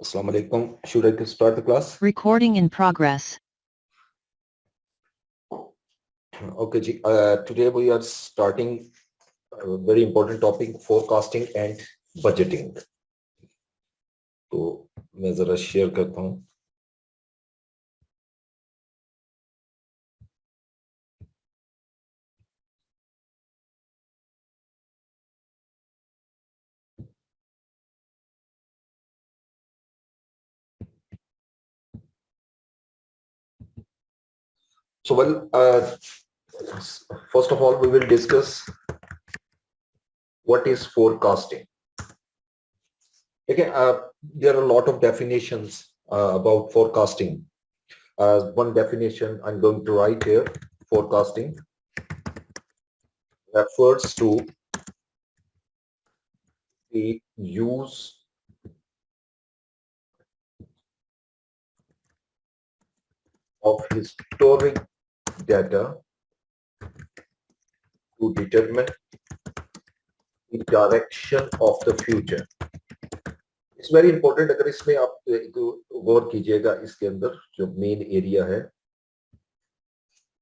Assalamu alaikum. Should I start the class? Recording in progress. Okay, ji. Today we are starting a very important topic, forecasting and budgeting. तो मैं जरा share करता हूँ. So first of all, we will discuss what is forecasting. Okay, there are a lot of definitions about forecasting. One definition I'm going to write here: forecasting refers to the use of historic data to determine the direction of the future. It's very important. अगर इसमें आप गौर कीजिएगा, इसके अंदर जो main area है,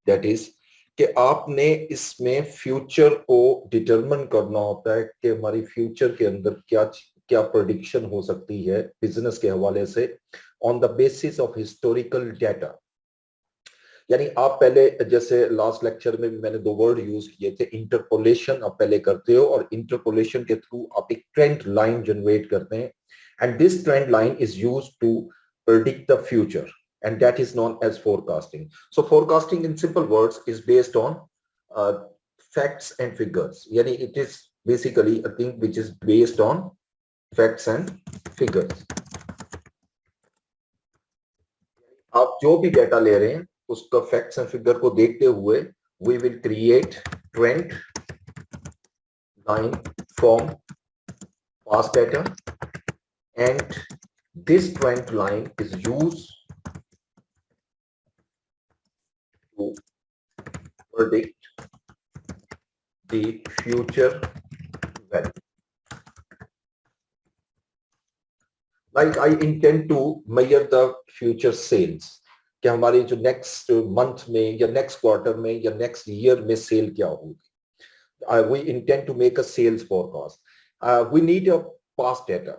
that is कि आपने इसमें फ्यूचर को डिटरमिन करना होता है कि हमारी फ्यूचर के अंदर क्या क्या प्रेडिक्शन हो सकती है बिजनेस के हवाले से on the basis of historical data. यानी आप पहले, जैसे लास्ट लेक्चर में भी मैंने दो वर्ड यूज किए थे, इंटरपोलेशन आप पहले करते हो और इंटरपोलेशन के थ्रू आप एक ट्रेंड लाइन जनरेट करते हैं, and this trend line is used to predict the future, and that is known as forecasting. So forecasting in simple words is based on facts and figures. Yani it is basically a thing which is based on facts and figures. आप जो भी data ले रहे हैं उसका facts and figure को देखते हुए we will create trend line from past data, and this trend line is used to predict the future value. Like I intend to measure the future sales, कि हमारी जो नेक्स्ट मंथ में या next quarter में या next year में cell क्या होगी. We intend to make a sales forecast. We need a past data.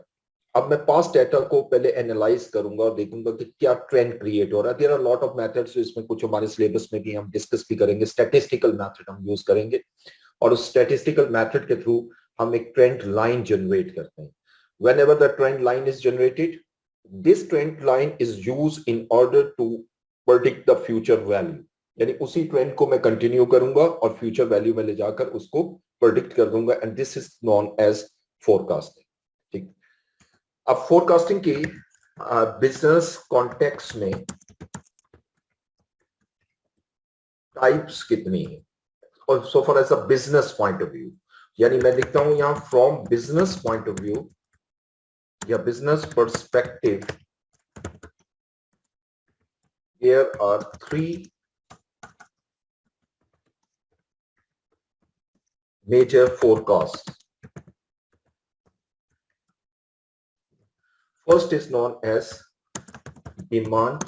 अब मैं पास्ट डेटा को पहले एनालाइज करूंगा और देखूंगा कि क्या ट्रेंड क्रिएट हो रहा है. There are lot of methods, इसमें कुछ हमारे सिलेबस में भी हम डिस्कस भी करेंगे. स्टैटिस्टिकल मेथड हम यूज करेंगे और उस स्टैटिस्टिकल मेथड के थ्रू हम एक ट्रेंड लाइन जनरेट करते हैं. Whenever the trend line is generated, this trend line is used in order to predict the future value. यानी उसी ट्रेंड को मैं कंटिन्यू करूंगा और फ्यूचर वैल्यू में ले जाकर उसको प्रेडिक्ट कर दूंगा, and this is known as forecasting. ठीक. अब फोरकास्टिंग की बिजनेस कॉन्टेक्स्ट में टाइप्स कितनी है, और so for as a business point of view, यानी मैं लिखता हूं यहां from business point of view या business perspective, there are three major forecasts. First is known as demand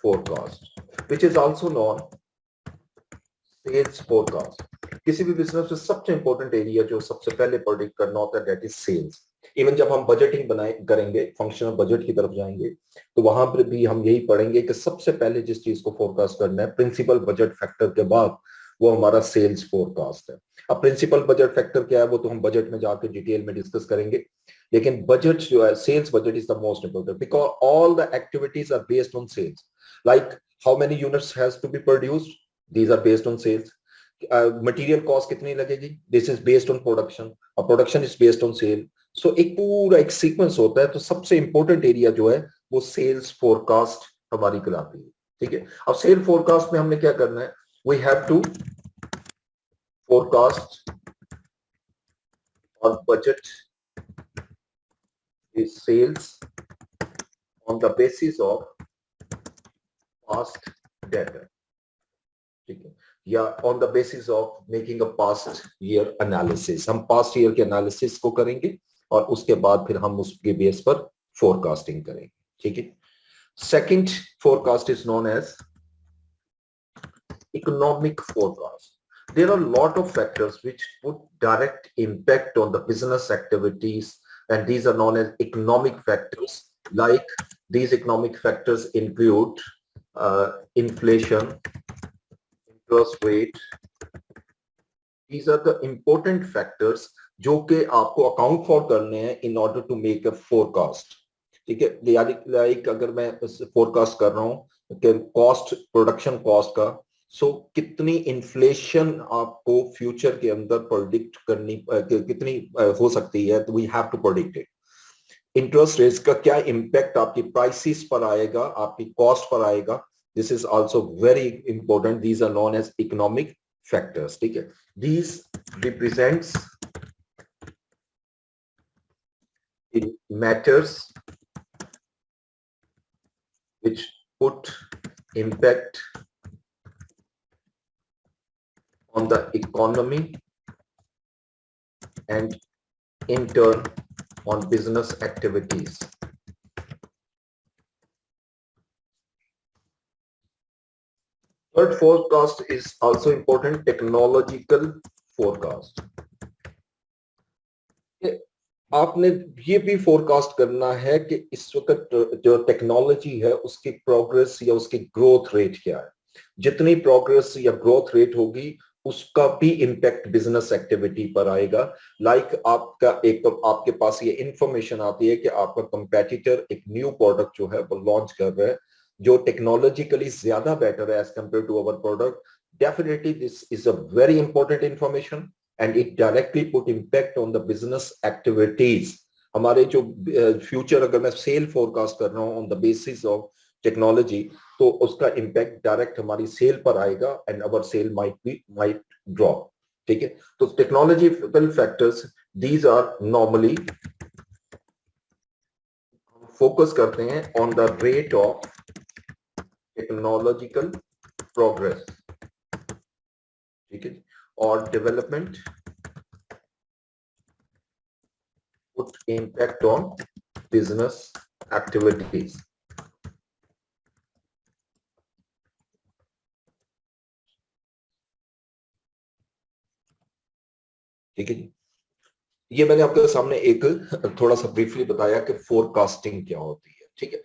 forecast, which is also known sales forecast. किसी भी business में सबसे इंपॉर्टेंट एरिया जो सबसे पहले प्रेडिक्ट करना होता है, दैट इज सेल्स. इवन जब हम बजटिंग बनाए करेंगे, फंक्शनल बजट की तरफ जाएंगे, तो वहां पर भी हम यही पढ़ेंगे कि सबसे पहले जिस चीज को फोरकास्ट करना है प्रिंसिपल बजट फैक्टर के बाद, वो हमारा सेल्स फोरकास्ट है. अब प्रिंसिपल बजट फैक्टर क्या है वो तो हम बजट में जाकर डिटेल में डिस्कस करेंगे, लेकिन बजट जो है, sales budget is the most important, because all the activities are based on sales. Like how many units has to be produced, these are based on sales. Material cost कितनी लगेगी, this is based on production, और production is based on sale. So एक पूरा एक sequence होता है. तो सबसे इंपॉर्टेंट एरिया जो है वो सेल्स फोरकास्ट हमारी कहलाती है. ठीक है. अब सेल फोरकास्ट में हमने क्या करना है, वी हैव टू फोरकास्ट और budget is sales on the basis of past data. ठीक है. या on the basis of making a past year analysis. हम पास्ट ईयर के एनालिसिस को करेंगे और उसके बाद फिर हम उसके बेस पर फोरकास्टिंग करेंगे, ठीक है। Second forecast is known as economic forecast. There are a lot of factors which put direct impact on the business activities, and these are known as economic factors. Like these economic factors include inflation, interest rate. These are the important factors जो कि आपको account for करने हैं in order to make a forecast. ठीक है, यानी like अगर मैं फोरकास्ट कर रहा हूँ कि कॉस्ट, प्रोडक्शन कॉस्ट का, सो कितनी इन्फ्लेशन आपको फ्यूचर के अंदर प्रोडिक्ट करनी कितनी हो सकती है, तो we have to predict it. Interest rates का क्या इम्पैक्ट आपकी प्राइसेस पर आएगा, आपकी कॉस्ट पर आएगा, this is also very important. These are known as economic factors, ठीक है। These represents matters which put impact on the economy and in turn on business activities. Third forecast is also important, technological forecast. आपने ये भी forecast करना है कि इस वक्त जो टेक्नोलॉजी है उसकी प्रोग्रेस या उसकी ग्रोथ रेट क्या है। जितनी प्रोग्रेस या ग्रोथ रेट होगी उसका भी इम्पैक्ट बिजनेस एक्टिविटी पर आएगा। लाइक आपका एक आपके पास ये इंफॉर्मेशन आती है कि आपका कंपेटिटर एक न्यू प्रोडक्ट जो है वो लॉन्च कर रहा है जो टेक्नोलॉजिकली ज्यादा बेटर है as compare to our product. Definitely this is a very important information and it directly put impact on the business activities. हमारे जो फ्यूचर अगर मैं सेल फोरकास्ट कर रहा हूँ on the basis of technology, तो उसका इम्पैक्ट डायरेक्ट हमारी सेल पर आएगा and our sale might drop, ठीक है। तो technological factors these are normally focus करते हैं on the rate of technological progress, ठीक है, और development put impact on business activities. ठीक है जी, ये मैंने आपके सामने एक थोड़ा सा ब्रीफली बताया कि फोरकास्टिंग क्या होती है, ठीक है।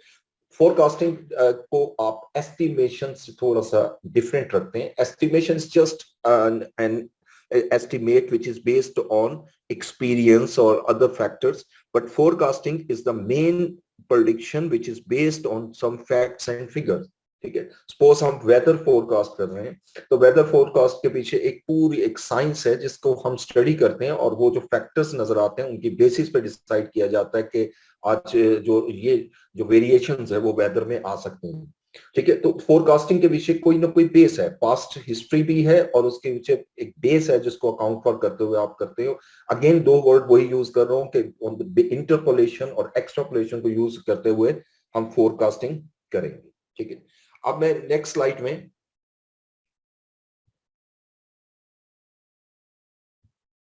फोरकास्टिंग को आप एस्टिमेशन से थोड़ा सा डिफरेंट रखते हैं। Estimation just an estimate which is based on experience or other factors, but forecasting is the main prediction which is based on some facts and figures, ठीक है। सपोज हम वेदर फोरकास्ट कर रहे हैं तो वेदर फोरकास्ट के पीछे एक पूरी एक साइंस है जिसको हम स्टडी करते हैं और वो जो फैक्टर्स नजर आते हैं उनकी बेसिस पे डिसाइड किया जाता है कि आज जो वेरिएशंस है वो वेदर में आ सकते हैं, ठीक है। तो फोरकास्टिंग के पीछे कोई ना कोई बेस है, पास्ट हिस्ट्री भी है और उसके पीछे एक बेस है जिसको अकाउंट फॉर करते हुए आप करते हो। अगेन दो वर्ड वही यूज कर रहा हूँ कि इंटरपोलेशन और एक्सट्रापोलेशन को यूज करते हुए हम फोरकास्टिंग करेंगे, ठीक है। अब मैं नेक्स्ट स्लाइड में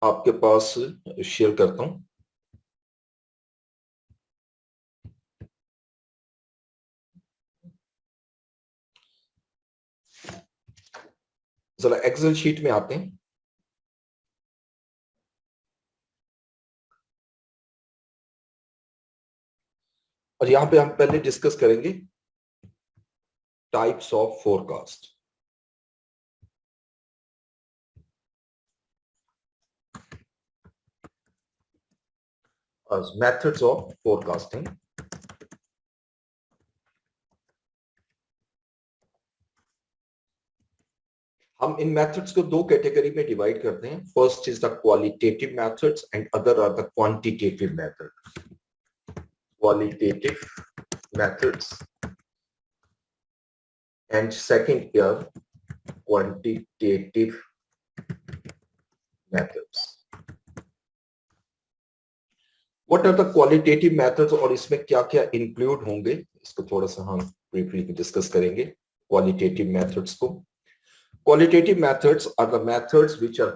आपके पास शेयर करता हूं। जरा एक्सेल शीट में आते हैं। और यहां पे हम पहले डिस्कस करेंगे types of forecast. Methods of forecasting. हम इन मेथड्स को दो कैटेगरी में डिवाइड करते हैं। First is the qualitative methods and other are the quantitative methods. Qualitative methods and second here quantitative methods. What are the qualitative methods और इसमें क्या क्या इंक्लूड होंगे इसको थोड़ा सा हम ब्रीफली डिस्कस करेंगे। क्वालिटेटिव मेथड्स को, qualitative methods are the methods which are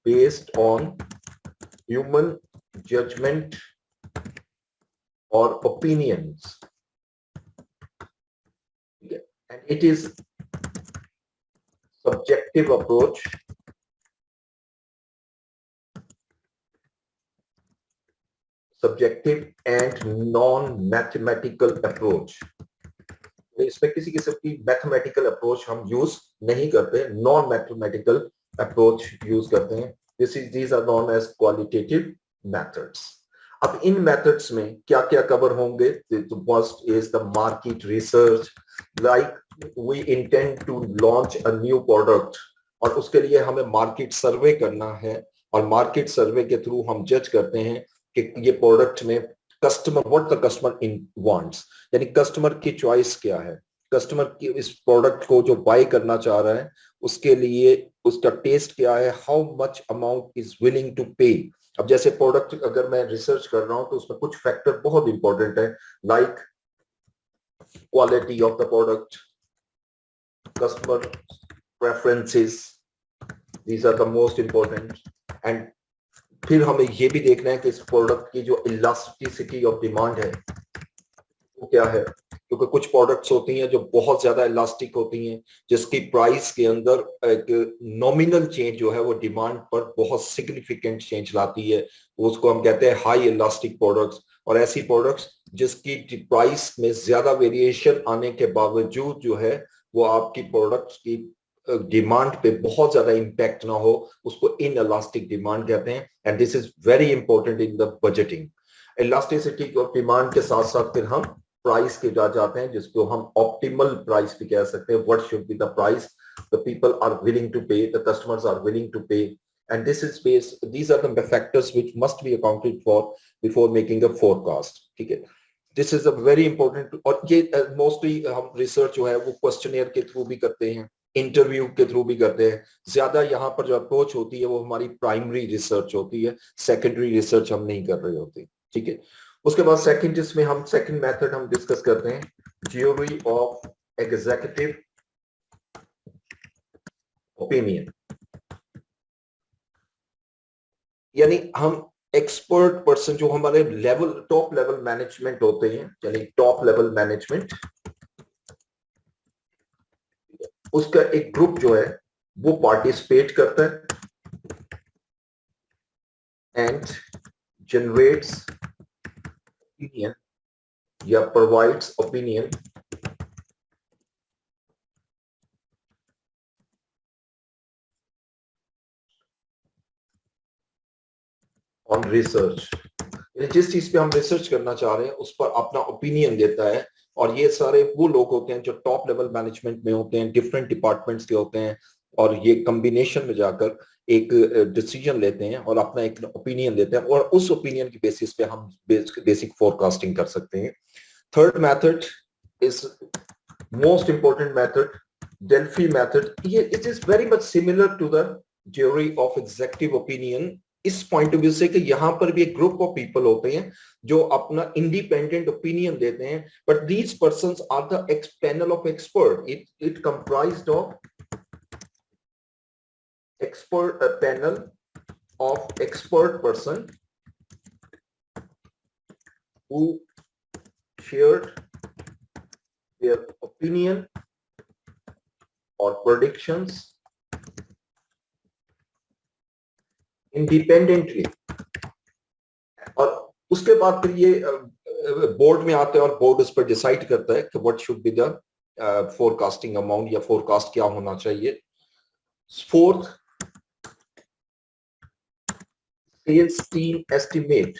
based on human judgment or opinions. And it is subjective approach, subjective and non-mathematical approach. इसमें किसी किस्म की मैथमेटिकल अप्रोच हम यूज नहीं करते, नॉन मैथमेटिकल अप्रोच यूज करते हैं. these are known as qualitative methods. अब इन मेथड्स में क्या क्या कवर होंगे? The first is the market research, like we intend to launch a new product और उसके लिए हमें मार्केट सर्वे करना है और मार्केट सर्वे के थ्रू हम जज करते हैं कि ये प्रोडक्ट में customer what the customer in wants, यानी कस्टमर की चॉइस क्या है, कस्टमर की इस प्रोडक्ट को जो बाय करना चाह रहा है उसके लिए उसका टेस्ट क्या है, how much amount is willing to pay. अब जैसे प्रोडक्ट अगर मैं रिसर्च कर रहा हूं तो उसमें कुछ फैक्टर बहुत इंपॉर्टेंट है, like quality of the product, customer preferences, these are the most important. And फिर हमें ये भी देखना है कि इस प्रोडक्ट की जो इलास्टिसिटी ऑफ डिमांड है वो क्या है, क्योंकि कुछ प्रोडक्ट्स होती हैं जो बहुत ज्यादा इलास्टिक होती हैं, जिसकी प्राइस के अंदर एक नॉमिनल चेंज जो है वो डिमांड पर बहुत सिग्निफिकेंट चेंज लाती है, उसको हम कहते हैं हाई इलास्टिक प्रोडक्ट्स. और ऐसी प्रोडक्ट्स जिसकी प्राइस में ज्यादा वेरिएशन आने के बावजूद जो है वो आपकी प्रोडक्ट्स की डिमांड पे बहुत ज्यादा इंपैक्ट ना हो, उसको इन इलास्टिक डिमांड कहते हैं. And this is very important in the budgeting. Elasticity of demand के साथ साथ फिर हम प्राइस के जा जाते हैं, जिसको हम ऑप्टिमल प्राइस भी कह सकते हैं. What should be the price the people are willing to pay, the customers are willing to pay. And this is based, these are the factors which must be accounted for before making a forecast. ठीक है, this is a very important. और ये mostly हम research जो है वो questionnaire के through भी करते हैं, इंटरव्यू के थ्रू भी करते हैं. ज्यादा यहाँ पर जो अप्रोच होती है वो हमारी प्राइमरी रिसर्च होती है, सेकेंडरी रिसर्च हम नहीं कर रहे होते. ठीक है, उसके बाद सेकंड जिसमें हम सेकंड मेथड हम डिस्कस करते हैं, ज्योरी ऑफ एग्जीक्यूटिव ओपिनियन. यानी हम एक्सपर्ट पर्सन जो हमारे लेवल टॉप लेवल मैनेजमेंट होते हैं, यानी टॉप लेवल मैनेजमेंट, उसका एक ग्रुप जो है वो पार्टिसिपेट करता है एंड जनरेट्स opinion या provides opinion on research. जिस चीज पे हम रिसर्च करना चाह रहे हैं उस पर अपना ओपिनियन देता है. और ये सारे वो लोग होते हैं जो टॉप लेवल मैनेजमेंट में होते हैं, डिफरेंट डिपार्टमेंट्स के होते हैं, और ये कॉम्बिनेशन में जाकर एक डिसीजन लेते हैं और अपना एक ओपिनियन देते हैं, और उस ओपिनियन की बेसिस पे हम बेसिक फोरकास्टिंग कर सकते हैं. Third method is most important method, Delphi method. ये it is very much similar to the jury of executive opinion इस पॉइंट ऑफ व्यू से कि यहां पर भी एक ग्रुप ऑफ पीपल होते हैं जो अपना इंडिपेंडेंट ओपिनियन देते हैं, but these persons are the panel of expert. It comprised of expert, a panel of expert person who shared their opinion or predictions independently. और उसके बाद फिर ये बोर्ड में आते हैं और बोर्ड उस पर डिसाइड करता है कि what should be the forecasting amount या फोरकास्ट क्या होना चाहिए. Fourth, sales team estimate.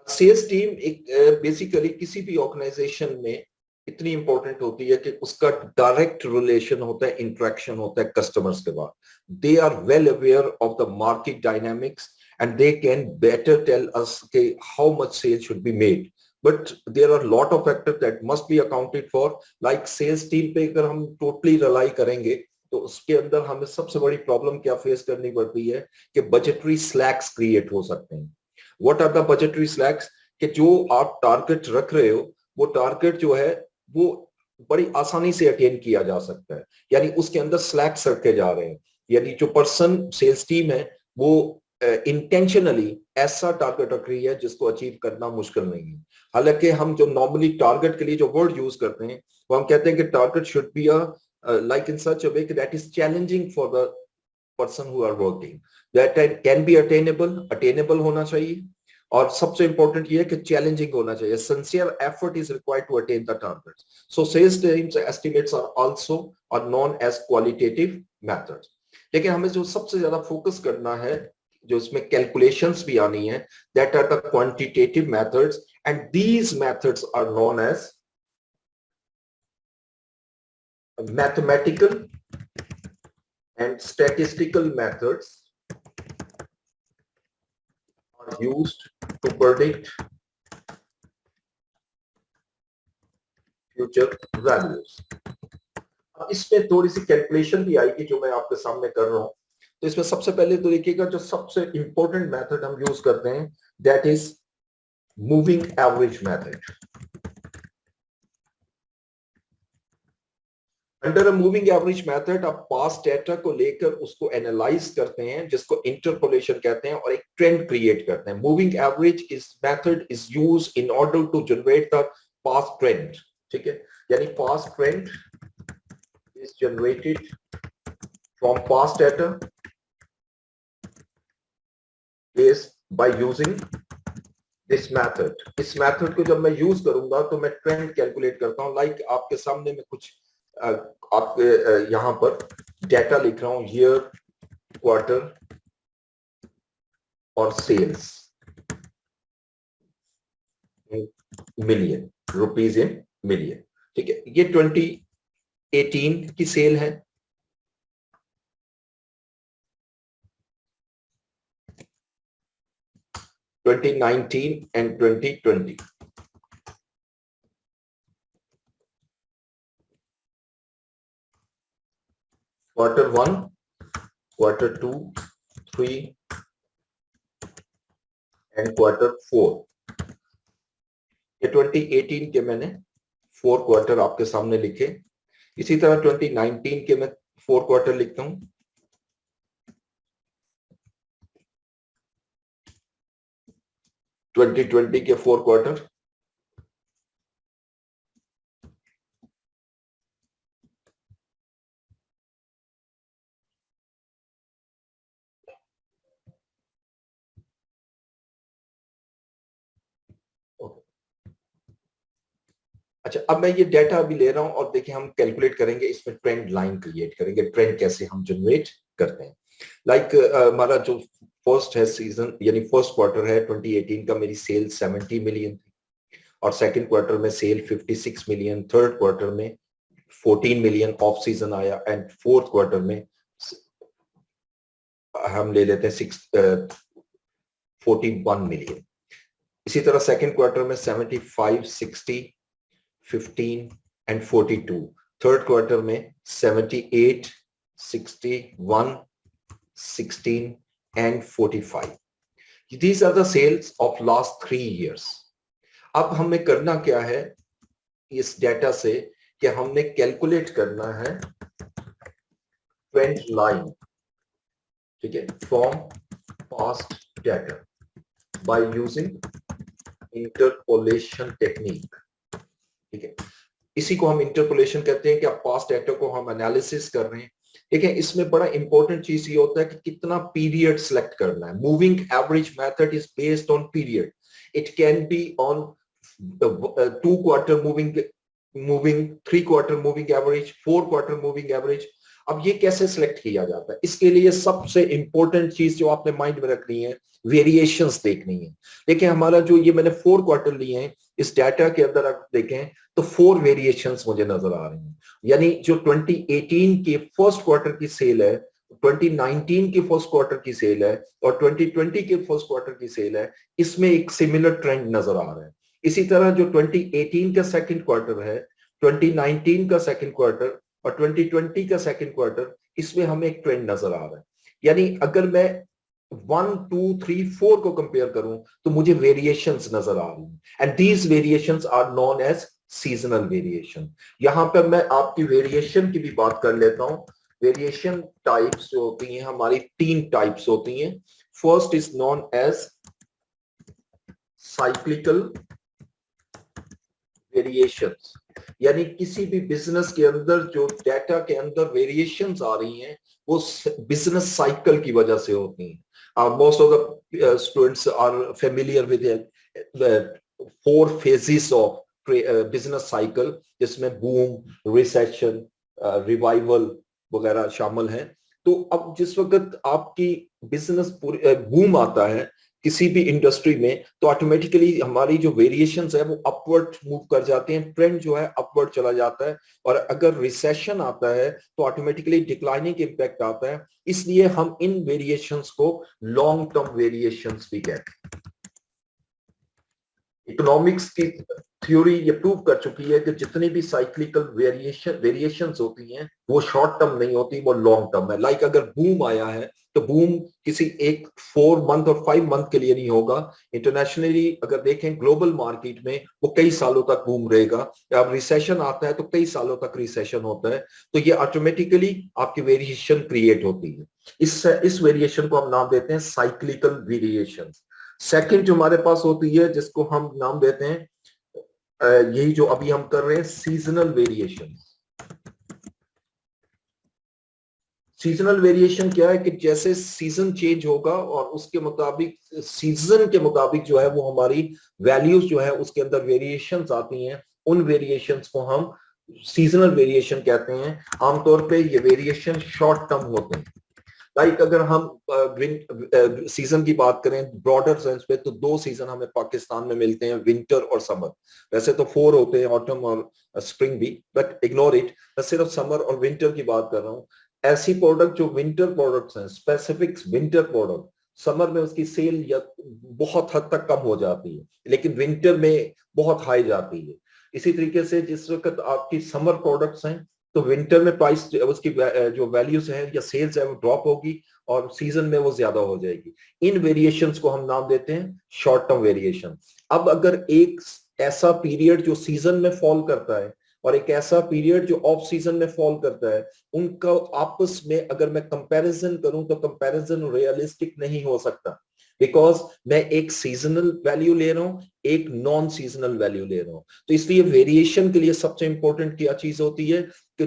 Sales team एक बेसिकली किसी भी ऑर्गेनाइजेशन में इतनी इंपॉर्टेंट होती है कि उसका डायरेक्ट रिलेशन होता है, इंटरेक्शन होता है कस्टमर्स के बाद. They are well aware of the market dynamics and they can better tell us के how much sale should be made. But there are lot of factors that must be accounted for. Like sales team पे अगर हम totally rely करेंगे तो उसके अंदर हमें सबसे बड़ी प्रॉब्लम क्या फेस करनी पड़ती है कि बजटरी स्लैक्स क्रिएट हो सकते हैं. What are the budgetary slacks? कि जो आप टारगेट रख रहे हो वो टारगेट जो है वो बड़ी आसानी से अटेन किया जा सकता है, यानी उसके अंदर स्लैक्स रखे जा रहे हैं. यानी जो पर्सन सेल्स टीम है वो इंटेंशनली ऐसा टारगेट रख रही है जिसको अचीव करना मुश्किल नहीं है। हालांकि हम जो नॉर्मली टारगेट के लिए जो वर्ड यूज करते हैं वो हम कहते हैं कि target should be like in such a way that is challenging for the person who are working, that can be attainable होना चाहिए, और सबसे इंपॉर्टेंट ये है कि चैलेंजिंग होना चाहिए। sincere effort is required to attain the targets. So sales teams estimates are also are known as qualitative methods. लेकिन हमें जो सबसे ज्यादा फोकस करना है, जो इसमें कैलकुलेशंस भी आनी है, that are the quantitative methods, and these methods are known as mathematical and statistical methods are used to predict future values. अब इसमें थोड़ी सी कैलकुलेशन भी आएगी जो मैं आपके सामने कर रहा हूं। तो इसमें सबसे पहले तो देखिएगा, जो सबसे इंपॉर्टेंट मेथड हम यूज करते हैं that is moving average method. Under a moving average method आप पास्ट डेटा को लेकर उसको एनालाइज करते हैं, जिसको इंटरपोलेशन कहते हैं, और एक ट्रेंड क्रिएट करते हैं। मूविंग एवरेज इस method is used in order to generate the past trend. ठीक है, यानी past trend is generated from past data is by using this method. इस मेथड को जब मैं यूज करूंगा तो मैं ट्रेंड कैलकुलेट करता हूं। लाइक आपके सामने मैं कुछ आपके यहां पर डेटा लिख रहा हूं, ईयर, क्वार्टर और sales, million, rupees in million. ठीक है, ये 2018 की सेल है, 2019 and 2020. Quarter 1, quarter 2, 3 and quarter 4. ये 2018 के मैंने 4 क्वार्टर आपके सामने लिखे। इसी तरह 2019 के मैं 4 क्वार्टर लिखता हूं, 2020 के 4 क्वार्टर, अच्छा अब मैं ये डेटा अभी ले रहा हूं और देखिए हम कैलकुलेट करेंगे, इसमें ट्रेंड लाइन क्रिएट करेंगे, ट्रेंड कैसे हम जनरेट करते हैं। लाइक हमारा जो फर्स्ट है सीजन यानी फर्स्ट क्वार्टर है 2018 का, मेरी सेल 70 मिलियन थी, और सेकंड क्वार्टर में सेल 56 मिलियन, थर्ड क्वार्टर में 14 मिलियन, ऑफ सीजन आया, एंड फोर्थ क्वार्टर में हम ले लेते हैं 41 मिलियन। इसी तरह सेकंड क्वार्टर में 75, 60, 15 and 42, थर्ड क्वार्टर में 78, 61, 16 and 45. These are the sales of last 3 years. अब हमें करना क्या है इस डेटा से, कि हमने कैलकुलेट करना है ट्रेंड लाइन, ठीक है, from past data by using interpolation technique. ठीक है, इसी को हम इंटरपोलेशन कहते हैं कि आप पास्ट डेटा को हम एनालिसिस कर रहे हैं। ठीक है, इसमें बड़ा इंपॉर्टेंट चीज ये होता है कि कितना पीरियड सिलेक्ट करना है। Moving average method is based on period. It can be on 2 quarter moving 3 quarter moving average, 4 quarter moving average. अब ये कैसे सिलेक्ट किया जाता है, इसके लिए सबसे इंपॉर्टेंट चीज जो आपने माइंड में रखनी है, वेरिएशंस देखनी है। देखिए हमारा जो ये मैंने 4 क्वार्टर लिए हैं, इस डाटा के अंदर आप देखें तो 4 वेरिएशंस मुझे नजर आ रही हैं। यानी जो 2018 के फर्स्ट क्वार्टर की सेल है, 2019 के फर्स्ट क्वार्टर की सेल है, और 2020 के फर्स्ट क्वार्टर की सेल है, इसमें एक सिमिलर ट्रेंड नजर आ रहा है। इसी तरह जो 2018 का सेकंड क्वार्टर है, 2019 का सेकंड क्वार्टर और 2020 का सेकंड क्वार्टर, इसमें हमें एक ट्रेंड नजर आ रहा है। यानी अगर मैं 1, 2, 3, 4 को कंपेयर करूं तो मुझे वेरिएशंस नजर आ रही हैं, and these variations are known as seasonal variation. यहां पर मैं आपकी वेरिएशन की भी बात कर लेता हूं। वेरिएशन टाइप्स जो होती हैं हमारी 3 टाइप्स होती हैं। First is known as cyclical variations, यानी किसी भी बिजनेस के अंदर जो डेटा के अंदर वेरिएशंस आ रही हैं वो बिजनेस साइकिल की वजह से होती हैं। Most of the students are familiar with 4 phases of business cycle, जिसमें बूम, रिसेशन, रिवाइवल वगैरह शामिल हैं। तो अब जिस वक्त आपकी बिजनेस बूम आता है किसी भी इंडस्ट्री में, तो ऑटोमेटिकली हमारी जो वेरिएशंस है वो अपवर्ड मूव कर जाते हैं, ट्रेंड जो है अपवर्ड चला जाता है। और अगर रिसेशन आता है तो ऑटोमेटिकली डिक्लाइनिंग इम्पैक्ट आता है। इसलिए हम इन वेरिएशंस को लॉन्ग टर्म वेरिएशंस भी कहते हैं। इकोनॉमिक्स की थ्योरी ये प्रूव कर चुकी है कि जितनी भी साइक्लिकल वेरिएशंस होती हैं वो शॉर्ट टर्म नहीं होती, वो लॉन्ग टर्म है। लाइक अगर बूम आया है तो बूम किसी एक 4 मंथ और 5 मंथ के लिए नहीं होगा। इंटरनेशनली अगर देखें ग्लोबल मार्केट में वो कई सालों तक बूम रहेगा। अब रिसेशन आता है तो कई सालों तक रिसेशन होता है। तो ये ऑटोमेटिकली आपकी वेरिएशन क्रिएट होती है। इस वेरिएशन को हम नाम देते हैं साइक्लिकल वेरिएशन। सेकंड जो हमारे पास होती है जिसको हम नाम देते हैं यही जो अभी हम कर रहे हैं, सीजनल वेरिएशन। सीजनल वेरिएशन क्या है कि जैसे सीजन चेंज होगा और उसके मुताबिक सीजन के मुताबिक जो है वो हमारी वैल्यूज जो है उसके अंदर वेरिएशंस आती हैं। उन वेरिएशंस को हम सीजनल वेरिएशन कहते हैं। आमतौर पे ये वेरिएशन शॉर्ट टर्म होते हैं। लाइक अगर हम सीजन की बात करें ब्रॉडर सेंस पे, तो 2 सीजन हमें पाकिस्तान में मिलते हैं, विंटर और समर। वैसे तो 4 होते हैं, ऑटम और स्प्रिंग भी, बट इग्नोर इट, मैं सिर्फ समर और विंटर की बात कर रहा हूँ। ऐसी प्रोडक्ट जो विंटर प्रोडक्ट्स हैं, स्पेसिफिक विंटर प्रोडक्ट, समर में उसकी सेल या बहुत हद तक कम हो जाती है, लेकिन विंटर में बहुत हाई जाती है। इसी तरीके से जिस वक्त आपकी समर प्रोडक्ट्स हैं तो विंटर में प्राइस उसकी जो वैल्यूज है या सेल्स है वो ड्रॉप होगी और सीजन में वो ज्यादा हो जाएगी। इन वेरिएशंस को हम नाम देते हैं शॉर्ट टर्म वेरिएशन। अब अगर एक ऐसा पीरियड जो सीजन में फॉल करता है और एक ऐसा पीरियड जो ऑफ सीजन में फॉल करता है, उनका आपस में अगर मैं कंपैरिजन करूं तो कंपैरिजन रियलिस्टिक नहीं हो सकता। बिकॉज मैं एक सीजनल वैल्यू ले रहा हूं, एक नॉन सीजनल वैल्यू ले रहा हूं। तो इसलिए वेरिएशन के लिए सबसे इंपॉर्टेंट क्या चीज होती है कि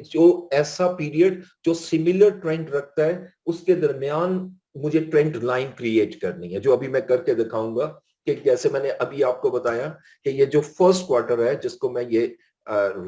जो ऐसा पीरियड जो सिमिलर ट्रेंड रखता है उसके दरमियान मुझे ट्रेंड लाइन क्रिएट करनी है, जो अभी मैं करके दिखाऊंगा। कि जैसे मैंने अभी आपको बताया कि ये जो फर्स्ट क्वार्टर है जिसको मैं ये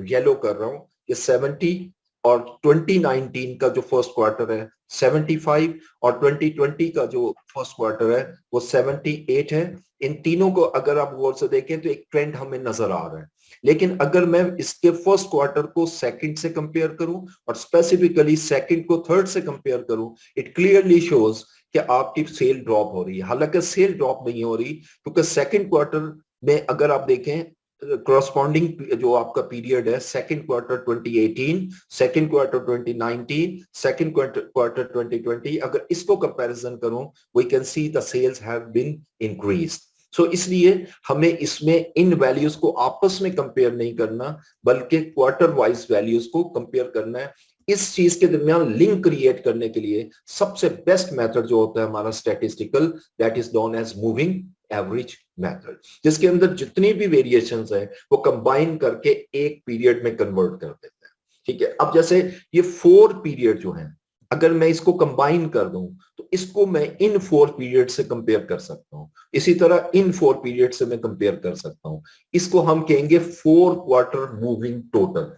येलो कर रहा हूं, ये 70 और 2019 का जो फर्स्ट क्वार्टर है 75 और 2020 का जो फर्स्ट क्वार्टर है वो 78 है। इन तीनों को अगर आप गौर से देखें तो एक ट्रेंड हमें नजर आ रहा है। लेकिन अगर मैं इसके फर्स्ट क्वार्टर को सेकंड से कंपेयर करूं और स्पेसिफिकली सेकंड को थर्ड से कंपेयर करूं, इट क्लियरली शोज कि आपकी सेल ड्रॉप हो रही है। हालांकि सेल ड्रॉप नहीं हो रही क्योंकि सेकंड क्वार्टर में अगर आप देखें करस्पॉन्डिंग जो आपका पीरियड है, second quarter 2018, second quarter 2019, second quarter 2020, अगर इसको कंपैरिजन करूं, we can see the sales have been increased. So इसलिए हमें इसमें इन वैल्यूज को आपस में कंपेयर नहीं करना, बल्कि क्वार्टर वाइज वैल्यूज को कंपेयर करना है। इस चीज के दरमियान लिंक क्रिएट करने के लिए सबसे बेस्ट मेथड जो होता है हमारा statistical, that is known as moving average method, जिसके अंदर जितनी भी वेरिएशंस है वो कंबाइन करके एक पीरियड में कन्वर्ट कर देते हैं। ठीक है, अब जैसे ये 4 पीरियड जो है, अगर मैं इसको कंबाइन कर दूं तो इसको मैं इन 4 पीरियड से कंपेयर कर सकता हूं। इसी तरह इन 4 पीरियड से मैं कंपेयर कर सकता हूं। इसको हम कहेंगे 4 quarter moving total,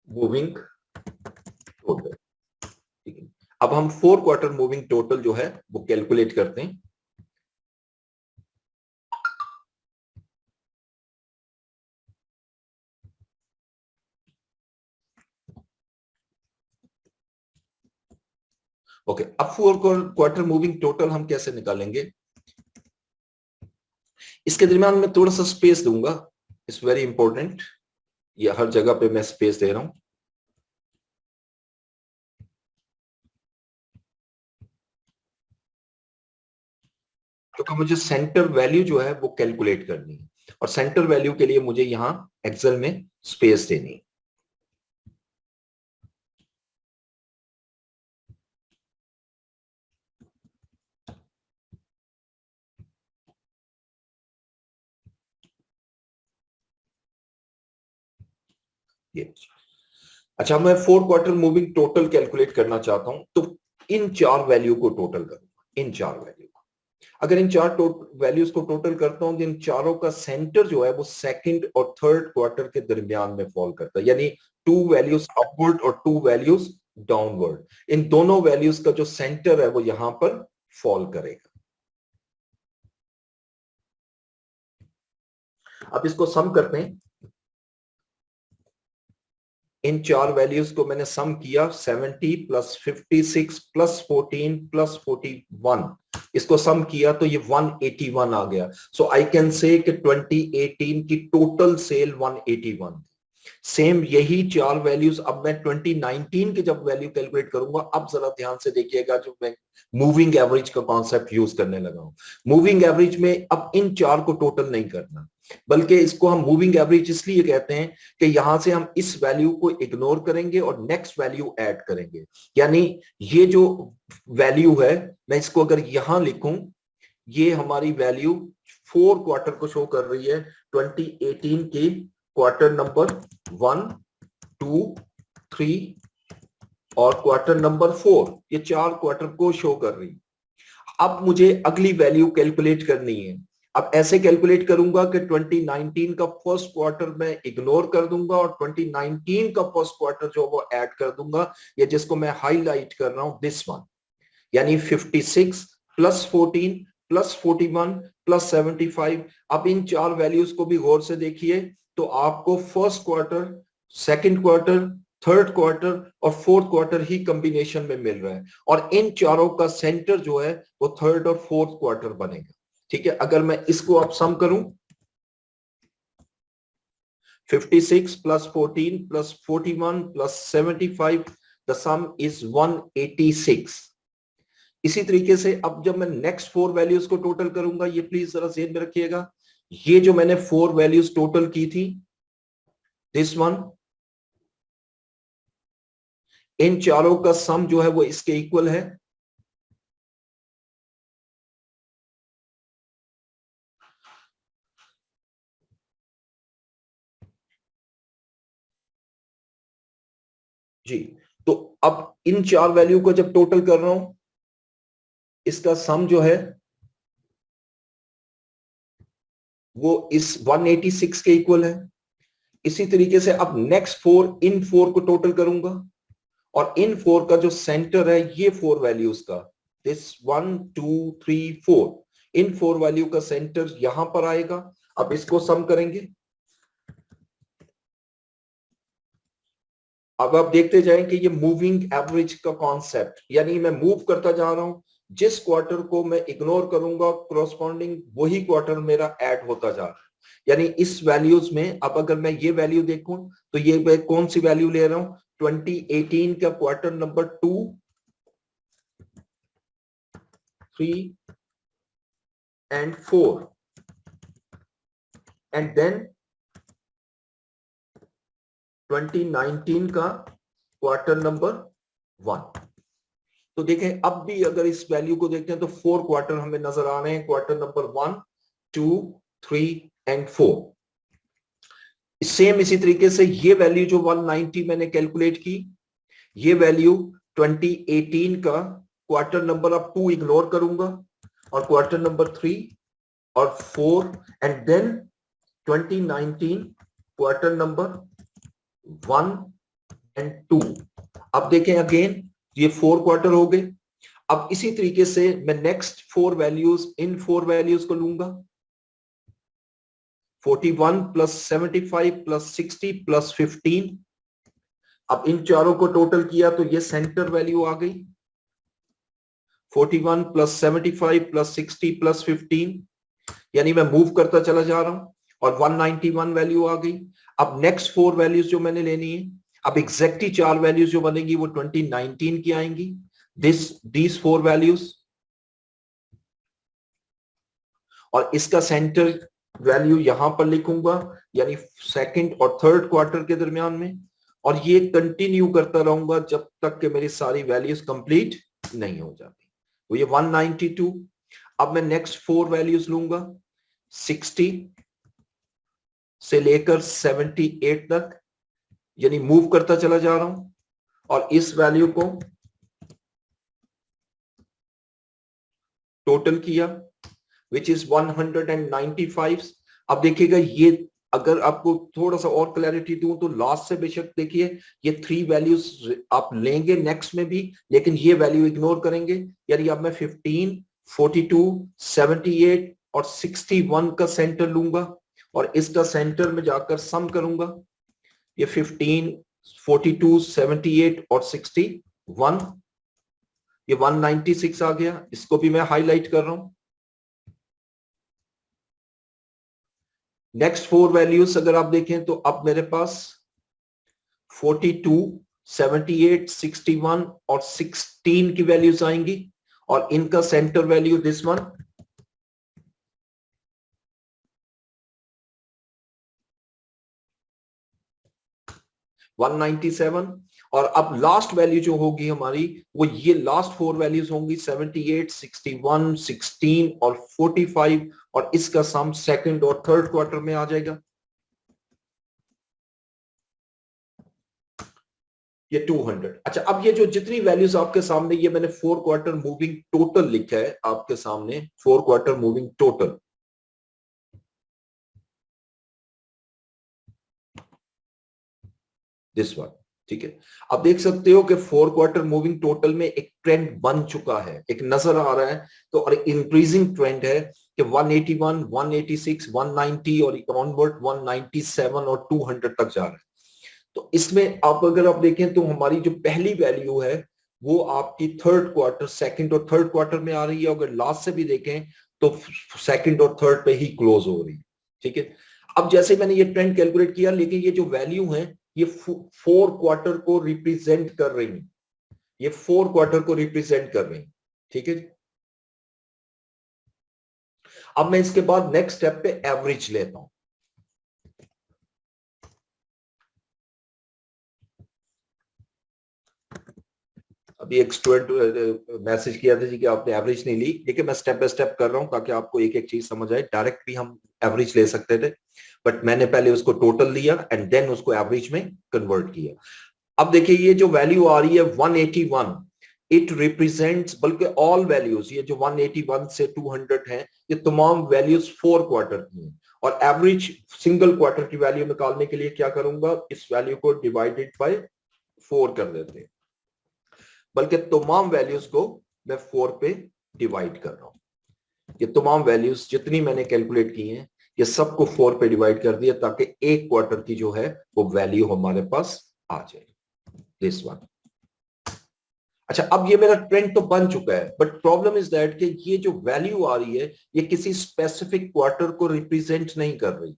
moving total. ठीक है, अब हम 4 क्वार्टर मूविंग टोटल जो है वो कैलकुलेट करते हैं। ओके, अब 4 क्वार्टर मूविंग टोटल हम कैसे निकालेंगे? इसके दरमियान मैं थोड़ा सा स्पेस दूंगा, इट्स वेरी इंपॉर्टेंट। ये हर जगह पे मैं स्पेस दे रहा हूं। तो मुझे सेंटर वैल्यू जो है वो कैलकुलेट करनी है और सेंटर वैल्यू के लिए मुझे यहां एक्सेल में स्पेस देनी है। ये अच्छा, मैं 4 क्वार्टर मूविंग टोटल कैलकुलेट करना चाहता हूं, तो इन 4 वैल्यू को टोटल करूंगा। इन 4 वैल्यू को, अगर इन 4 वैल्यूज को टोटल करता हूं तो इन चारों का सेंटर जो है वो सेकंड और थर्ड क्वार्टर के दरमियान में फॉल करता है, यानी 2 वैल्यूज अपवर्ड और 2 वैल्यूज डाउनवर्ड। इन दोनों वैल्यूज का जो सेंटर है वो यहां पर फॉल करेगा। अब इसको सम करते हैं। इन 4 वैल्यूज को मैंने सम किया, 70 प्लस 56 प्लस 14 प्लस 41, इसको सम किया तो ये 181 आ गया। सो आई कैन से कि 2018 की टोटल सेल 181। सेम यही 4 वैल्यूज अब मैं 2019 के जब वैल्यू कैलकुलेट करूंगा, अब जरा ध्यान से देखिएगा, जो मैं मूविंग एवरेज का कॉन्सेप्ट यूज करने लगा हूं। मूविंग एवरेज में अब इन 4 को टोटल नहीं करना, बल्कि इसको हम मूविंग एवरेज इसलिए कहते हैं कि यहां से हम इस वैल्यू को इग्नोर करेंगे और नेक्स्ट वैल्यू ऐड करेंगे। यानी ये जो वैल्यू है, मैं इसको अगर यहां लिखूं, ये हमारी वैल्यू 4 क्वार्टर को शो कर रही है, 2018 की क्वार्टर नंबर 1, 2, 3 और क्वार्टर नंबर 4, ये 4 क्वार्टर को शो कर रही है। अब मुझे अगली वैल्यू कैलकुलेट करनी है। अब ऐसे कैलकुलेट करूंगा कि 2019 का फर्स्ट क्वार्टर मैं इग्नोर कर दूंगा और 2019 का फर्स्ट क्वार्टर जो वो ऐड कर दूंगा, ये जिसको मैं हाईलाइट कर रहा हूं, दिस वन, यानी 56 प्लस 14 प्लस 41 प्लस 75। अब इन 4 वैल्यूज को भी गौर से देखिए, तो आपको first quarter, second quarter, third quarter और फोर्थ क्वार्टर ही कॉम्बिनेशन में मिल रहा है, और इन चारों का सेंटर जो है वो थर्ड और फोर्थ क्वार्टर बनेगा। ठीक है, अगर मैं इसको अब सम करूं, 56 plus 14 plus 41 plus 75, the some is 186। इसी तरीके से अब जब मैं नेक्स्ट 4 वैल्यूज को टोटल करूंगा, ये प्लीज जरा ध्यान में रखिएगा, ये जो मैंने 4 वैल्यूज टोटल की थी, दिस वन, इन चारों का सम जो है वो इसके इक्वल है। जी, तो अब इन 4 वैल्यू को जब टोटल कर रहा हूं, इसका सम जो है वो इस 186 के इक्वल है। इसी तरीके से अब नेक्स्ट 4, इन 4 को टोटल करूंगा, और इन 4 का जो सेंटर है, ये 4 वैल्यूज का, दिस 1 2 3 4, इन 4 वैल्यू का सेंटर यहां पर आएगा। अब इसको सम करेंगे। अब आप देखते जाएं कि ये मूविंग एवरेज का कॉन्सेप्ट, यानी मैं मूव करता जा रहा हूं, जिस क्वार्टर को मैं इग्नोर करूंगा, करस्पॉन्डिंग वही क्वार्टर मेरा ऐड होता जा रहा है। यानी इस वैल्यूज में अब अगर मैं ये वैल्यू देखूं, तो ये मैं कौन सी वैल्यू ले रहा हूं, 2018 का quarter number 2, 3 and 4, and then 2019 का क्वार्टर नंबर 1। तो देखें, अब भी अगर इस वैल्यू को देखते हैं तो 4 क्वार्टर हमें नजर आ रहे हैं, क्वार्टर नंबर 1, 2, 3 and 4। सेम इसी तरीके से ये वैल्यू जो 190 मैंने कैलकुलेट की, ये वैल्यू 2018 का क्वार्टर नंबर अब 2 इग्नोर करूंगा, और क्वार्टर नंबर 3 और 4, and then 2019 quarter number 1 and 2। अब देखें अगेन, ये 4 क्वार्टर हो गए। अब इसी तरीके से मैं नेक्स्ट 4 वैल्यूज, इन 4 वैल्यूज को लूंगा, 41 प्लस 75 प्लस 60 प्लस 15। अब इन चारों को टोटल किया तो ये सेंटर वैल्यू आ गई, 41 प्लस 75 प्लस 60 प्लस 15, यानी मैं मूव करता चला जा रहा हूं, और 191 वैल्यू आ गई। अब नेक्स्ट 4 वैल्यूज जो मैंने लेनी है, अब एग्जैक्टली 4 वैल्यूज जो बनेगी वो 2019 की आएंगी, दीज 4 वैल्यूज, और इसका सेंटर वैल्यू यहां पर लिखूंगा, यानी सेकंड और थर्ड क्वार्टर के दरमियान में, और ये कंटिन्यू करता रहूंगा जब तक कि मेरी सारी वैल्यूज कंप्लीट नहीं हो जाती। तो ये 192। अब मैं नेक्स्ट 4 वैल्यूज लूंगा, 60 से लेकर 78 तक, यानी मूव करता चला जा रहा हूं और इस वैल्यू को टोटल किया विच इज 195। अब देखिएगा ये अगर आपको थोड़ा सा और क्लैरिटी दूं तो लास्ट से बेशक देखिए ये 3 वैल्यूज आप लेंगे नेक्स्ट में भी, लेकिन ये वैल्यू इग्नोर करेंगे। यानी अब मैं 15, 42, 78 और 61 का सेंटर लूंगा और इसका सेंटर में जाकर सम करूंगा। ये 15, 42, 78 और 61, ये 196 आ गया। इसको भी मैं हाईलाइट कर रहा हूं। नेक्स्ट 4 वैल्यूज अगर आप देखें तो अब मेरे पास 42, 78, 61 और 16 की वैल्यूज आएंगी और इनका सेंटर वैल्यू दिस वन 197। और अब लास्ट वैल्यू जो होगी हमारी वो ये लास्ट 4 वैल्यूज होंगी 78, 61, 16 और 45 और इसका सम सेकंड और थर्ड क्वार्टर में आ जाएगा। ये 200। अच्छा, अब ये जो जितनी वैल्यूज आपके सामने, ये मैंने 4 क्वार्टर मूविंग टोटल लिखा है आपके सामने, 4 quarter moving total. This one, ठीक है। अब देख सकते हो कि 4 क्वार्टर मूविंग टोटल में एक ट्रेंड बन चुका है, एक नजर आ रहा है। तो और इंक्रीजिंग ट्रेंड है कि 181, 186, 190 और ऑनवर्ड 197 और 200 तक जा रहा है। तो इसमें आप अगर आप देखें तो हमारी जो पहली वैल्यू है वो आपकी थर्ड क्वार्टर, सेकंड और थर्ड क्वार्टर में आ रही है। अगर लास्ट से भी देखें तो सेकंड और थर्ड पे ही क्लोज हो रही है, ठीक है। अब जैसे मैंने ये ट्रेंड कैलकुलेट किया, लेकिन ये जो वैल्यू है ये 4 क्वार्टर को रिप्रेजेंट कर रही है, ये 4 क्वार्टर को रिप्रेजेंट कर रही है, ठीक है। अब मैं इसके बाद नेक्स्ट स्टेप पे एवरेज लेता हूं। अभी एक स्टूडेंट मैसेज किया था जी कि आपने एवरेज नहीं ली, लेकिन मैं स्टेप बाय स्टेप कर रहा हूं ताकि आपको एक एक चीज समझ आए। डायरेक्ट भी हम एवरेज ले सकते थे, बट मैंने पहले उसको टोटल लिया एंड देन उसको एवरेज में कन्वर्ट किया। अब देखिए ये जो वैल्यू आ रही है 181, इट रिप्रेजेंट्स, बल्कि ऑल वैल्यूज, ये जो 181 से 200 है, ये तमाम वैल्यूज 4 क्वार्टर की हैं। और एवरेज सिंगल क्वार्टर की वैल्यू निकालने के लिए क्या करूंगा, इस वैल्यू को डिवाइडेड बाय 4 कर देते हैं, बल्कि तमाम वैल्यूज को मैं 4 पे डिवाइड कर रहा हूं। ये तमाम वैल्यूज जितनी मैंने कैलकुलेट की हैं ये सबको 4 पे डिवाइड कर दिया ताकि एक क्वार्टर की जो है वो वैल्यू हमारे पास आ जाए, दिस वन। अच्छा, अब ये मेरा ट्रेंड तो बन चुका है, बट प्रॉब्लम इज दैट कि ये जो वैल्यू आ रही है ये किसी स्पेसिफिक क्वार्टर को रिप्रेजेंट नहीं कर रही।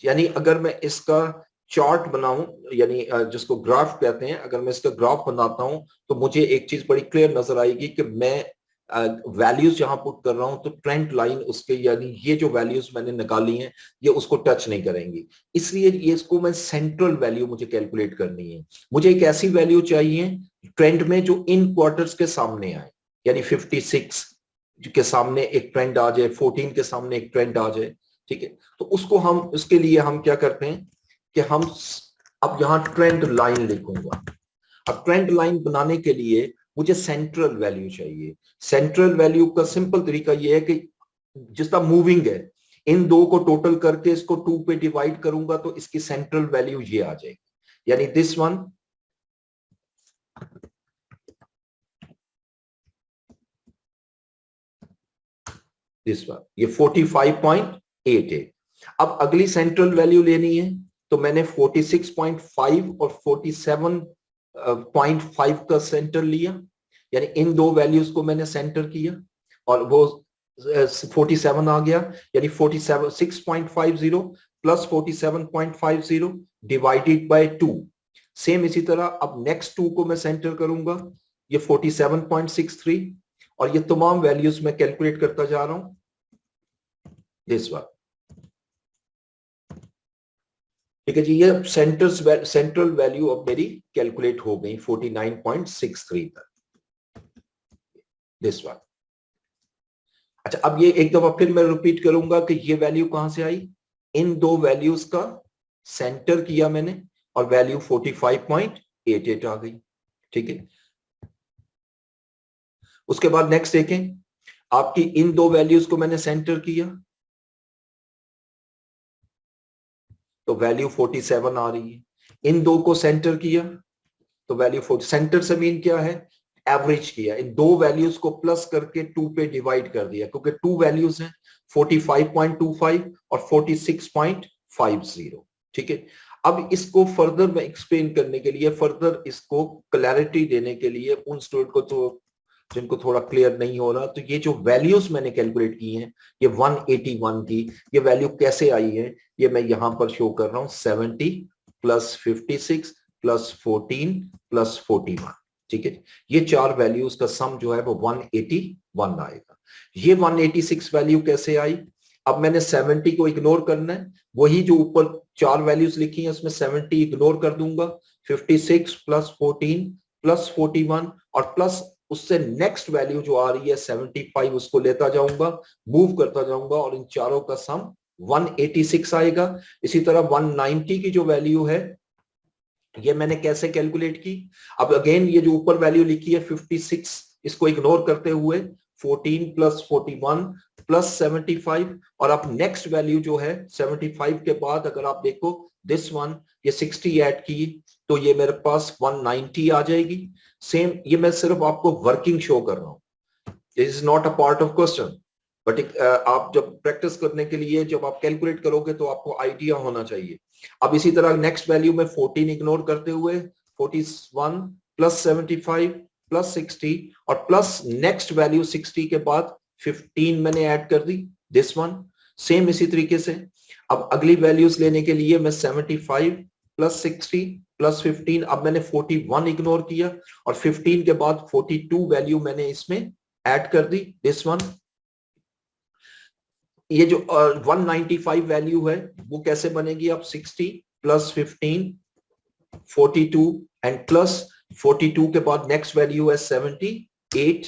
यानी अगर मैं इसका चार्ट बनाऊं, यानी जिसको ग्राफ कहते हैं, अगर मैं इसका ग्राफ बनाता हूं तो मुझे एक चीज बड़ी क्लियर नजर आएगी कि मैं वैल्यूज जहां पुट कर रहा हूं तो ट्रेंड लाइन उसके, यानी ये जो वैल्यूज मैंने निकाली हैं ये उसको टच नहीं करेंगी। इसलिए ये इसको मैं सेंट्रल वैल्यू मुझे कैलकुलेट करनी है। मुझे एक ऐसी वैल्यू चाहिए ट्रेंड में जो इन क्वार्टर्स के सामने आए, यानी 56 के सामने एक ट्रेंड आ जाए, 14 के सामने एक ट्रेंड आ जाए, ठीक है। तो उसको हम, उसके लिए हम क्या करते हैं कि हम अब यहां ट्रेंड लाइन लिखूंगा। अब ट्रेंड लाइन बनाने के लिए मुझे सेंट्रल वैल्यू चाहिए। सेंट्रल वैल्यू का सिंपल तरीका यह है कि जिस तरह मूविंग है, इन दो को टोटल करके इसको 2 पे डिवाइड करूंगा तो इसकी सेंट्रल वैल्यू ये आ जाएगी, यानी दिस वन, दिस वन, ये 45.8 है। अब अगली सेंट्रल वैल्यू लेनी है तो मैंने 46.5 और 47.5 का सेंटर लिया, यानी इन दो वैल्यूज को मैंने सेंटर किया और वो 47 आ गया, यानी 47 6.50 प्लस 47.50 डिवाइडेड बाय 2। सेम इसी तरह अब नेक्स्ट 2 को मैं सेंटर करूंगा, ये 47.63 और ये तमाम वैल्यूज मैं कैलकुलेट करता जा रहा हूं, दिस वन, ठीक है जी। ये सेंट्रल वैल्यू अब मेरी कैलकुलेट हो गई 49.63 तक, दिस वन। अच्छा, अब ये एक दफा फिर मैं रिपीट करूंगा कि ये वैल्यू कहां से आई, इन दो वैल्यूज का सेंटर किया मैंने और वैल्यू 45.88 आ गई। ठीक है, उसके बाद नेक्स्ट देखें, आपकी इन दो वैल्यूज को मैंने सेंटर किया तो वैल्यू 47 आ रही है, इन दो को सेंटर किया तो वैल्यू 40, सेंटर से मीन क्या है, एवरेज किया, इन दो वैल्यूज को प्लस करके 2 पे डिवाइड कर दिया, क्योंकि टू वैल्यूज हैं 45.25 और 46.50। ठीक है, अब इसको फर्दर मैं एक्सप्लेन करने के लिए, फर्दर इसको क्लैरिटी देने के लिए उन स्टूडेंट को तो जिनको थोड़ा क्लियर नहीं हो रहा, तो ये जो वैल्यूज मैंने कैलकुलेट की हैं, ये 181 की ये वैल्यू कैसे आई है, ये मैं यहां पर शो कर रहा हूं, 70 प्लस 56 प्लस 14 प्लस 41। ठीक है, ये चार वैल्यूज का सम जो है वो 181 आएगा। ये 186 वैल्यू कैसे आई, अब मैंने 70 को इग्नोर करना है, वही जो ऊपर चार वैल्यूज लिखी हैं उसमें 70 इग्नोर कर दूंगा, 56 प्लस 14 प्लस 41 और प्लस उससे नेक्स्ट वैल्यू जो आ रही है 75 उसको लेता जाऊंगा, मूव करता जाऊंगा और इन चारों का सम 186 आएगा। इसी तरह 190 की जो वैल्यू है ये मैंने कैसे कैलकुलेट की, अब अगेन ये जो ऊपर वैल्यू लिखी है 56 इसको इग्नोर करते हुए 14 प्लस 41 प्लस 75 और अब नेक्स्ट वैल्यू जो है 75 के बाद अगर आप देखो दिस वन, ये 60 ऐड की तो ये मेरे पास 190 आ जाएगी। सेम, ये मैं सिर्फ आपको वर्किंग शो कर रहा हूं, this is not a part of question, but आप जब प्रैक्टिस करने के लिए जब आप कैलकुलेट करोगे तो आपको आइडिया होना चाहिए। अब इसी तरह नेक्स्ट वैल्यू में 14 इग्नोर करते हुए 41 प्लस 75 प्लस 60 और प्लस नेक्स्ट वैल्यू 60 के बाद 15 मैंने ऐड कर दी, दिस वन। सेम इसी तरीके से अब अगली वैल्यूज लेने के लिए मैं 75 प्लस 60 प्लस 15, अब मैंने 41 इग्नोर किया और 15 के बाद 42 वैल्यू मैंने इसमें ऐड कर दी, दिस वन। ये जो 195 वैल्यू है वो कैसे बनेगी, अब 60 प्लस 15 42 एंड प्लस 42 के बाद नेक्स्ट वैल्यू है 78।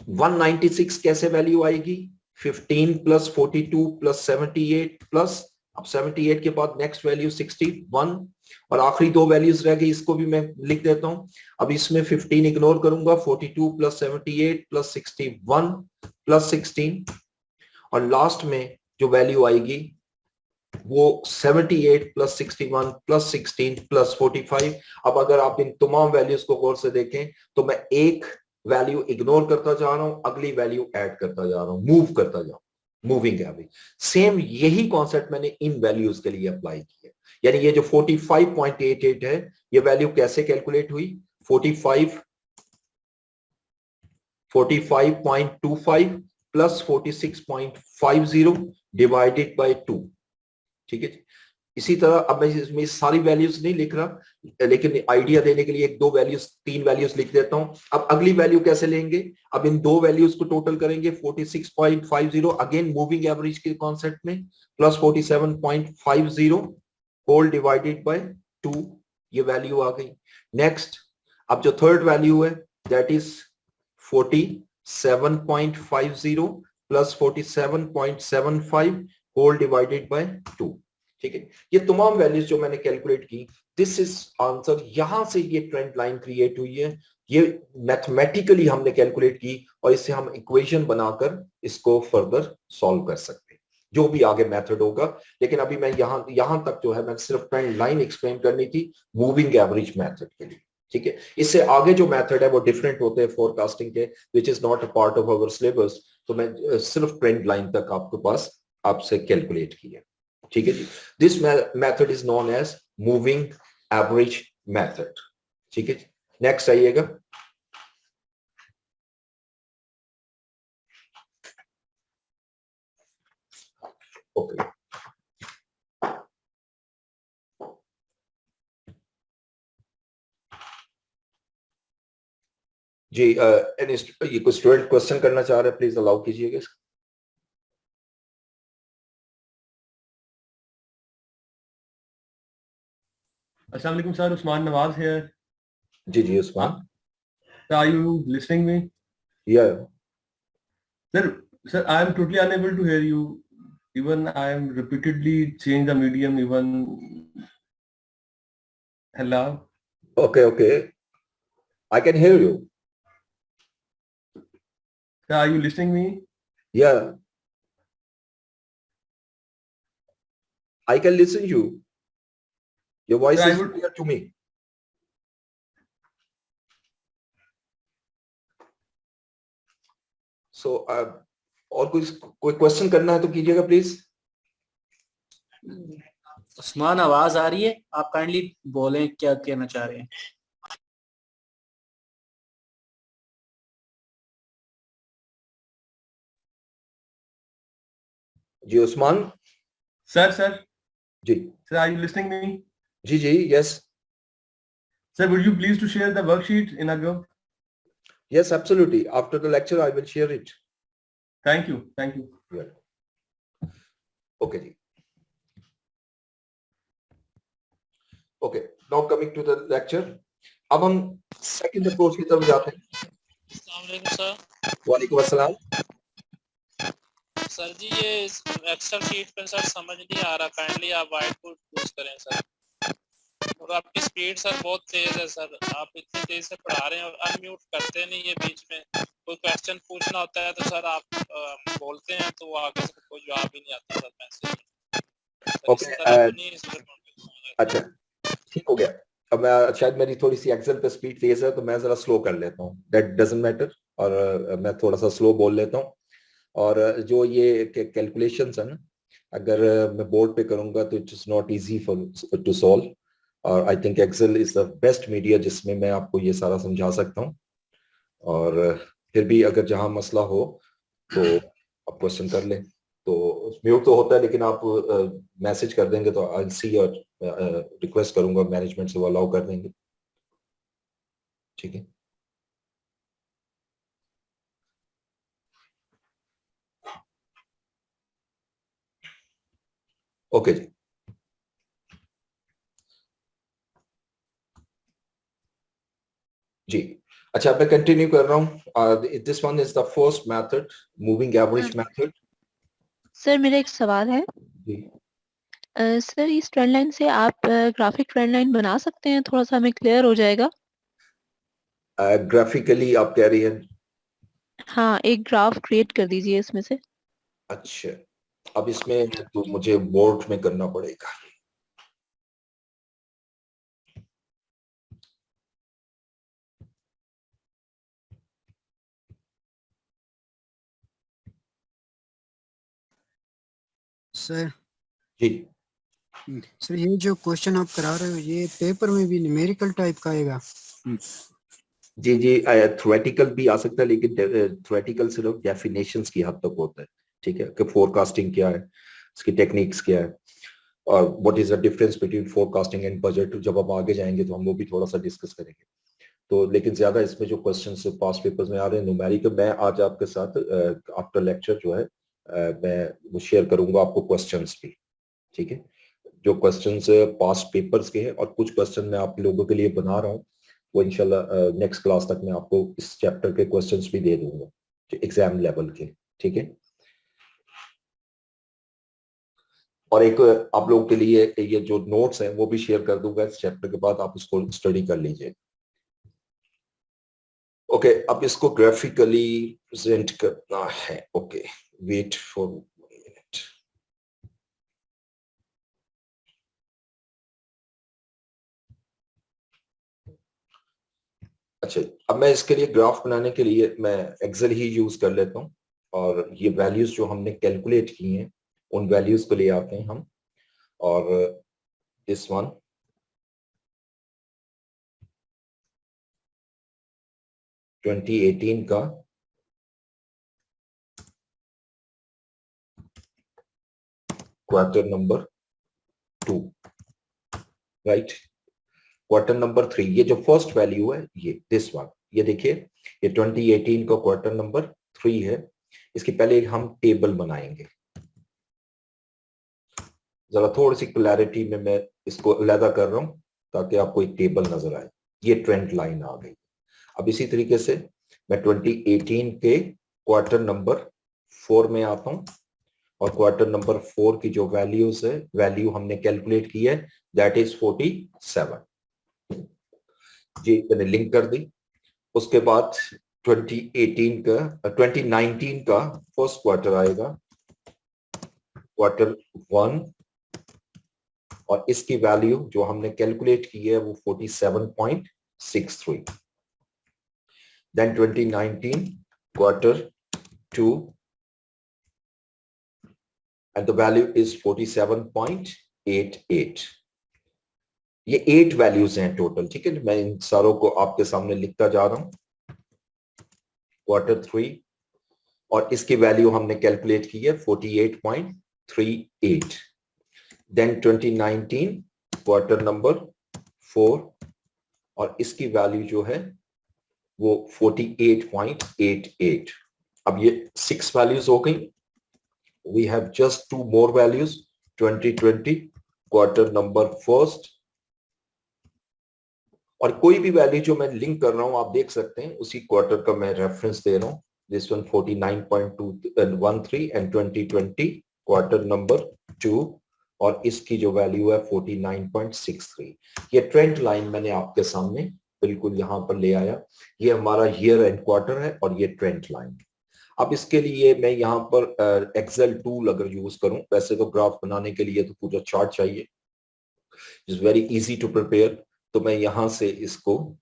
196 कैसे वैल्यू आएगी, 15 प्लस 42 प्लस 78 प्लस अब 78 के बाद नेक्स्ट वैल्यू 61 और आखिरी दो वैल्यूज रह गई, इसको भी मैं लिख देता हूं। अब इसमें 15 इग्नोर करूंगा, 42 प्लस 78 प्लस 61 प्लस 16 और लास्ट में जो वैल्यू आएगी वो 78 प्लस 61 प्लस 16 प्लस 45। अब अगर आप इन तमाम वैल्यूज को गौर से देखें तो मैं एक वैल्यू इग्नोर करता जा रहा हूं, अगली वैल्यू ऐड करता जा रहा हूं, मूव करता जा रहा हूं, मूविंग एवरेज। सेम यही कॉन्सेप्ट मैंने इन वैल्यूज के लिए अप्लाई किया, यानी ये जो 45.88 है ये वैल्यू कैसे कैलकुलेट हुई, 45.25 प्लस 46.50 डिवाइडेड बाय 2। ठीक है, इसी तरह अब मैं इसमें सारी वैल्यूज नहीं लिख रहा, लेकिन आइडिया देने के लिए एक दो वैल्यूज तीन वैल्यूज लिख देता हूं। अब अगली वैल्यू कैसे लेंगे, अब इन दो वैल्यूज को टोटल करेंगे 46.50 अगेन मूविंग एवरेज के कॉन्सेप्ट में प्लस 47.50 होल डिवाइडेड बाय 2, ये वैल्यू आ गई। नेक्स्ट अब जो थर्ड वैल्यू है that is 47.50 plus 47.75 whole divided by 2। ठीक है, ये तमाम वैल्यूज जो मैंने कैलकुलेट की, दिस इज आंसर। यहां से ये ट्रेंड लाइन क्रिएट हुई है, ये मैथमेटिकली हमने कैलकुलेट की और इससे हम इक्वेशन बनाकर इसको फर्दर सॉल्व कर सकते हैं, जो भी आगे मेथड होगा। लेकिन अभी मैं यहां तक जो है मैं सिर्फ ट्रेंड लाइन एक्सप्लेन करनी थी मूविंग एवरेज मेथड के लिए। ठीक है, इससे आगे जो मेथड है वो डिफरेंट होते हैं फोरकास्टिंग के, which is not a part of our syllabus. तो मैं सिर्फ ट्रेंड लाइन तक आपके पास आपसे कैलकुलेट किया। ठीक है जी, this method is known as moving average method. ठीक है, नेक्स्ट आइएगा। ओके जी, ये कोई स्टूडेंट क्वेश्चन करना चाह रहे हैं, प्लीज अलाउ कीजिएगा। अस्सलाम वालेकुम सर, उस्मान नवाज है। जी जी Usman, are you listening me? या sir, sir I am totally unable to hear you, even I am repeatedly change the medium, even Hello. Okay. I can hear you. Sir, are you listening me? Yeah, I can listen you. Your voice Sir, I is would. clear to me. So, और कोई question करना है तो कीजिएगा please. Usman, आवाज आ रही है? आप काइंडली बोलें क्या कहना चाह रहे हैं. जी Usman. Sir. Ji Sir, are you listening me? Ji yes. Sir, would you please to share the worksheet in a group? Yes, absolutely. After the lecture, I will share it. Thank you. Yeah. Okay ji. Okay. Now coming to the lecture. अब हम second approach की तरफ जाते हैं. अस्सलाम वालेकुम sir. वालेकुम अस्सलाम. सर जी ये एक्सेल शीट पे सर समझ नहीं आ रहा, काइंडली आप व्हाइट बोर्ड यूज करें सर. और आपकी स्पीड सर बहुत तेज है सर, आप इतनी तेज से पढ़ा रहे हैं और अनम्यूट करते नहीं है बीच में. कोई क्वेश्चन पूछना होता है तो सर आप बोलते हैं तो वो आगे से कोई जवाब ही नहीं आता सर मैसेज में. Okay. अच्छा ठीक हो गया. अब मैं शायद मेरी थोड़ी सी एक्सेल पे स्पीड तेज है तो मैं जरा स्लो कर लेता हूँ. That doesn't matter. और मैं थोड़ा सा स्लो बोल लेता हूँ. और जो ये कैलकुलेशंस है ना, अगर मैं बोर्ड पे करूंगा तो it is not easy for to solve. और I think Excel is the best media जिसमें मैं आपको ये सारा समझा सकता हूँ. और फिर भी अगर जहां मसला हो तो आप क्वेश्चन कर लें. तो म्यूट तो होता है लेकिन आप मैसेज कर देंगे तो आई सी और रिक्वेस्ट करूंगा मैनेजमेंट से वो अलाउ कर देंगे. ठीक है. ओके जी. जी अच्छा मैं कंटिन्यू कर रहा हूँ. This one is the first method, moving average method. Sir मेरा एक सवाल है. जी सर इस ट्रेंड लाइन से आप ग्राफिक ट्रेंड लाइन बना सकते हैं? थोड़ा सा हमें क्लियर हो जाएगा. ग्राफिकली आप कह रही हैं? हाँ, एक ग्राफ क्रिएट कर दीजिए इसमें से. अच्छा अब इसमें तो मुझे बोर्ड में करना पड़ेगा. सर जी सर ये जो क्वेश्चन आप करा रहे हो ये पेपर में भी न्यूमेरिकल टाइप का आएगा? जी थ्योरेटिकल भी आ सकता है लेकिन थ्योरेटिकल सिर्फ डेफिनेशंस की हद तक होता है. ठीक है कि फोरकास्टिंग क्या है, इसकी टेक्निक्स क्या है और what is the difference between forecasting and budget. जब हम आगे जाएंगे तो हम वो भी थोड़ा सा डिस्कस करेंगे. तो लेकिन ज्यादा इसमें जो क्वेश्चंस पास पेपर्स में आ रहे हैं न्यूमेरिकल, मैं आज आपके साथ आफ्टर लेक्चर जो है मैं वो शेयर करूंगा आपको क्वेश्चंस भी. ठीक है. जो क्वेश्चंस पास पेपर्स के हैं और कुछ क्वेश्चन मैं आप लोगों के लिए बना रहा हूँ वो इंशाल्लाह नेक्स्ट क्लास तक मैं आपको इस चैप्टर के क्वेश्चंस भी दे दूंगा एग्जाम लेवल के. ठीक है. और एक आप लोगों के लिए ये जो नोट्स हैं वो भी शेयर कर दूंगा इस चैप्टर के बाद, आप इसको स्टडी कर लीजिए. ओके अब इसको ग्राफिकली प्रेजेंट करना है. Okay wait for minute. अच्छा अब मैं इसके लिए ग्राफ बनाने के लिए मैं एक्सेल ही यूज कर लेता हूँ. और ये वैल्यूज जो हमने कैलकुलेट की हैं उन वैल्यूज को ले आते हैं हम. और दिस वन 2018 का quarter number 2, right. Quarter number 3 ये जो फर्स्ट वैल्यू है ये दिस वन, ये देखिए ये 2018 का क्वार्टर नंबर 3 है. इसकी पहले हम टेबल बनाएंगे. जरा थोड़ी सी क्लैरिटी में मैं इसको अलग कर रहा हूं ताकि आपको एक टेबल नजर आए. ये ट्रेंड लाइन आ गई. अब इसी तरीके से मैं 2018 के क्वार्टर नंबर 4 में आता हूं और क्वार्टर नंबर 4 की जो वैल्यूज है, वैल्यू हमने कैलकुलेट की है दैट इज 47. जी मैंने लिंक कर दी। उसके बाद 2019 का फर्स्ट क्वार्टर आएगा, क्वार्टर 1, और इसकी वैल्यू जो हमने कैलकुलेट की है वो 47.63। Then 2019 quarter 2 and the value is 47.88। ये 8 वैल्यूज हैं टोटल, ठीक है। मैं इन सारों को आपके सामने लिखता जा रहा हूं। क्वार्टर 3 और इसकी वैल्यू हमने कैलकुलेट की है 48.38। देन 2019 क्वार्टर नंबर 4 और इसकी वैल्यू जो है वो 48.88। अब ये 6 वैल्यूज हो गई। We have just 2 more values, 2020 quarter number 1st, और कोई भी वैल्यू जो मैं लिंक कर रहा हूं आप देख सकते हैं उसी क्वार्टर का मैं रेफरेंस दे रहा हूं। This one 49.213 and 2020 quarter number 2 और इसकी जो वैल्यू है 49.63। ये ट्रेंड लाइन मैंने आपके सामने बिल्कुल यहां पर ले आया। ये हमारा ईयर एंड क्वार्टर है और ये ट्रेंड लाइन। अब इसके लिए मैं यहाँ पर एक्सेल टूल अगर यूज करूं, वैसे तो ग्राफ बनाने के लिए तो पूरा चार्ट चाहिए, it's very easy to prepare. तो मैं यहां से इसको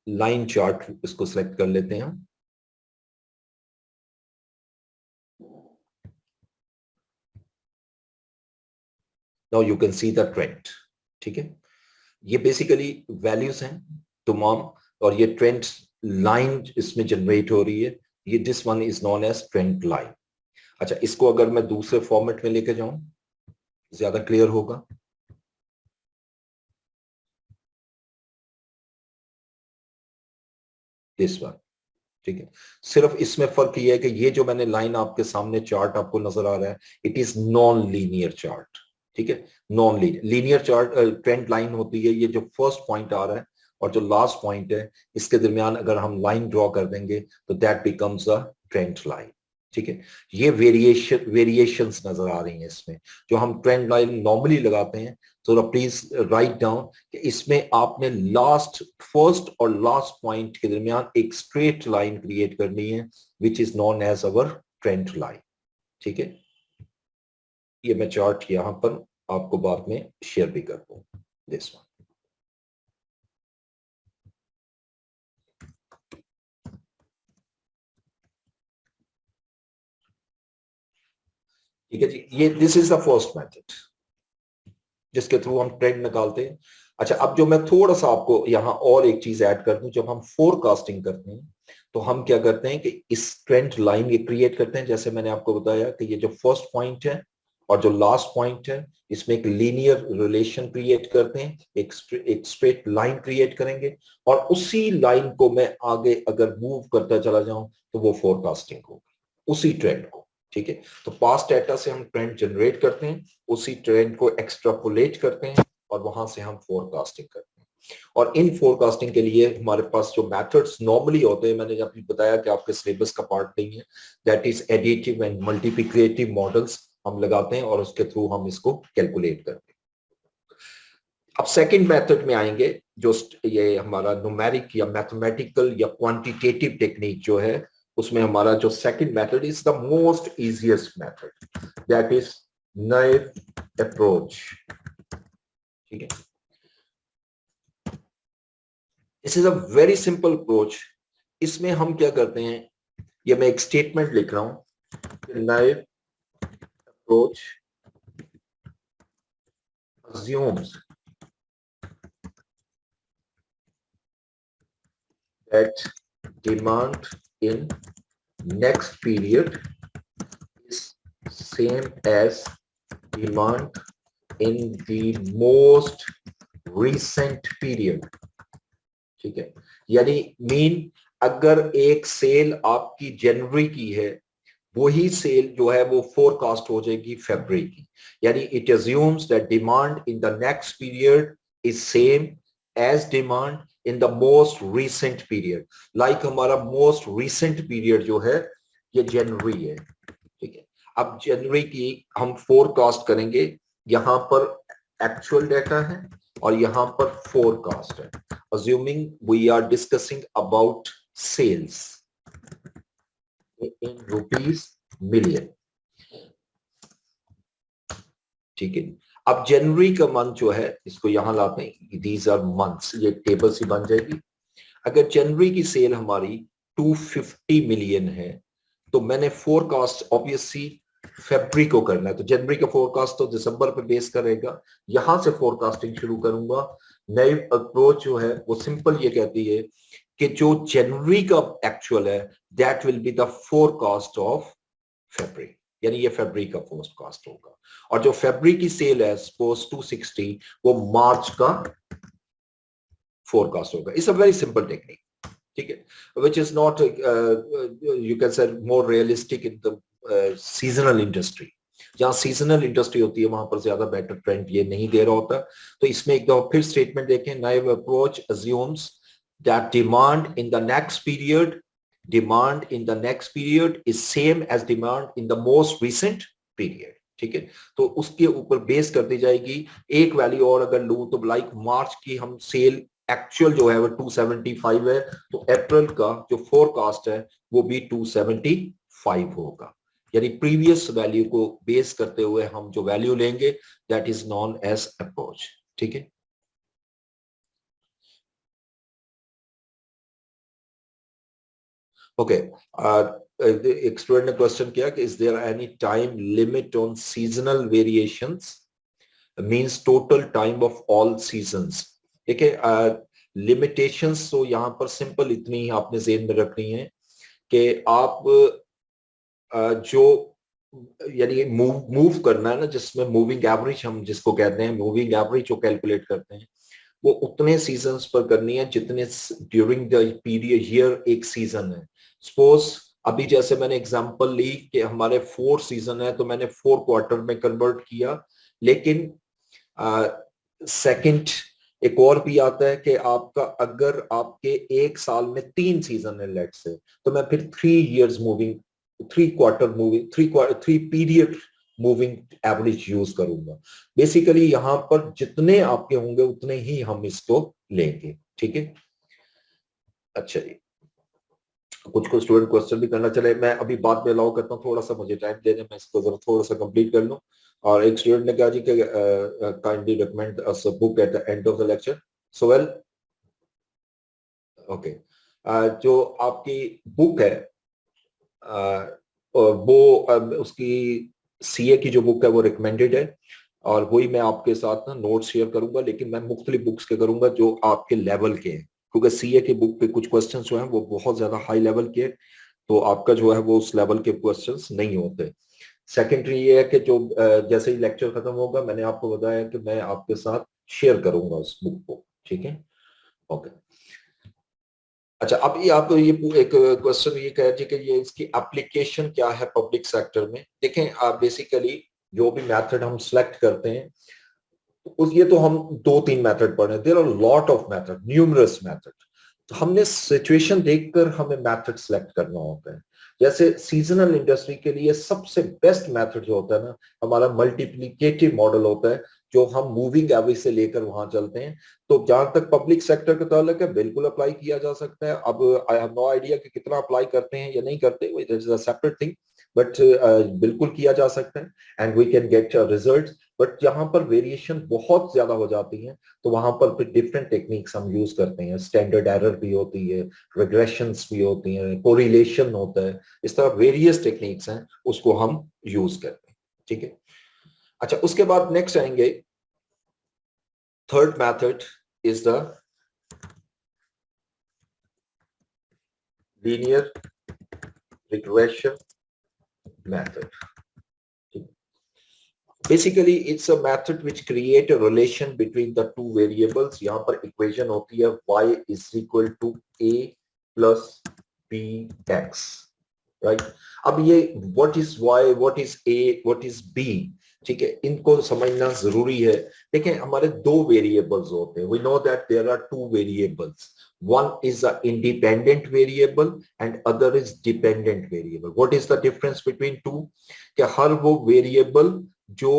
लाइन चार्ट इसको सिलेक्ट कर लेते हैं। Now you can see the trend, ठीक है। ये बेसिकली वैल्यूज हैं तमाम और ये ट्रेंड लाइन इसमें जनरेट हो रही है। ये this one is known as trend line. अच्छा, इसको अगर मैं दूसरे फॉर्मेट में लेके जाऊं ज्यादा क्लियर होगा। दिस वन, ठीक है। सिर्फ इसमें फर्क ये है कि ये जो मैंने लाइन आपके सामने चार्ट आपको नजर आ रहा है, it is non linear chart, ठीक है। Non linear chart trend line होती है। ये जो फर्स्ट पॉइंट आ रहा है और जो लास्ट पॉइंट है इसके दरमियान अगर हम लाइन ड्रॉ कर देंगे तो that becomes a trend line, ठीक है। ये वेरिएशंस नजर आ रही हैं इसमें जो हम ट्रेंड लाइन नॉर्मली लगाते हैं। तो प्लीज राइट डाउन कि इसमें आपने फर्स्ट और लास्ट पॉइंट के दरमियान एक स्ट्रेट लाइन क्रिएट करनी है which is known as our trend line, ठीक है। ये मैं चार्ट यहां पर आपको बाद में शेयर भी कर दूं। दिस वन, ठीक है जी। ये this is the first method जिसके थ्रू हम ट्रेंड निकालते हैं। अच्छा, अब जो मैं थोड़ा सा आपको यहाँ और एक चीज ऐड कर दूं, जब हम फोरकास्टिंग करते हैं तो हम क्या करते हैं कि इस ट्रेंड लाइन ये क्रिएट करते हैं। जैसे मैंने आपको बताया कि ये जो फर्स्ट पॉइंट है और जो लास्ट पॉइंट है इसमें एक लीनियर रिलेशन क्रिएट करते हैं, एक स्ट्रेट लाइन क्रिएट करेंगे और उसी लाइन को मैं आगे अगर मूव करता चला जाऊं तो वो फोरकास्टिंग होगी उसी ट्रेंड को, ठीक है। तो पास्ट डेटा से हम ट्रेंड जनरेट करते हैं, उसी ट्रेंड को एक्सट्रापोलेट करते हैं और वहां से हम फोरकास्टिंग करते हैं। और इन फोरकास्टिंग के लिए हमारे पास जो मेथड्स नॉर्मली होते हैं, मैंने अभी बताया कि आपके सिलेबस का पार्ट नहीं है, that is additive and multiplicative models हम लगाते हैं और उसके थ्रू हम इसको कैलकुलेट करते हैं। अब सेकंड मेथड में आएंगे जो ये हमारा न्यूमेरिक या मैथमेटिकल या क्वांटिटेटिव टेक्निक जो है, उसमें हमारा जो second method is the most easiest method, that is naive approach, ठीक है। This is a very simple approach. इसमें हम क्या करते हैं, ये मैं एक स्टेटमेंट लिख रहा हूं, naive approach assumes that demand in next period is same as demand in the most recent period, ठीक है। यानी मीन अगर एक सेल आपकी जनवरी की है, वही सेल जो है वो फोरकास्ट हो जाएगी फरवरी की। यानी it assumes that demand in the next period is same as demand in the most recent period. Like हमारा मोस्ट रीसेंट पीरियड जो है ये जनवरी है, ठीक है। अब जनवरी की हम फोरकास्ट करेंगे, यहां पर एक्चुअल डाटा है और यहाँ पर फोरकास्ट है. Assuming we are discussing about sales in rupees million. ठीक है. अब जनवरी का मंथ जो है इसको यहां लाते हैं. These are months. ये टेबल सी बन जाएगी. अगर जनवरी की सेल हमारी 250 मिलियन है तो मैंने फोरकास्ट ऑब्वियसली फरवरी को करना है. तो जनवरी का फोरकास्ट तो दिसंबर पे बेस करेगा. यहां से फोरकास्टिंग शुरू करूंगा. नई अप्रोच जो है वो सिंपल ये कहती है कि जो जनवरी का एक्चुअल है that will be the forecast of February. यानी ये फरवरी का फोरकास्ट होगा. और जो फरवरी की सेल है सपोज 260 वो मार्च का फोरकास्ट होगा. It's a very simple technique. ठीक है. Which is not you can say more realistic in the seasonal industry. जहां सीजनल इंडस्ट्री होती है वहां पर ज्यादा बेटर ट्रेंड ये नहीं दे रहा होता. तो इसमें एक दो फिर स्टेटमेंट देखें. Naive approach assumes that demand in the next period is same as demand in the most recent period. ठीक है. तो उसके ऊपर बेस कर दी जाएगी. एक वैल्यू और अगर लूं तो लाइक मार्च की हम सेल एक्चुअल जो है वो 275 है तो अप्रैल का जो फोरकास्ट है वो भी 275 होगा. यानी प्रीवियस वैल्यू को बेस करते हुए हम जो वैल्यू लेंगे that is known as approach. ठीक है. ओके. एक स्टूडेंट ने क्वेश्चन किया कि is there any time limit on seasonal variations means total time of all seasons. ठीक है. लिमिटेशंस तो यहाँ पर सिंपल इतनी ही आपने ज़हन में रखनी है कि आप जो यानी मूव करना है ना जिसमें मूविंग एवरेज हम जिसको कहते हैं मूविंग एवरेज जो कैलकुलेट करते हैं वो उतने सीजन्स पर करनी है जितने ड्यूरिंग द पीरियड ईयर एक सीजन है. सपोज अभी जैसे मैंने एग्जांपल ली कि हमारे 4 सीजन है तो मैंने 4 क्वार्टर में कन्वर्ट किया. लेकिन सेकंड एक और भी आता है कि आपका अगर आपके एक साल में 3 सीजन है लेट्स से तो मैं फिर 3 पीरियड मूविंग एवरेज यूज करूंगा. बेसिकली यहां पर जितने आपके होंगे उतने ही हम इसको लेंगे. ठीक है. अच्छा जी. कुछ स्टूडेंट क्वेश्चन भी करना चले. मैं अभी बाद में अलाउ करता हूँ. थोड़ा सा मुझे टाइम देने मैं इसको जरा थोड़ा सा कंप्लीट कर लूं. और एक स्टूडेंट ने कहा जी कि kindly recommend us a book at the end of the lecture. So well okay. जो आपकी बुक है वो उसकी सीए की जो बुक है वो रिकमेंडेड है और वही मैं आपके साथ ना नोट शेयर करूंगा. लेकिन मैं मुख्तलिफ बुक्स के करूंगा जो आपके लेवल के हैं क्योंकि सीए की बुक पे कुछ क्वेश्चंस जो हैं वो बहुत ज्यादा हाई लेवल के हैं तो आपका जो है वो उस लेवल के क्वेश्चंस नहीं होते. सेकेंडरी ये है कि जो जैसे ही लेक्चर खत्म होगा मैंने आपको बताया कि मैं आपके साथ शेयर करूंगा उस बुक को. ठीक है. ओके. अच्छा. अब ये आप ये एक क्वेश्चन ये कह रहे कि ये इसकी एप्लीकेशन क्या है पब्लिक सेक्टर में. देखें आप बेसिकली जो भी मेथड हम सिलेक्ट करते हैं ये तो हम 2-3 मेथड पढ़ रहे हैं. There are lot of method numerous method. तो हमने सिचुएशन देखकर हमें मेथड सिलेक्ट करना होता है. जैसे सीजनल इंडस्ट्री के लिए सबसे बेस्ट मेथड जो होता है ना हमारा मल्टीप्लिकेटिव मॉडल होता है जो हम मूविंग एवरेज से लेकर वहां चलते हैं. तो जहां तक पब्लिक सेक्टर का ताल्लुक है बिल्कुल अप्लाई किया जा सकता है. अब आई हैव नो आइडिया कि कितना अप्लाई करते हैं या नहीं करते. It is a separate thing but बिल्कुल किया जा सकता है and we can get result. But यहाँ पर वेरिएशन बहुत ज्यादा हो जाती है तो वहां पर फिर डिफरेंट टेक्निक्स हम यूज करते हैं. स्टैंडर्ड एरर भी होती है, रिग्रेशंस भी होती हैं, कोरिलेशन होता है. इस तरह वेरियस टेक्निक्स हैं उसको हम यूज करते हैं. ठीक है. अच्छा. उसके बाद नेक्स्ट आएंगे. Third method is the linear regression method. Basically, it's a method which create a relation between the two variables. यहाँ पर equation होती है y is equal to a plus bx, right? अब ये what is y, what is a, what is b, ठीक है, इनको समझना जरूरी है. देखें हमारे 2 variables होते हैं. We know that there are 2 variables. One is an independent variable and other is dependent variable. What is the difference between two? कि हर वो variable जो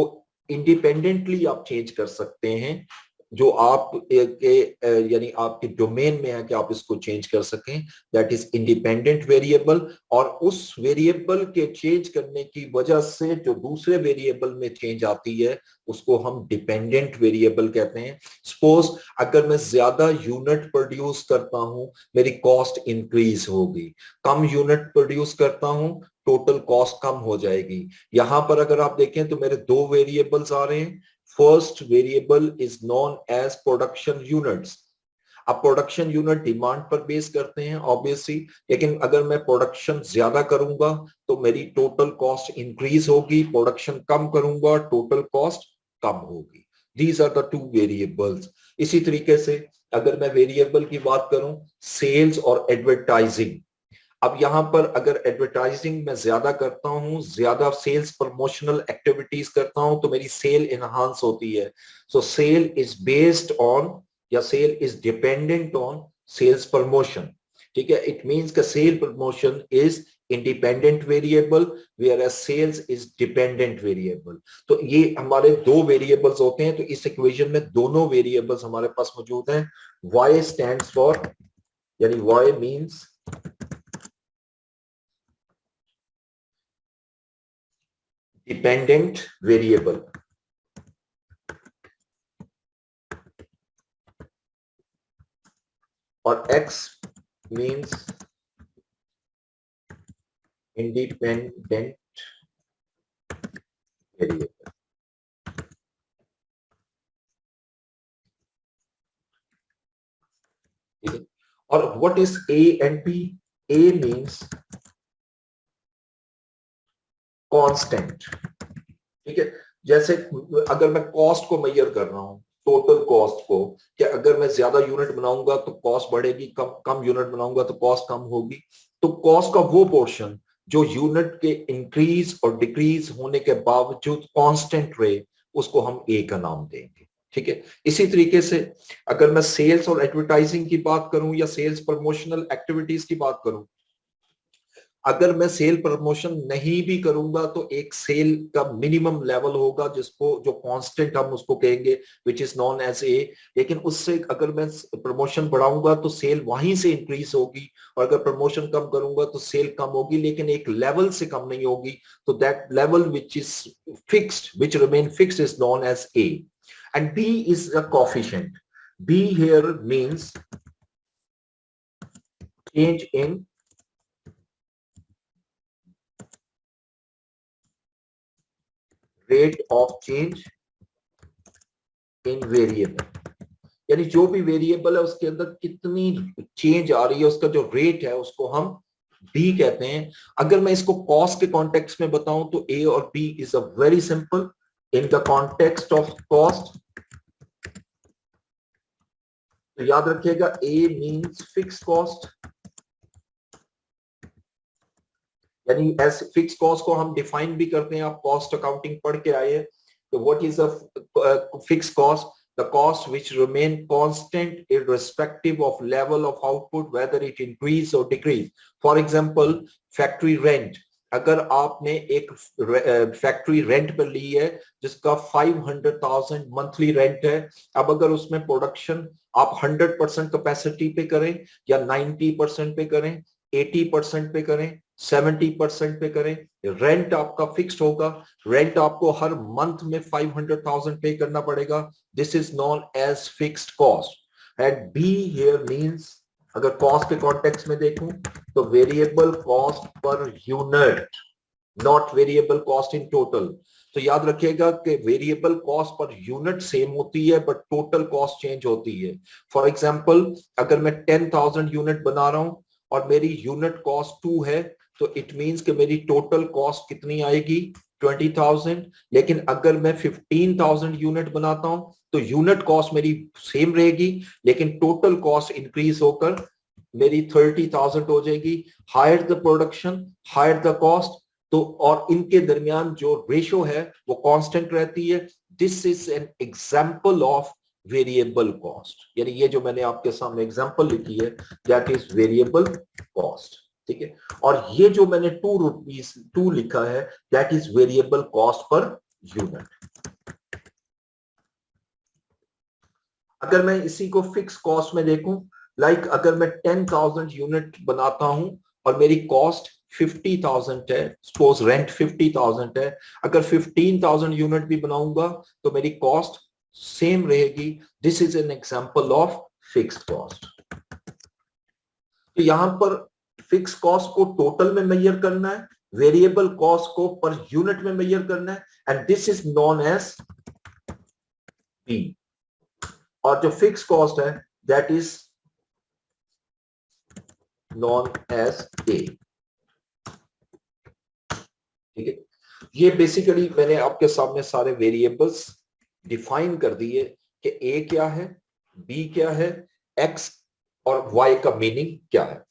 इंडिपेंडेंटली आप चेंज कर सकते हैं, जो आप यानी आपके डोमेन में है कि आप इसको चेंज कर सकें, दैट इज इंडिपेंडेंट वेरिएबल। और उस वेरिएबल के चेंज करने की वजह से जो दूसरे वेरिएबल में चेंज आती है उसको हम डिपेंडेंट वेरिएबल कहते हैं। सपोज अगर मैं ज्यादा यूनिट प्रोड्यूस करता हूं, मेरी कॉस्ट इंक्रीज होगी, कम यूनिट प्रोड्यूस करता हूं, टोटल कॉस्ट कम हो जाएगी। यहां पर अगर आप देखें तो मेरे दो वेरिएबल्स आ रहे हैं। First variable is known as production units. अब प्रोडक्शन यूनिट डिमांड पर बेस करते हैं ऑब्वियसली, लेकिन अगर मैं प्रोडक्शन ज्यादा करूंगा तो मेरी टोटल कॉस्ट इंक्रीज होगी, प्रोडक्शन कम करूंगा टोटल कॉस्ट कम होगी। These are the two variables. इसी तरीके से अगर मैं वेरिएबल की बात करूं, सेल्स और एडवर्टाइजिंग। अब यहां पर अगर एडवर्टाइजिंग में ज्यादा करता हूं, ज्यादा सेल्स प्रमोशनल एक्टिविटीज करता हूं, तो मेरी सेल इनहांस होती है। So sale is based on या sale is dependent on sales promotion. ठीक है, इट मींस का sale promotion is independent variable whereas sales is dependent variable. तो ये हमारे दो वेरिएबल्स होते हैं। तो इस इक्वेशन में दोनों वेरिएबल्स हमारे पास मौजूद हैं। y स्टैंड्स फॉर, यानी y मींस डिपेंडेंट वेरिएबल, और x means independent variable. और what is A and B? A means constant. ठीक है, जैसे अगर मैं कॉस्ट को मेजर कर रहा हूं, टोटल कॉस्ट को, कि अगर मैं ज्यादा यूनिट बनाऊंगा तो कॉस्ट बढ़ेगी, कम यूनिट बनाऊंगा तो कॉस्ट कम होगी। तो कॉस्ट का वो पोर्शन जो यूनिट के इंक्रीज और डिक्रीज होने के बावजूद कांस्टेंट रहे, उसको हम ए का नाम देंगे। ठीक है, इसी तरीके से अगर मैं सेल्स और एडवर्टाइजिंग की बात करूं या सेल्स प्रमोशनल एक्टिविटीज की बात करूं, अगर मैं सेल प्रमोशन नहीं भी करूंगा तो एक सेल का मिनिमम लेवल होगा जिसको जो कांस्टेंट हम उसको कहेंगे, which is known as a. लेकिन उससे अगर मैं प्रमोशन बढ़ाऊंगा तो सेल वहीं से इंक्रीज होगी, और अगर प्रमोशन कम करूंगा तो सेल कम होगी, लेकिन एक लेवल से कम नहीं होगी। तो that level which is fixed, which remain fixed, is known as a. And b is a coefficient. B here means change in rate of change in variable, यानी जो भी वेरिएबल है उसके अंदर कितनी चेंज आ रही है, उसका जो रेट है उसको हम बी कहते हैं। अगर मैं इसको कॉस्ट के कॉन्टेक्स्ट में बताऊं तो ए और b is a very simple. In the context of cost तो याद रखिएगा ए मींस फिक्स कॉस्ट, यानी एज फिक्स कॉस्ट को हम डिफाइन भी करते हैं, आप कॉस्ट अकाउंटिंग पढ़ के आए हैं। तो what is a fix cost? The cost which remain constant irrespective of level of output, whether it increase or decrease. For example, factory rent. अगर आपने एक फैक्ट्री रेंट पर ली है जिसका 500,000 मंथली रेंट है, अब अगर उसमें प्रोडक्शन आप 100% कैपेसिटी पे करें या 90% पे करें, 80% पे करें, 70% पे करें, रेंट आपका फिक्स्ड होगा। रेंट आपको हर मंथ में 500,000 पे करना पड़ेगा। This is known as fixed cost. And b here means, अगर कॉस्ट के कॉन्टेक्स्ट में देखूं तो variable cost per unit, not variable cost in total. तो याद रखिएगा कि variable cost per unit same होती है बट टोटल कॉस्ट चेंज होती है। फॉर एग्जांपल, अगर मैं 10,000 यूनिट बना रहा हूं और मेरी यूनिट कॉस्ट 2 है, तो इट मींस कि मेरी टोटल कॉस्ट कितनी आएगी? 20,000। लेकिन अगर मैं 15,000 यूनिट बनाता हूं तो यूनिट कॉस्ट मेरी सेम रहेगी, लेकिन टोटल कॉस्ट इंक्रीज होकर मेरी 30,000 हो जाएगी। Higher the production, higher the cost. तो और इनके दरमियान जो रेशो है वो कांस्टेंट रहती है। This is an example of variable cost, यानी ये जो मैंने आपके सामने एग्जांपल लिखी है दैट इज वेरिएबल कॉस्ट। ठीक है, और ये जो मैंने 2 रुपीस 2 लिखा है that is variable cost per unit. अगर मैं इसी को फिक्स कॉस्ट में देखूं, लाइक अगर मैं 10,000 यूनिट बनाता हूं और मेरी कॉस्ट 50,000 है, सपोज रेंट 50,000 है, अगर 15,000 यूनिट भी बनाऊंगा तो मेरी कॉस्ट सेम रहेगी. This is an example of fixed cost. तो यहां पर फिक्स कॉस्ट को टोटल में मेजर करना है, वेरिएबल कॉस्ट को पर यूनिट में मेजर करना है, and this is known as p. और जो फिक्स कॉस्ट है that is known as a. ठीक है, ये बेसिकली मैंने आपके सामने सारे वेरिएबल्स डिफाइन कर दिए कि ए क्या है, बी क्या है, एक्स और वाई का मीनिंग क्या है.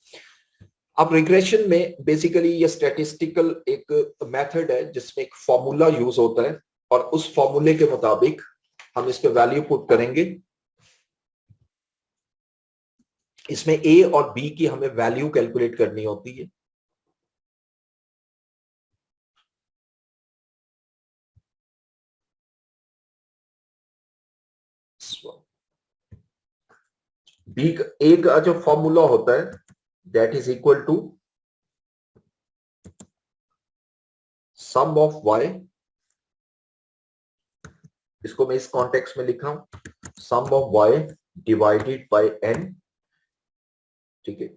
अब रिग्रेशन में बेसिकली ये स्टैटिस्टिकल एक मेथड है जिसमें एक फॉर्मूला यूज होता है और उस फॉर्मूले के मुताबिक हम इस पे वैल्यू पुट करेंगे. इसमें ए और बी की हमें वैल्यू कैलकुलेट करनी होती है. बी ए का जो फॉर्मूला होता है that is equal to sum of y. इसको मैं इस कॉन्टेक्स्ट में लिख रहा हूं, sum of y divided by n. ठीक है,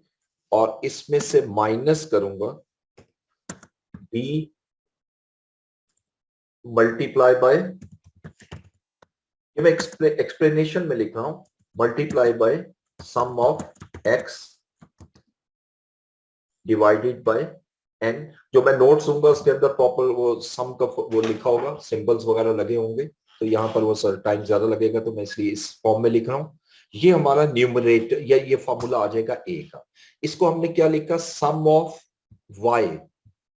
और इसमें से माइनस करूंगा बी मल्टीप्लाई बाय, ये मैं एक्सप्लेनेशन में लिख रहा हूं, multiply by sum of x divided by n. जो मैं नोट्स दूंगा उसके अंदर प्रॉपर वो सम का वो लिखा होगा, सिंबल्स वगैरह लगे होंगे, तो यहाँ पर वो सर टाइम ज्यादा लगेगा तो मैं इसलिए इस फॉर्म में लिख रहा हूं. ये हमारा न्यूमरेटर या ये फॉर्मूला आ जाएगा ए का. इसको हमने क्या लिखा, सम ऑफ वाई.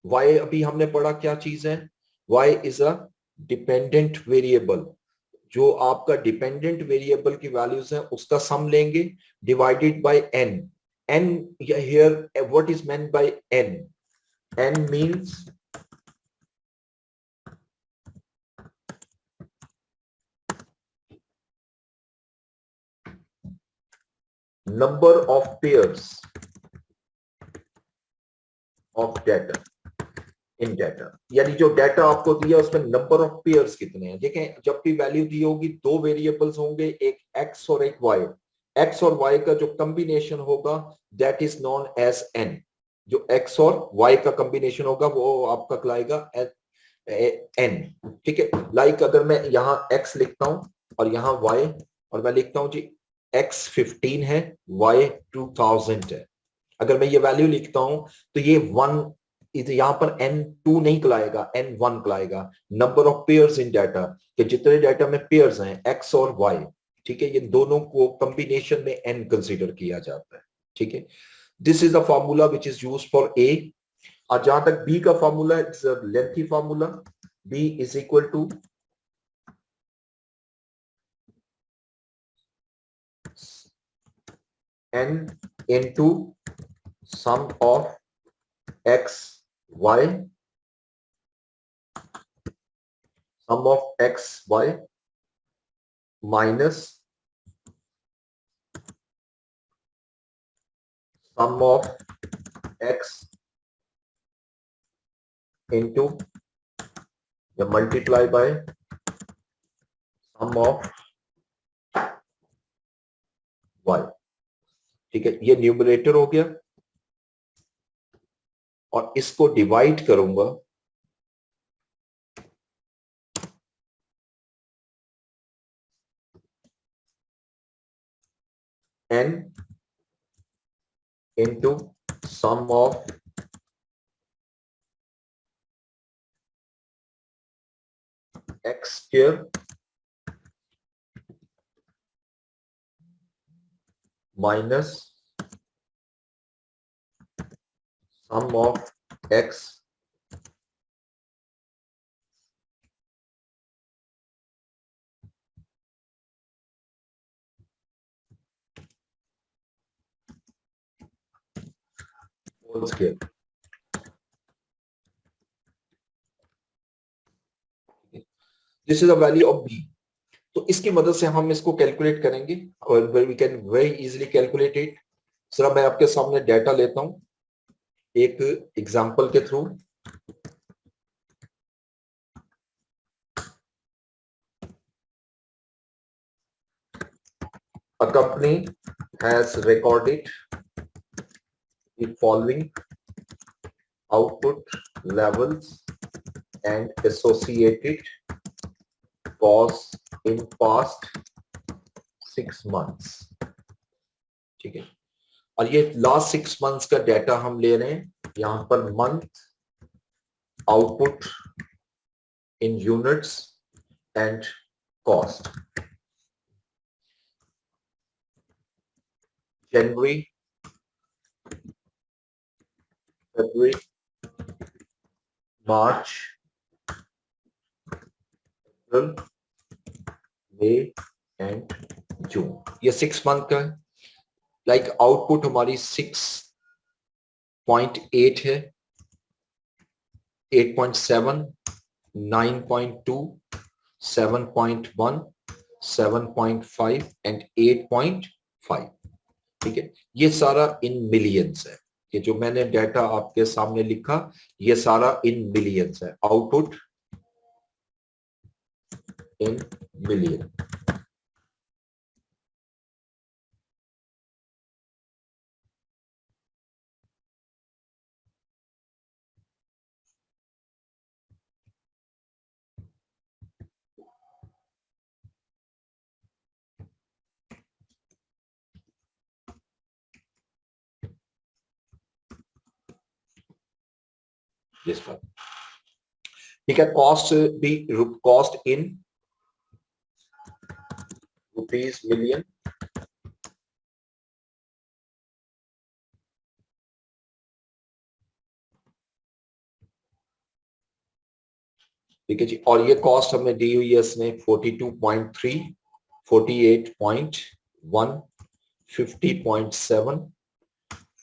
वाई अभी हमने पढ़ा क्या चीज है, y is a dependent variable. जो आपका डिपेंडेंट वेरिएबल की वैल्यूज है उसका सम लेंगे divided by n. N here what is meant by n, n means number of pairs of data in data. यानी जो डाटा आपको दिया उसमें नंबर ऑफ पेयर्स कितने हैं. देखें जब भी वैल्यू दी होगी दो वेरिएबल्स होंगे, एक एक्स और एक वाई. एक्स और वाई का जो कॉम्बिनेशन होगा that is known as n. जो एक्स और वाई का कॉम्बिनेशन होगा वो आपका कहलाएगा एन. ठीक है, लाइक अगर मैं यहाँ एक्स लिखता हूं और यहाँ वाई, और मैं लिखता हूं जी एक्स 15 है, वाई 2000 है. अगर मैं ये वैल्यू लिखता हूं तो ये 1 यहां पर n2 नहीं कहलाएगा, n1 कहलाएगा. Number of pairs in data, कि जितने डाटा में पेयर्स हैं x और y, ठीक है, ये दोनों को कॉम्बिनेशन में n कंसीडर किया जाता है. ठीक है, this is the formula which is used for a. और जहां तक b का फॉर्मूला है, it's a lengthy formula. b is equal to n into sum of x y, sum of x y minus sum of x into या multiply by sum of y. ठीक है, ये numerator हो गया और इसको डिवाइड करूंगा n into sum of x square minus sum of x whole square. This is the value of b. तो इसकी मदद से हम इसको कैलकुलेट करेंगे और we can very easily calculate it. जरा मैं आपके सामने डाटा लेता हूं एक एग्जांपल के through. A company has recorded the following output levels and associated costs in past 6 months। ठीक है, और ये लास्ट 6 मंथ्स का डाटा हम ले रहे हैं। यहां पर month, output in units and cost. जनवरी, फरवरी, मार्च, अप्रैल, मई एंड जून। ये 6 मंथ का है। लाइक आउटपुट हमारी 6.8 है, 8.7, 9.2, 7.1, 7.5 एंड 8.5। ठीक है, ये सारा इन मिलियंस है। ये जो मैंने डाटा आपके सामने लिखा ये सारा इन मिलियंस है। आउटपुट इन मिलियन। ठीक है, कॉस्ट भी कॉस्ट इन रुपीज मिलियन। ठीक है जी, और ये कॉस्ट हमें दी हुई है इसने 42.3, 48.1, 50.7,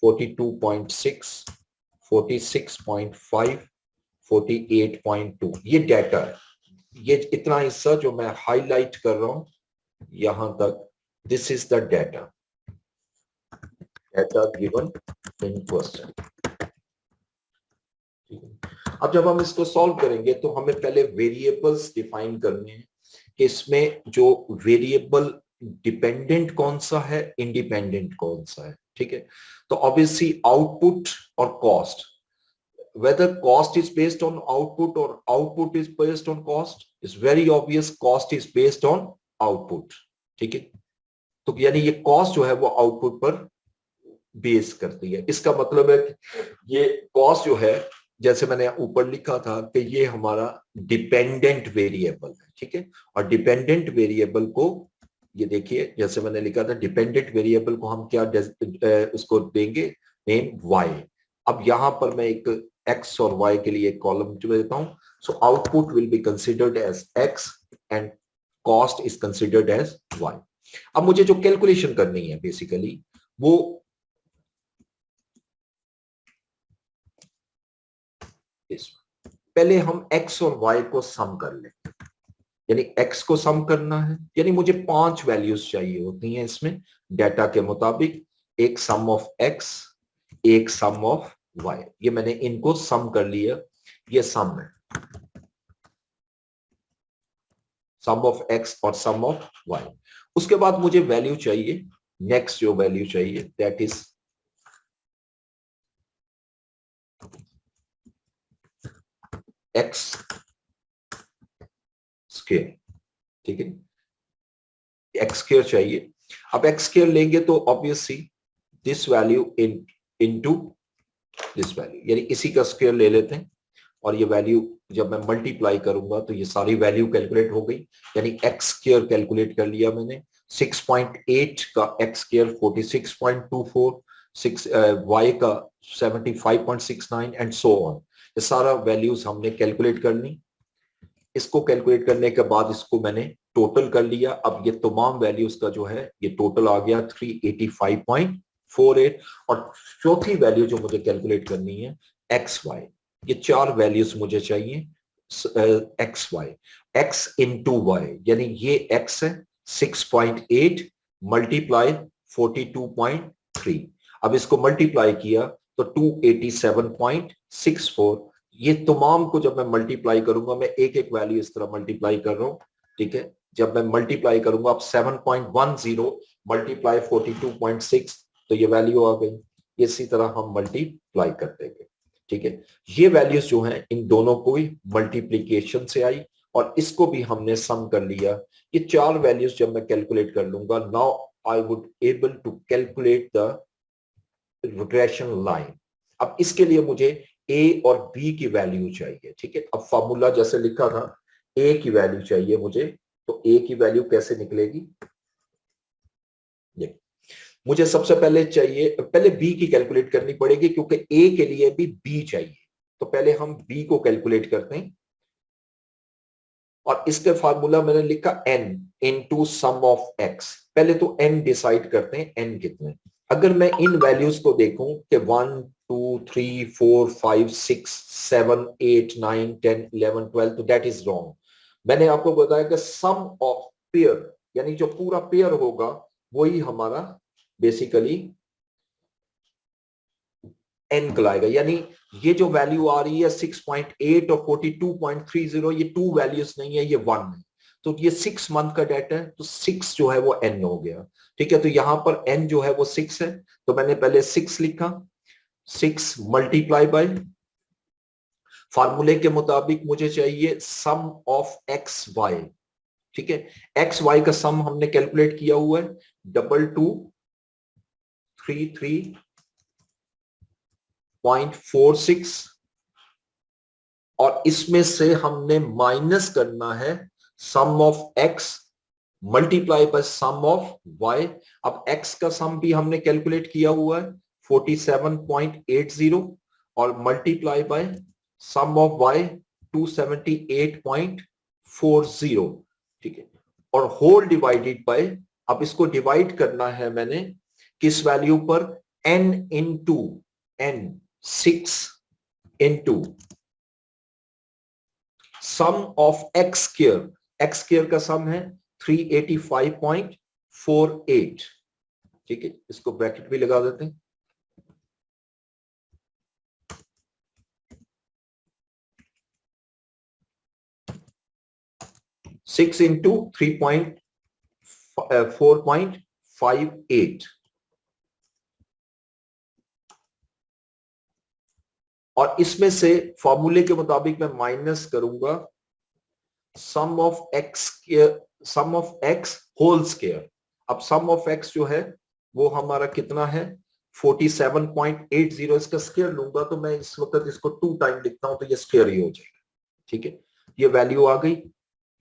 42.6, 46.5, 48.2। ये डाटा है। ये इतना हिस्सा जो मैं हाईलाइट कर रहा हूं यहां तक, this is the data, data given in question. अब जब हम इसको सॉल्व करेंगे तो हमें पहले वेरिएबल्स डिफाइन करने हैं कि इसमें जो वेरिएबल डिपेंडेंट कौन सा है, इंडिपेंडेंट कौन सा है। ठीक है, तो ऑब्वियसली आउटपुट और cost, whether cost is based on output or output is based on cost, is very obvious cost is based on output। ठीक है, तो यानी ये कॉस्ट जो है वो आउटपुट पर बेस करती है। इसका मतलब है कि ये कॉस्ट जो है, जैसे मैंने ऊपर लिखा था कि ये हमारा डिपेंडेंट वेरिएबल है। ठीक है, और डिपेंडेंट वेरिएबल को ये देखिए, जैसे मैंने लिखा था डिपेंडेंट वेरिएबल को हम क्या उसको देंगे नेम y। अब यहां पर मैं एक x और y के लिए एक कॉलम देता हूं। So output will be considered as x and cost is considered as y। अब मुझे जो कैलकुलेशन करनी है बेसिकली वो पहले हम x और y को सम कर लें। यानी x को सम करना है, यानी मुझे 5 वैल्यूज चाहिए होती हैं इसमें डाटा के मुताबिक। एक सम ऑफ x, एक सम ऑफ y। ये मैंने इनको सम कर लिया, ये सम है, सम ऑफ x और सम ऑफ y। उसके बाद मुझे वैल्यू चाहिए, नेक्स्ट जो वैल्यू चाहिए दैट इज x स्क्वायर। ठीक है, x स्क्वायर चाहिए। अब x स्क्वायर लेंगे तो obviously this value into this value, यानी इसी का स्क्वायर ले लेते हैं और ये वैल्यू जब मैं मल्टीप्लाई करूंगा तो ये सारी वैल्यू कैलकुलेट हो गई। यानी x स्क्वायर कैलकुलेट कर लिया मैंने। 6.8 का x स्क्वायर 46.24, 6 y का 75.69 एंड सो ऑन। ये सारा वैल्यूज हमने कैलकुलेट कर ली। इसको कैलकुलेट करने के बाद इसको मैंने टोटल कर लिया। अब ये तमाम वैल्यूज का जो है ये टोटल आ गया 385.48। और चौथी वैल्यू जो मुझे कैलकुलेट करनी है एक्स वाई, ये 4 वैल्यूज मुझे चाहिए x y, x into y, यानी ये एक्स है 6.8 मल्टीप्लाई 42.3। अब इसको मल्टीप्लाई किया तो 287.64। ये तमाम को जब मैं मल्टीप्लाई करूंगा, मैं एक एक वैल्यू इस तरह मल्टीप्लाई कर रहा हूं, ठीक है। जब मैं मल्टीप्लाई करूंगा, अब 7.10 मल्टीप्लाई 42.6, तो ये वैल्यू आ गई। इसी तरह हम मल्टीप्लाई कर देंगे, ठीक है। ये वैल्यूज जो हैं इन दोनों को ही मल्टीप्लीकेशन से आई और इसको भी हमने सम कर लिया। ये चार वैल्यूज जब मैं कैलकुलेट कर लूंगा, now I would able to calculate the regression line. अब इसके लिए मुझे ए और बी की वैल्यू चाहिए, ठीक है। अब फॉर्मूला जैसे लिखा था, ए की वैल्यू चाहिए मुझे, तो ए की वैल्यू कैसे निकलेगी? मुझे सबसे पहले चाहिए, पहले बी की कैलकुलेट करनी पड़ेगी क्योंकि ए के लिए भी बी चाहिए। तो पहले हम बी को कैलकुलेट करते हैं और इसके फार्मूला मैंने लिखा n into sum of x। पहले तो n डिसाइड करते हैं, n कितने। अगर मैं इन वैल्यूज को देखूं कि 1 2 3 4 5 6 7 8 9 10 11 12, तो दैट इज रॉन्ग। मैंने आपको बताया कि सम ऑफ पेयर, यानी जो पूरा पेयर होगा वही हमारा बेसिकली n कहलाएगा। यानी ये जो वैल्यू आ रही है 6.8 और 42.30, ये टू वैल्यूज नहीं है, ये 1 है। तो ये 6 मंथ का डेटा है, तो 6 जो है वो n हो गया, ठीक है। तो यहां पर n जो है वो 6 है, तो मैंने पहले 6 लिखा, 6 मल्टीप्लाई बाय, फार्मूले के मुताबिक मुझे चाहिए सम ऑफ एक्स वाई, ठीक है। एक्स वाई का सम हमने कैलकुलेट किया हुआ है 2233.46 और इसमें से हमने माइनस करना है sum of x multiply by sum of y. अब एक्स का सम भी हमने कैलकुलेट किया हुआ है 47.80 और multiply by sum of y 278.40, ठीक है, और होल डिवाइडेड बाय, अब इसको डिवाइड करना है मैंने किस वैल्यू पर, n into n, 6 into sum of x square, x square का सम है 385.48, ठीक है। इसको ब्रैकेट भी लगा देते हैं, सिक्स इंटू 4.58 और इसमें से फॉर्मूले के मुताबिक मैं माइनस करूंगा सम ऑफ एक्स होल स्क्वायर। अब सम ऑफ एक्स जो है वो हमारा कितना है 47.80, इसका स्क्वायर लूंगा तो मैं इस वक्त इसको 2 टाइम लिखता हूं तो ये स्क्वायर ही हो जाएगा, ठीक है। ये वैल्यू आ गई,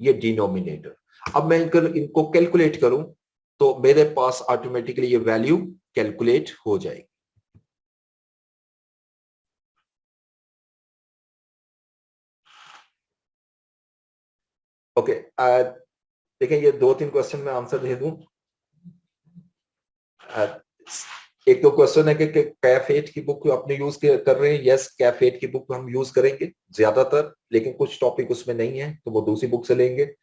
ये डिनोमिनेटर। अब मैं अगर इनको कैलकुलेट करूं तो मेरे पास ऑटोमेटिकली ये वैल्यू कैलकुलेट हो जाएगी। ओके, देखिए ये 2-3 क्वेश्चन में आंसर दे दूं। एक तो क्वेश्चन है कि कैफेट की बुक अपने यूज कर रहे हैं। यस, कैफेट की बुक हम यूज करेंगे ज्यादातर, लेकिन कुछ टॉपिक उसमें नहीं है तो वो दूसरी बुक से लेंगे।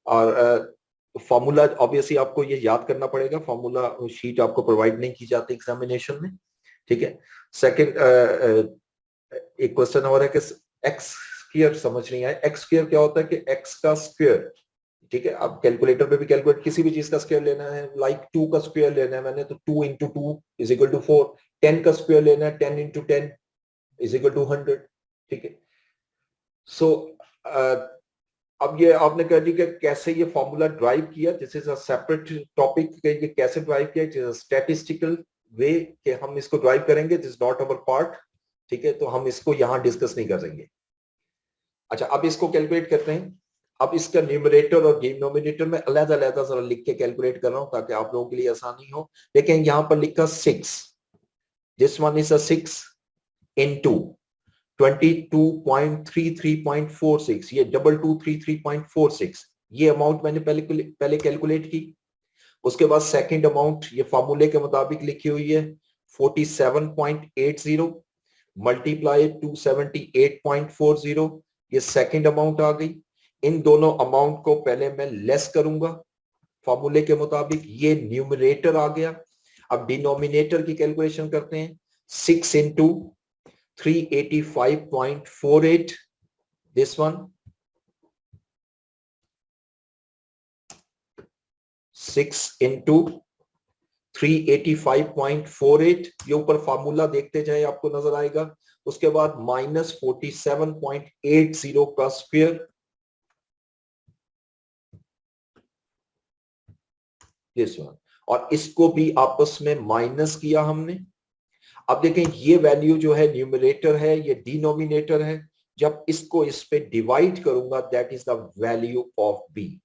और फॉर्मूला ऑब्वियसली आपको ये याद करना पड़ेगा, फॉर्मूला शीट आपको प्रोवाइड नहीं की जाती एग्जामिनेशन में, ठीक है। सेकंड, एक क्वेश्चन और है कि एक्स स्क्वायर समझ नहीं आया। एक्स स्क्वायर क्या होता है कि एक्स का स्क्वायर, ठीक है। अब कैलकुलेटर पे भी कैलकुलेट, किसी भी चीज का स्क्वायर लेना है, लाइक 2 का स्क्वायर लेना है मैंने, तो 2 इंटू 2 इज इक्वल टू 4। 10 का स्क्वायर लेना है, 10 इंटू 10 इज इक्वल टू 100, ठीक है। सो अब ये आपने कह दी कि कैसे ये फॉर्मूला ड्राइव किया, this is a separate topic, ये कैसे ड्राइव किया, स्टैटिस्टिकल वे के हम इसको ड्राइव करेंगे, दिस नॉट अवर पार्ट, ठीक है। तो हम इसको यहां डिस्कस नहीं करेंगे। अच्छा, अब इसको कैलकुलेट करते हैं। अब इसका न्यूमरेटर और डिनोमिनेटर में अलग-अलग जरा लिख के कैलकुलेट कर रहा हूं ताकि आप लोगों के लिए आसानी हो। देखें यहां पर लिखा 6, this one is a 6 into 22.33.46, ये 2233.46, ये अमाउंट मैंने पहले कैलकुलेट की। उसके बाद सेकंड अमाउंट ये फॉर्मूले के मुताबिक लिखी हुई है 47.80 मल्टीप्लाई 278.40, ये सेकंड अमाउंट आ गई। इन दोनों अमाउंट को पहले मैं लेस करूंगा फॉर्मूले के मुताबिक, ये न्यूमरेटर आ गया। अब डिनोमिनेटर की कैलकुलेशन करते हैं। 6 into 385.48, this one 6 into 385.48, ये ऊपर फार्मूला देखते जाए आपको नजर आएगा। उसके बाद -47.80 का स्क्वायर, दिस वन, और इसको भी आपस में माइनस किया हमने। अब देखें ये वैल्यू जो है न्यूमरेटर है, ये डिनोमिनेटर है। जब इसको इस पे डिवाइड करूंगा, that is the value of b,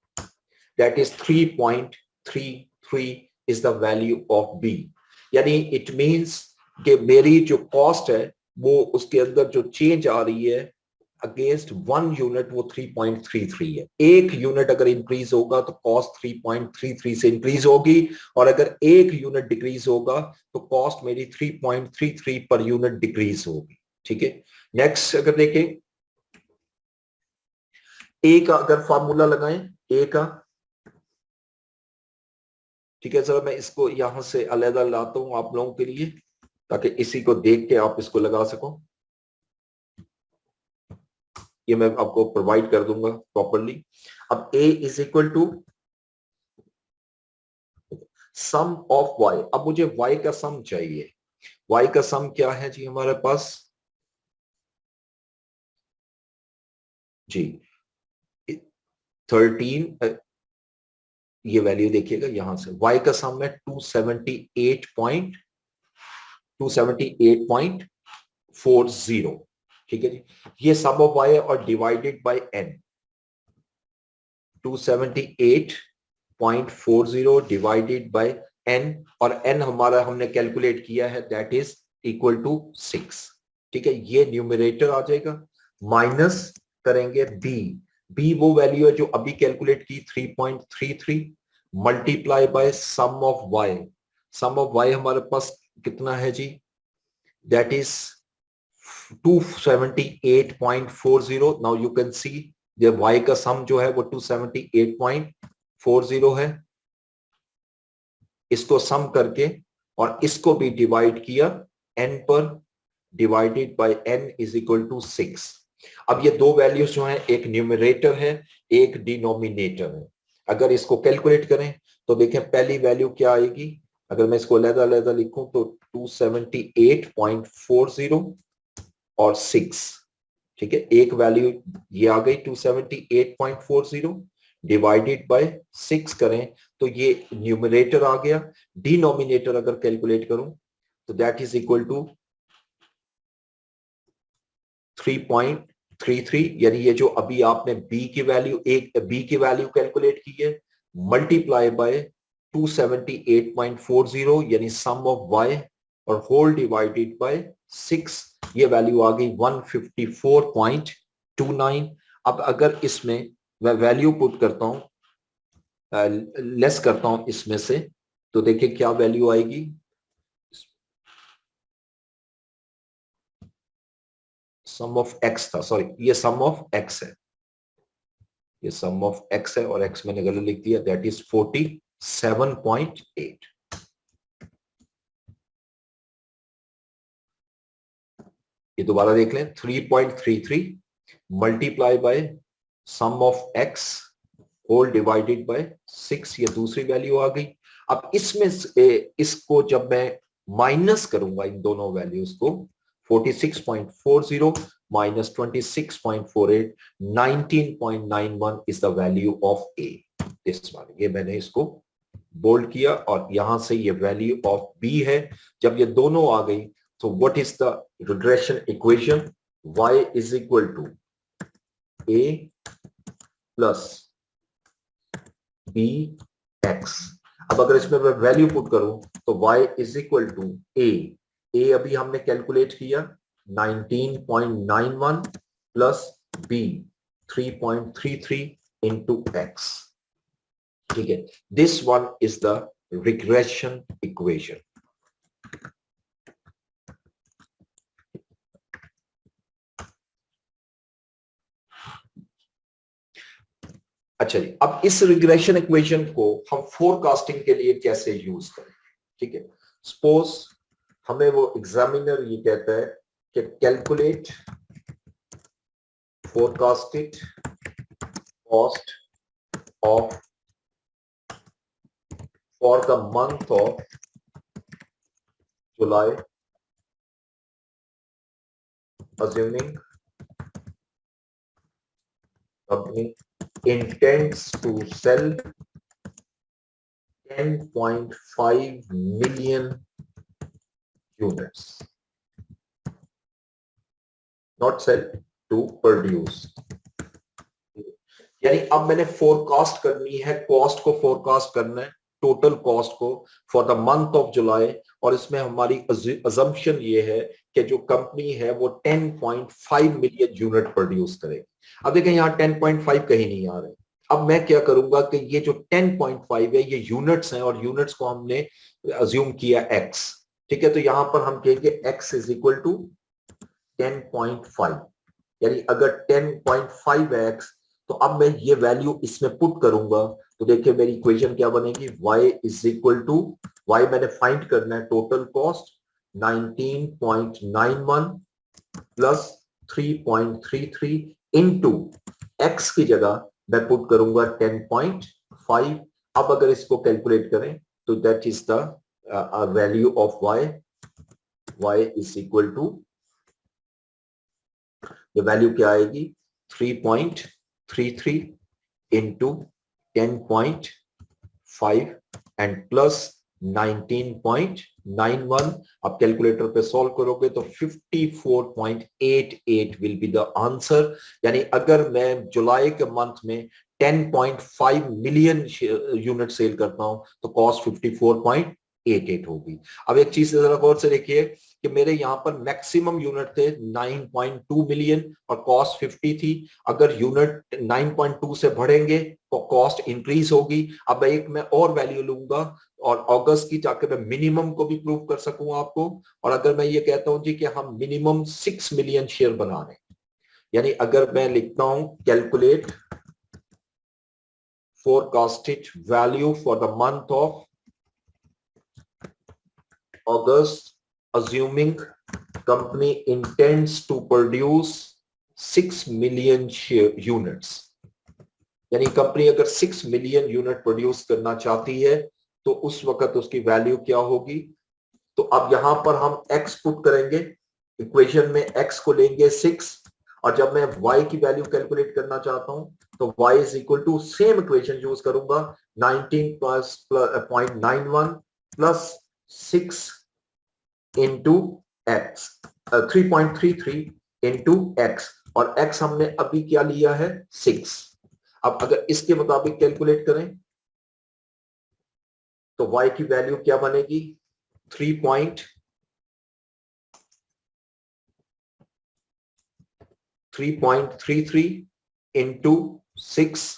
that is 3.33 is the value of b. यानी इट मींस कि मेरी जो कॉस्ट है वो उसके अंदर जो चेंज आ रही है अगेंस्ट 1 यूनिट, वो 3.33 है। 1 यूनिट अगर इंक्रीज होगा तो कॉस्ट 3.33 से इंक्रीज होगी, और अगर 1 यूनिट डिक्रीज होगा तो कॉस्ट मेरी 3.33 पर यूनिट डिक्रीज होगी। ठीक है, नेक्स्ट अगर देखें, ए का अगर फार्मूला लगाएं, ए का, ठीक है सर, मैं इसको यहां से अलग लाता हूं आप लोगों के लिए ताकि इसी को देख के आप इसको लगा सको। ये मैं आपको प्रोवाइड कर दूंगा प्रॉपरली। अब a is equal to sum of y। अब मुझे y का सम चाहिए। y का सम क्या है जी हमारे पास जी? 13, ये वैल्यू देखिएगा यहां से, y का सम है 278.40। ठीक है जी, ये सम ऑफ y है और divided by n। 278.40 divided by n, और n हमारा हमने कैलकुलेट किया है, दैट इज इक्वल टू 6। ठीक है, ये न्यूमरेटर आ जाएगा। माइनस करेंगे b, b वो वैल्यू है जो अभी कैलकुलेट की 3.33, multiply by sum of y। Sum of y हमारे पास कितना है जी? That is 278.40। Now you can see ये y का सम जो है वो 278.40 है। इसको सम करके और इसको भी डिवाइड किया n पर, divided by n is equal to 6। अब ये दो वैल्यूज जो हैं, एक न्यूमरेटर है एक डिनोमिनेटर है। अगर इसको कैलकुलेट करें तो देखें पहली वैल्यू क्या आएगी। अगर मैं इसको अलग-अलग लिखूं तो 278.40 और 6। ठीक है, एक वैल्यू ये आ गई 278.40, डिवाइडेड बाय 6 करें तो ये न्यूमरेटर आ गया। डिनोमिनेटर अगर कैलकुलेट करूं तो दैट इज इक्वल टू 3.33, यानी ये जो अभी आपने b की वैल्यू कैलकुलेट की है, मल्टीप्लाई बाय 278.40 यानी सम ऑफ y, और होल डिवाइडेड बाय 6, ये वैल्यू आ गई 154.29। अब अगर इसमें मैं वैल्यू पुट करता हूं, लेस करता हूं इसमें से, तो देखिए क्या वैल्यू आएगी। सम ऑफ x था, सॉरी ये सम ऑफ x है, ये सम ऑफ x है और x मैंने गलत लिख दिया, दैट इज 47.8। ये दोबारा देख लें, 3.33 multiply by sum of x whole divided by 6, ये दूसरी वैल्यू आ गई। अब इसमें इसको जब मैं माइनस करूंगा इन दोनों वैल्यूज को, 46.40 minus 26.48, 19.91 is the value of A. this one, ये मैंने इसको बोल्ड किया, और यहां से ये वैल्यू ऑफ B है। जब ये दोनों आ गई तो what is the regression equation? y is equal to A plus bx। अब अगर इसमें मैं वैल्यू पुट करूं तो y is equal to A अभी हमने कैलकुलेट किया 19.91 प्लस b 3.33 into x। ठीक है, this one is the regression equation. अच्छा जी, अब इस रिग्रेशन इक्वेशन को हम फोरकास्टिंग के लिए कैसे यूज करें? ठीक है, सपोज हमें वो एग्जामिनर ये कहता है कि calculate forecasted cost of for the month of July, assuming company intends to sell 10.5 million units, not sell, to produce. यानी अब मैंने फोरकास्ट करनी है, कॉस्ट को फोरकास्ट करना है, टोटल कॉस्ट को for the month of July, और इसमें हमारी अजम्पशन ये है कि जो कंपनी है वो 10.5 मिलियन यूनिट प्रोड्यूस करेगी। अब देखें यहाँ 10.5 कहीं नहीं आ रहे। अब मैं क्या करूंगा कि ये जो 10.5 है ये यूनिट्स हैं, और यूनिट्स को हमने अज्यूम किया x, ठीक है। तो यहां पर हम कहेंगे x इज इक्वल टू 10.5, यानी अगर 10.5 है x, तो अब मैं ये वैल्यू इसमें पुट करूंगा तो देखिए मेरी इक्वेशन क्या बनेगी, y is equal to, y मैंने फाइंड करना है total cost 19.91 plus 3.33 into x की जगह मैं पुट करूंगा 10.5। अब अगर इसको कैलकुलेट करें तो that is the value of y is equal to, the value क्या आएगी 3.33 into 10.5 and plus 19.91। अब कैलकुलेटर पे सॉल्व करोगे तो 54.88 विल बी द आंसर। यानी अगर मैं जुलाई के मंथ में 10.5 मिलियन यूनिट सेल करता हूं तो कॉस्ट 54.88 होगी। अब एक चीज जरा गौर से देखिए कि मेरे यहाँ पर मैक्सिमम यूनिट थे 9.2 मिलियन और कॉस्ट 50 थी। अगर यूनिट 9.2 से बढ़ेंगे तो कॉस्ट इंक्रीज होगी। अब एक मैं और वैल्यू लूंगा और अगस्त की जाकर मैं मिनिमम को भी प्रूव कर सकूं आपको। और अगर मैं ये कहता हूं जी कि हम मिनिमम 6 मिलियन शेयर बना रहे हैं, यानी अगर मैं लिखता हूं calculate forecasted value for the month of August, assuming company intends to produce 6 million units, यानी कंपनी अगर 6 मिलियन यूनिट प्रोड्यूस करना चाहती है तो उस वक्त उसकी वैल्यू क्या होगी। तो अब यहां पर हम x पुट करेंगे, इक्वेशन में x को लेंगे 6, और जब मैं y की वैल्यू कैलकुलेट करना चाहता हूं तो y is equal to same equation use करूंगा 19.91 plus 6 into x, 3.33 into x, और x हमने अभी क्या लिया है 6। अब अगर इसके मुताबिक कैलकुलेट करें तो y की वैल्यू क्या बनेगी 3.33 इंटू 6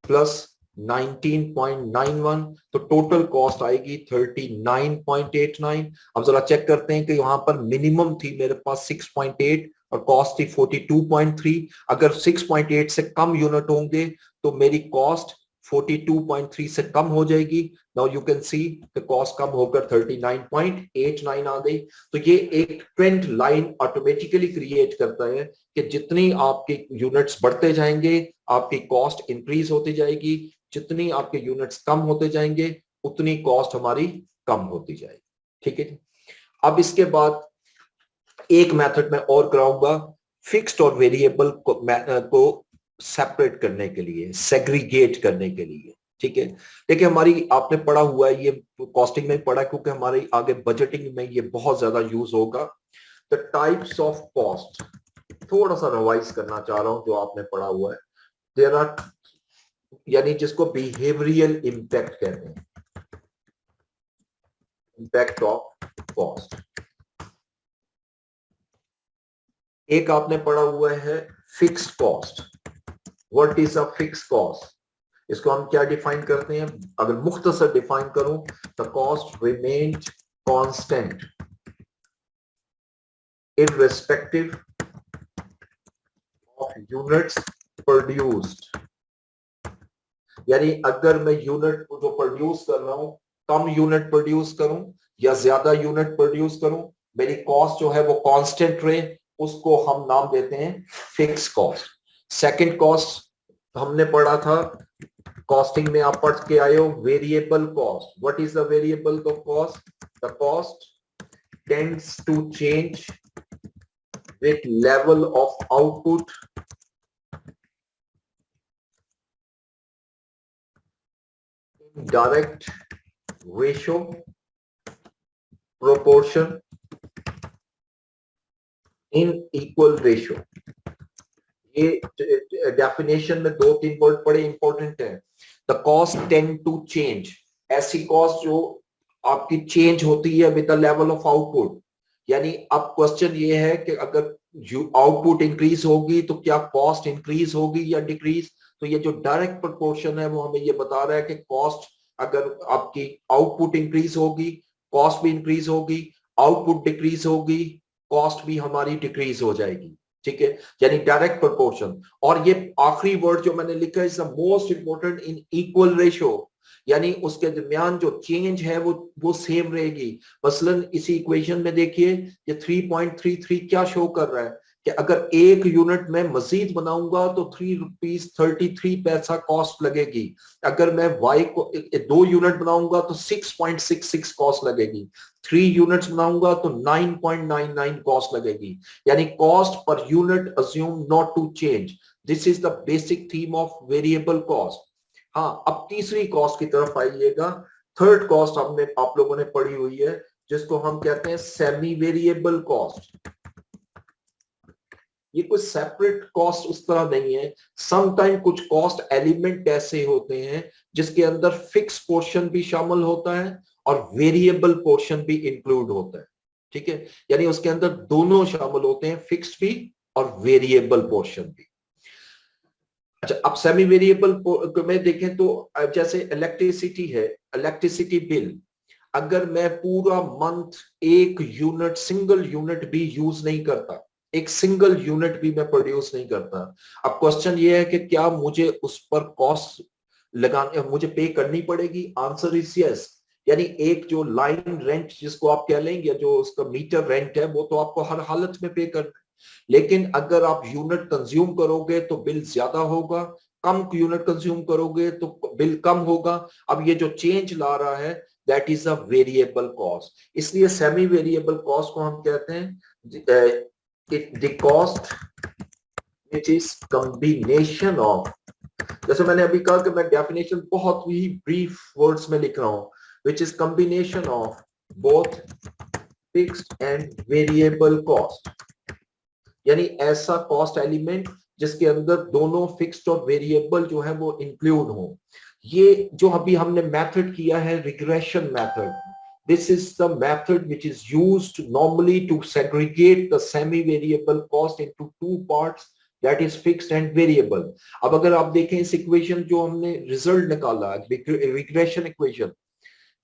प्लस 19.91, तो टोटल कॉस्ट आएगी 39.89। अब जरा चेक करते हैं कि यहां पर मिनिमम थी मेरे पास 6.8 और कॉस्ट थी 42.3। अगर 6.8 से कम यूनिट होंगे तो मेरी कॉस्ट 42.3 से कम हो जाएगी। Now you can see the cost कम होकर 39.89 आ गई। तो ये एक ट्रेंड लाइन ऑटोमेटिकली क्रिएट करता है कि जितनी आपके यूनिट्स बढ़ते जाएंगे आपकी कॉस्ट इंक्रीज होती जाएगी, जितनी आपके यूनिट्स कम होते जाएंगे उतनी कॉस्ट हमारी कम होती जाएगी। ठीक है, अब इसके बाद एक मेथड मैं और कराऊंगा फिक्स्ड और वेरिएबल को सेपरेट करने के लिए, सेग्रीगेट करने के लिए। ठीक है, देखिए हमारी आपने पढ़ा हुआ है, ये कॉस्टिंग में पढ़ा क्योंकि हमारी आगे बजटिंग में ये बहुत ज्यादा यूज होगा। द टाइप्स ऑफ कॉस्ट थोड़ा सा रिवाइज करना चाह रहा हूं जो आपने पढ़ा हुआ है। देयर आर, यानी जिसको बिहेवियरल इंपैक्ट कहते हैं, इंपैक्ट ऑफ कॉस्ट। एक आपने पढ़ा हुआ है fixed cost. What is a fixed cost? इसको हम क्या डिफाइन करते हैं? अगर मुख्तसर डिफाइन करूं, the cost remained constant irrespective of units produced यानी अगर मैं यूनिट जो प्रोड्यूस कर रहा हूं, कम यूनिट प्रोड्यूस करूं या ज्यादा यूनिट प्रोड्यूस करूं, मेरी कॉस्ट जो है वो कांस्टेंट रहे, उसको हम नाम देते हैं फिक्स कॉस्ट। सेकंड कॉस्ट हमने पढ़ा था, कॉस्टिंग में आप पढ़ के आए हो, variable cost. What is the variable cost? The cost tends to change with level of output direct ratio proportion in equal ratio। ये डेफिनेशन में 2-3 वर्ड बड़े इंपॉर्टेंट है। The cost tend to change, ऐसी कॉस्ट जो आपकी change होती है with the level of output. यानी अब क्वेश्चन ये है कि अगर आउटपुट इंक्रीज होगी तो क्या कॉस्ट इंक्रीज होगी या डिक्रीज? तो ये जो डायरेक्ट प्रोपोर्शन है वो हमें ये बता रहा है कि कॉस्ट, अगर आपकी आउटपुट इंक्रीज होगी कॉस्ट भी इंक्रीज होगी, आउटपुट डिक्रीज होगी कॉस्ट भी हमारी डिक्रीज हो जाएगी। ठीक है, यानी डायरेक्ट प्रोपोर्शन। और ये आखिरी वर्ड जो मैंने लिखा है is the most important, in equal ratio, यानी उसके दरमियान जो चेंज है वो सेम रहेगी। मसलन इसी इक्वेशन में देखिए ये 3.33 क्या शो कर रहा है कि अगर एक यूनिट में मजीद बनाऊंगा तो 3 रुपीज 33 पैसा कॉस्ट लगेगी, अगर मैं y को 2 यूनिट बनाऊंगा तो 6.66 कॉस्ट लगेगी, 3 यूनिट्स बनाऊंगा तो 9.99 कॉस्ट लगेगी। यानी cost per unit assume not to change. This is the basic theme of variable cost. हाँ, अब तीसरी कॉस्ट की तरफ आइएगा। थर्ड कॉस्ट हमने आप लोगों ने पढ़ी हुई है जिसको हम कहते हैं सेमी वेरिएबल कॉस्ट। ये कोई सेपरेट कॉस्ट उस तरह नहीं है। समटाइम कुछ कॉस्ट एलिमेंट ऐसे होते हैं जिसके अंदर फिक्स पोर्शन भी शामिल होता है और वेरिएबल पोर्शन भी इंक्लूड होता है। ठीक है, यानी उसके अंदर दोनों शामिल होते हैं, फिक्स्ड भी और वेरिएबल पोर्शन भी। अच्छा, अब सेमी वेरिएबल में देखें तो जैसे इलेक्ट्रिसिटी है, इलेक्ट्रिसिटी बिल, अगर मैं पूरा मंथ एक यूनिट, सिंगल यूनिट भी यूज नहीं करता, एक सिंगल यूनिट भी मैं प्रोड्यूस नहीं करता, अब क्वेश्चन ये है कि क्या मुझे उस पर कॉस्ट लगाने, मुझे पे करनी पड़ेगी? Answer is yes. यानी एक जो लाइन रेंट जिसको आप कह लेंगे, जो उसका मीटर रेंट है, वो तो आपको हर हालत में पे करना है। लेकिन अगर आप यूनिट कंज्यूम करोगे तो बिल ज्यादा होगा, कम यूनिट कंज्यूम करोगे तो बिल कम होगा। अब ये जो चेंज ला रहा है that is a variable cost. इसलिए सेमी वेरिएबल कॉस्ट को हम कहते हैं the cost which is combination of, जैसे मैंने अभी कहा कि मैं डेफिनेशन बहुत ही ब्रीफ वर्ड्स में लिख रहा हूं, which is combination of both fixed and variable cost। यानी ऐसा कॉस्ट एलिमेंट जिसके अंदर दोनों फिक्स्ड और वेरिएबल जो है वो इंक्लूड हो। ये जो अभी हमने मेथड किया है regression method, this is the method which is used normally to segregate the semi-variable cost into two parts, that is fixed and variable। अब अगर आप देखें इस इक्वेशन जो हमने रिजल्ट निकाला, रिग्रेशन इक्वेशन,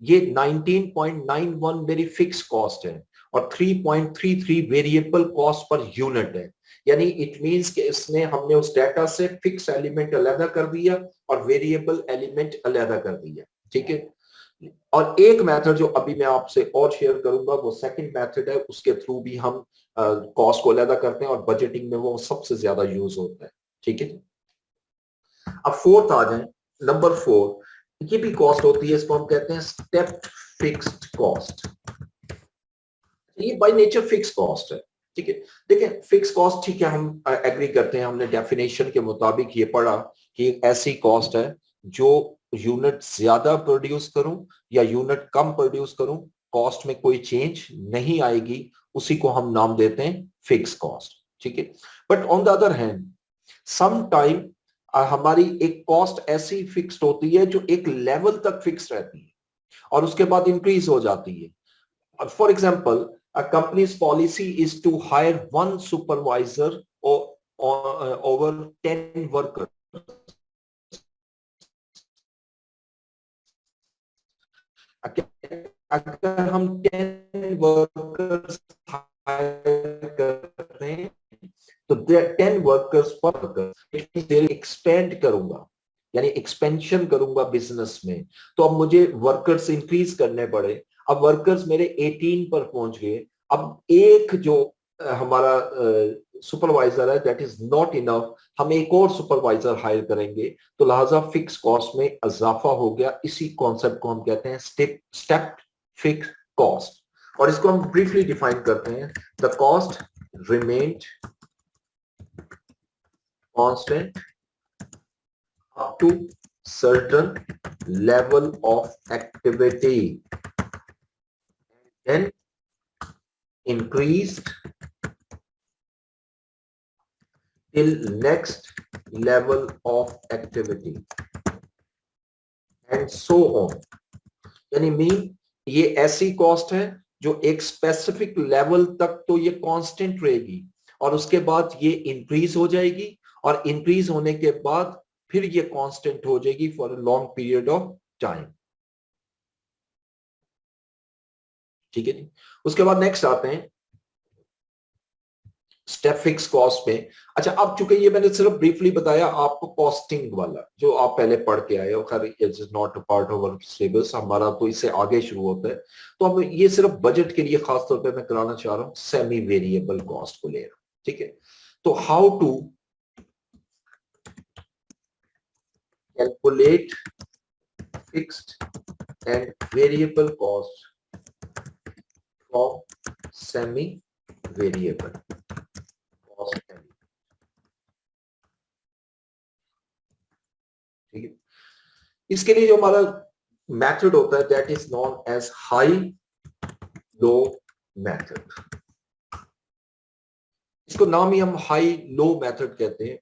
ये 19.91 मेरी फिक्स कॉस्ट है और 3.33 वेरिएबल कॉस्ट पर यूनिट है। यानी इट मींस कि इसने हमने उस डाटा से फिक्स एलिमेंट अलग कर दिया और वेरिएबल एलिमेंट अलग कर दिया। ठीक है, और एक मेथड जो अभी मैं आपसे और शेयर करूंगा वो सेकंड मेथड है, उसके थ्रू भी हम कॉस्ट को अलग करते हैं और बजटिंग में वो सबसे ज्यादा यूज होता है। ठीक है, अब फोर्थ आ जाए, नंबर 4, ये भी कॉस्ट होती है, इसको हम कहते हैं स्टेप फिक्स्ड कॉस्ट। ये बाय नेचर फिक्स कॉस्ट है। ठीक है, देखिए फिक्स कॉस्ट, ठीक है, हम एग्री करते हैं, हमने डेफिनेशन के मुताबिक ये पढ़ा कि एक ऐसी कॉस्ट है जो यूनिट ज्यादा प्रोड्यूस करूं या यूनिट कम प्रोड्यूस करूं, कॉस्ट में कोई चेंज नहीं आएगी, उसी को हम नाम देते हैं फिक्स कॉस्ट। ठीक है, but on the other hand some time हमारी एक कॉस्ट ऐसी फिक्स्ड होती है जो एक लेवल तक फिक्स रहती है और उसके बाद इंक्रीज हो जाती है। For example, a company's policy is to hire one supervisor over 10 workers। अगर हम 10 वर्कर्स हायर कर रहे हैं तो 10 वर्कर्स पर वर्कर एक्सपेंड करूंगा, यानी एक्सपेंशन करूंगा बिजनेस में, तो अब मुझे वर्कर्स इंक्रीज करने पड़े। अब वर्कर्स मेरे 18 पर पहुंच गए। अब एक जो हमारा सुपरवाइजर है दैट इज नॉट इनफ, हम एक और सुपरवाइजर हायर करेंगे, तो लिहाजा फिक्स कॉस्ट में इजाफा हो गया। इसी कॉन्सेप्ट को हम कहते हैं स्टेप फिक्स कॉस्ट, और इसको हम ब्रीफली डिफाइन करते हैं। The cost remained constant up to certain level of activity and increased till next level of activity and so on। यानी मीन ये ऐसी कॉस्ट है जो एक स्पेसिफिक लेवल तक तो ये कांस्टेंट रहेगी और उसके बाद ये इंक्रीज हो जाएगी, और इंक्रीज होने के बाद फिर ये कांस्टेंट हो जाएगी for a long period of time. ठीक है जी। उसके बाद नेक्स्ट आते हैं स्टेप फिक्स कॉस्ट में। अच्छा, अब चूंकि ये मैंने सिर्फ ब्रीफली बताया आपको कॉस्टिंग वाला जो आप पहले पढ़ के आए हो, खैर it is not a part of our syllabus, हमारा तो इससे आगे शुरू होता है। तो अब ये सिर्फ बजट के लिए खास तौर पे मैं कराना चाह रहा हूं, सेमी वेरिएबल कॉस्ट को ले रहा हूं। ठीक है, तो how to calculate fixed and variable cost from semi-variable cost element। ठीक है, इसके लिए जो हमारा मेथड होता है that is known as high low method. इसको नाम ही हम हाई लो मेथड कहते हैं।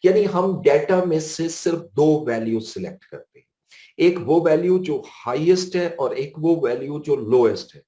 यानी हम डेटा में से सिर्फ दो वैल्यू सिलेक्ट करते हैं, एक वो वैल्यू जो हाईएस्ट है और एक वो वैल्यू जो लोएस्ट है,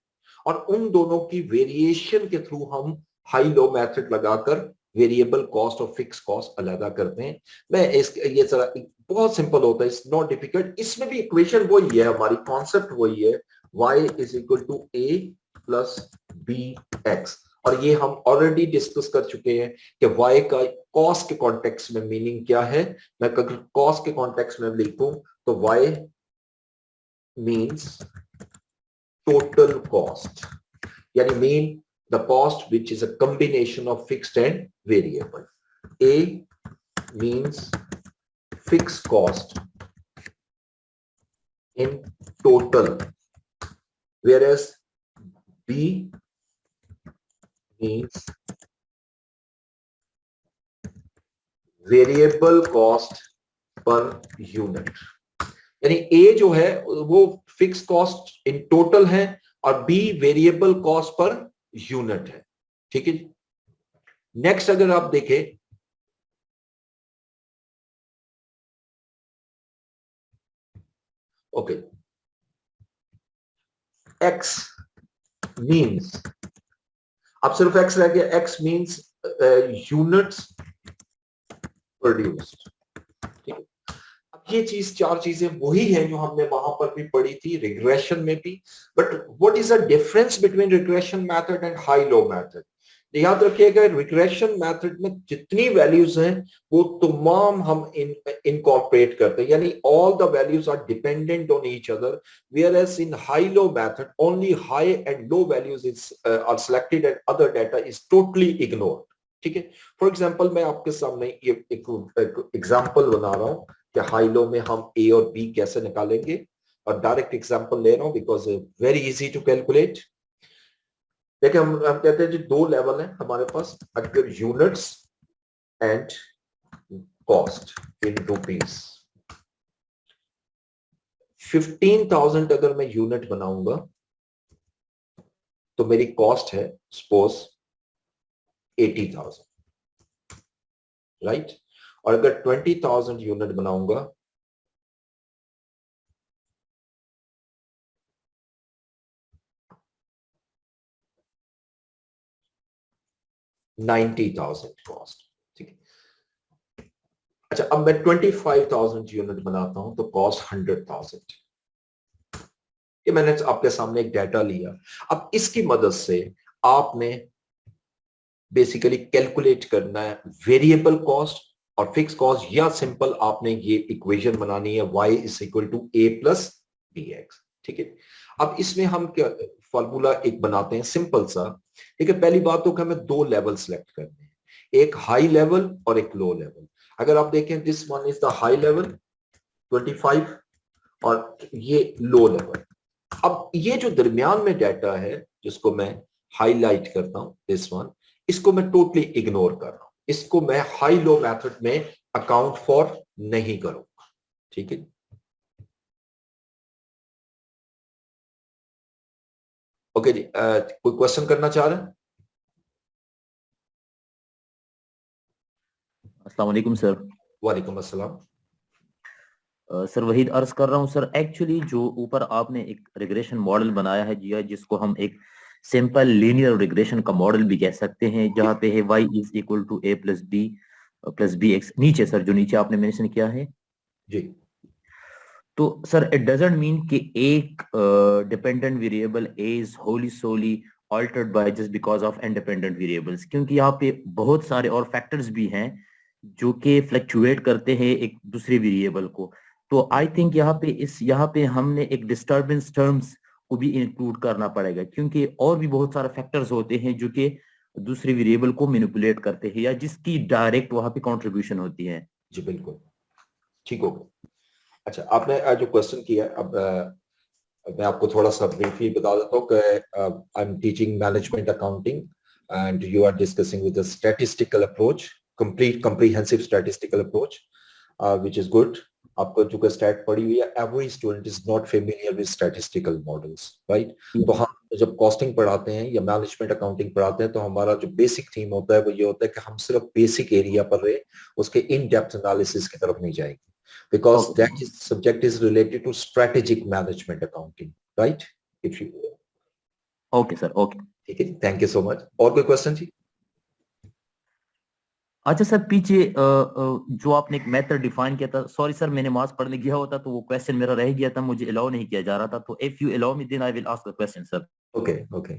और उन दोनों की वेरिएशन के थ्रू हम हाई लो मेथड लगाकर वेरिएबल कॉस्ट और फिक्स कॉस्ट अलग करते हैं। मैं ये जरा बहुत सिंपल होता है, इट्स नॉट डिफिकल्ट। इसमें भी इक्वेशन वही है, हमारी कॉन्सेप्ट वही है, y is equal to a plus b x, और ये हम ऑलरेडी डिस्कस कर चुके हैं कि y का कॉस्ट के कॉन्टेक्स्ट में मीनिंग क्या है। मैं अगर कॉस्ट के कॉन्टेक्स्ट में लिखूं तो y मींस टोटल कॉस्ट, यानी mean the cost which is a combination of fixed and variable. a means fixed cost in total, whereas b means variable cost per unit। यानी A जो है वो fix cost in total है और B variable cost per unit है। ठीक है, next अगर आप देखें ओके, X मीन्स, अब सिर्फ x रह गया, x मींस यूनिट्स प्रोड्यूस्ड। ठीक है, अब ये चीज चार चीजें वही हैं जो हमने वहां पर भी पढ़ी थी रिग्रेशन में भी, but what is the difference between regression method and high low method. याद रखिएगा, रिग्रेशन मेथड में जितनी वैल्यूज हैं वो तमाम हम इनकॉर्पोरेट करते हैं, यानी all the values are dependent on each other, whereas in high low method only high and low values are selected and other data is totally ignored। ठीक है, फॉर एग्जांपल मैं आपके सामने ये एक एग्जांपल बना रहा हूं कि हाई लो में हम ए और बी कैसे निकालेंगे, और डायरेक्ट एग्जांपल ले रहा हूं because very easy to calculate. देखिए, हम कहते हैं जी दो लेवल है हमारे पास, अगर units and cost in rupees. 15,000 अगर मैं यूनिट बनाऊंगा तो मेरी कॉस्ट है सपोज 80,000, राइट। और अगर 20,000 यूनिट बनाऊंगा $90,000 कॉस्ट। ठीक है, अच्छा अब मैं 25,000 यूनिट बनाता हूं तो कॉस्ट 100,000। ये मैंने आपके सामने एक डाटा लिया। अब इसकी मदद से आपने बेसिकली कैलकुलेट करना है वेरिएबल कॉस्ट और फिक्स कॉस्ट, या सिंपल आपने ये इक्वेशन बनानी है y is equal to a plus bx, ठीक है। अब इसमें हम क्या फॉर्मूला एक बनाते हैं सिंपल सा, ठीक है। पहली बात तो कि हमें दो लेवल सेलेक्ट करने हैं, एक हाई लेवल और एक लो लेवल। अगर आप देखें this one is the high level 25 और ये लो लेवल। अब ये जो दरमियान में डाटा है जिसको मैं हाईलाइट करता हूं, दिस वन, इसको मैं टोटली इग्नोर कर रहा हूं, इसको मैं हाई लो मेथड में अकाउंट फॉर नहीं करूंगा, ठीक है। ओके जी, कोई क्वेश्चन करना चाह रहे हैं? अस्सलाम वालेकुम सर। वालेकुम अस्सलाम। सर वहीद अर्ज कर रहा हूँ सर, एक्चुअली जो ऊपर आपने एक रिग्रेशन मॉडल बनाया है जी, जिसको हम एक सिंपल लीनियर रिग्रेशन का मॉडल भी कह सकते हैं, जहाँ पे है y is equal to a plus b x, नीचे सर जो नीचे आपने मेंशन किया है जी। तो सर इट डजंट मीन कि एक dependent variable is wholly solely altered by just because of independent variables, क्योंकि यहाँ पे बहुत सारे और फैक्टर्स भी हैं जो कि फ्लक्चुएट करते हैं एक दूसरे वेरिएबल को। तो आई थिंक यहाँ पे हमने एक डिस्टर्बेंस टर्म्स को भी इंक्लूड करना पड़ेगा, क्योंकि और भी बहुत सारे फैक्टर्स होते हैं जो कि दूसरे वेरिएबल को मैनिपुलेट करते हैं या जिसकी डायरेक्ट वहां पे कंट्रीब्यूशन होती है। जी बिल्कुल, ठीक हो गया। अच्छा, आपने जो क्वेश्चन किया, अब मैं आपको थोड़ा सा ब्रीफली बता देता हूँ कि I am teaching management accounting and you are discussing with the statistical approach, complete comprehensive statistical approach, which is good. आपको जो कि स्टैट पढ़ी हुई है, every student is not familiar with statistical models, right. तो हम जब कॉस्टिंग पढ़ाते हैं या मैनेजमेंट अकाउंटिंग पढ़ाते हैं तो हमारा जो बेसिक थीम होता है वो ये होता है कि हम सिर्फ बेसिक एरिया पर रहे, उसके इन डेप्थ एनालिसिस की तरफ नहीं जाएंगे, because that is subject is related to strategic management accounting, right? If you okay sir, okay, ठीक है, थैंक यू सो मच। और कोई क्वेश्चन जी? अच्छा सर, पीछे जो आपने एक मेथड डिफाइन किया था, सॉरी सर मैं नमाज पढ़ने गया होता तो वो क्वेश्चन मेरा रह गया था, मुझे अलाउ नहीं किया जा रहा था, तो if you allow me then I will ask the question sir. Okay okay.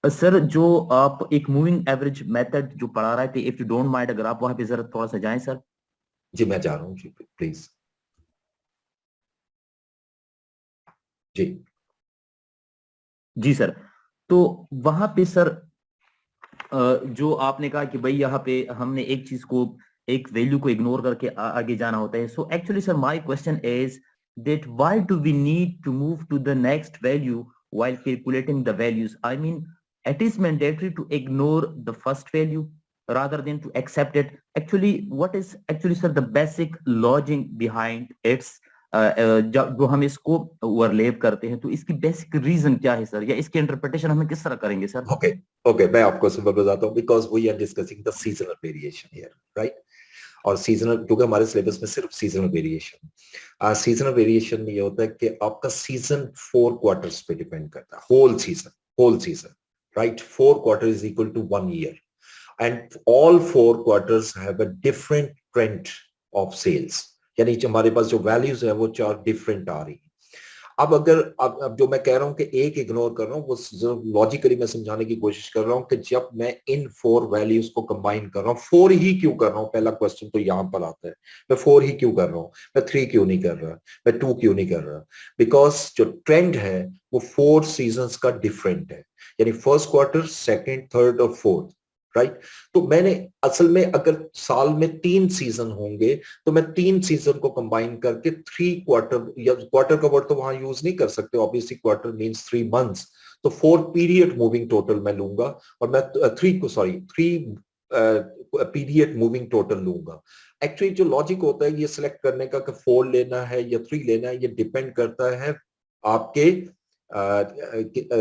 Sir जो आप एक मूविंग एवरेज मेथड जो पढ़ा रहे थे, इफ यू डोंट माइंड अगर आप वहां पे जरा थोड़ा सा जाएं सर। जी मैं जा रहा हूँ जी, प्लीज। जी जी सर, तो वहां पे सर जो आपने कहा कि भाई यहाँ पे हमने एक चीज को, एक वैल्यू को इग्नोर करके आगे जाना होता है। So actually sir my question is that why do we need to move to the next value while calculating the values? I mean, it is mandatory to ignore the first value rather than to accept it. Actually, what is actually sir the basic logic behind its जो हम इसको overlap करते हैं, तो इसकी basic reason क्या है sir, या इसकी इंटरप्रिटेशन हमें किस तरह करेंगे सर? ओके ओके, मैं आपको सिंपल बताता हूँ, because we are discussing the seasonal variation here, right. और सीजनल, क्योंकि हमारे सिलेबस में सिर्फ सीजनल वेरिएशन, सीजनल वेरिएशन में ये होता है कि आपका सीजन 4 क्वार्टर्स पे डिपेंड करता है, whole season, right. 4 quarter is equal to 1 year and all 4 quarters have a different trend of sales, यानी हमारे पास जो वैल्यूज है वो 4 डिफरेंट आ रही है। अब अगर अब जो मैं कह रहा हूं कि एक इग्नोर कर रहा हूं, वो लॉजिकली मैं समझाने की कोशिश कर रहा हूं कि जब मैं इन 4 वैल्यूज को कंबाइन कर रहा हूं, 4 ही क्यों कर रहा हूं, पहला क्वेश्चन तो यहां पर आता है। मैं 4 ही क्यों कर रहा हूं, मैं 3 क्यों नहीं कर रहा, मैं 2 क्यों नहीं कर रहा? बिकॉज जो ट्रेंड है वो 4 सीजन का डिफरेंट है, यानी फर्स्ट क्वार्टर, सेकेंड, थर्ड और फोर्थ, राइट। तो मैंने असल में अगर साल में 3 सीजन होंगे तो मैं 3 सीजन को कंबाइन करके 3 क्वार्टर, या क्वार्टर का वर्ड तो वहां यूज नहीं कर सकते ऑब्वियसली, क्वार्टर मींस 3 मंथ्स, तो 4 पीरियड मूविंग टोटल मैं लूंगा और मैं 3 पीरियड मूविंग टोटल लूंगा। एक्चुअली जो लॉजिक होता है ये सिलेक्ट करने का कि 4 लेना है या 3 लेना है, ये डिपेंड करता है आपके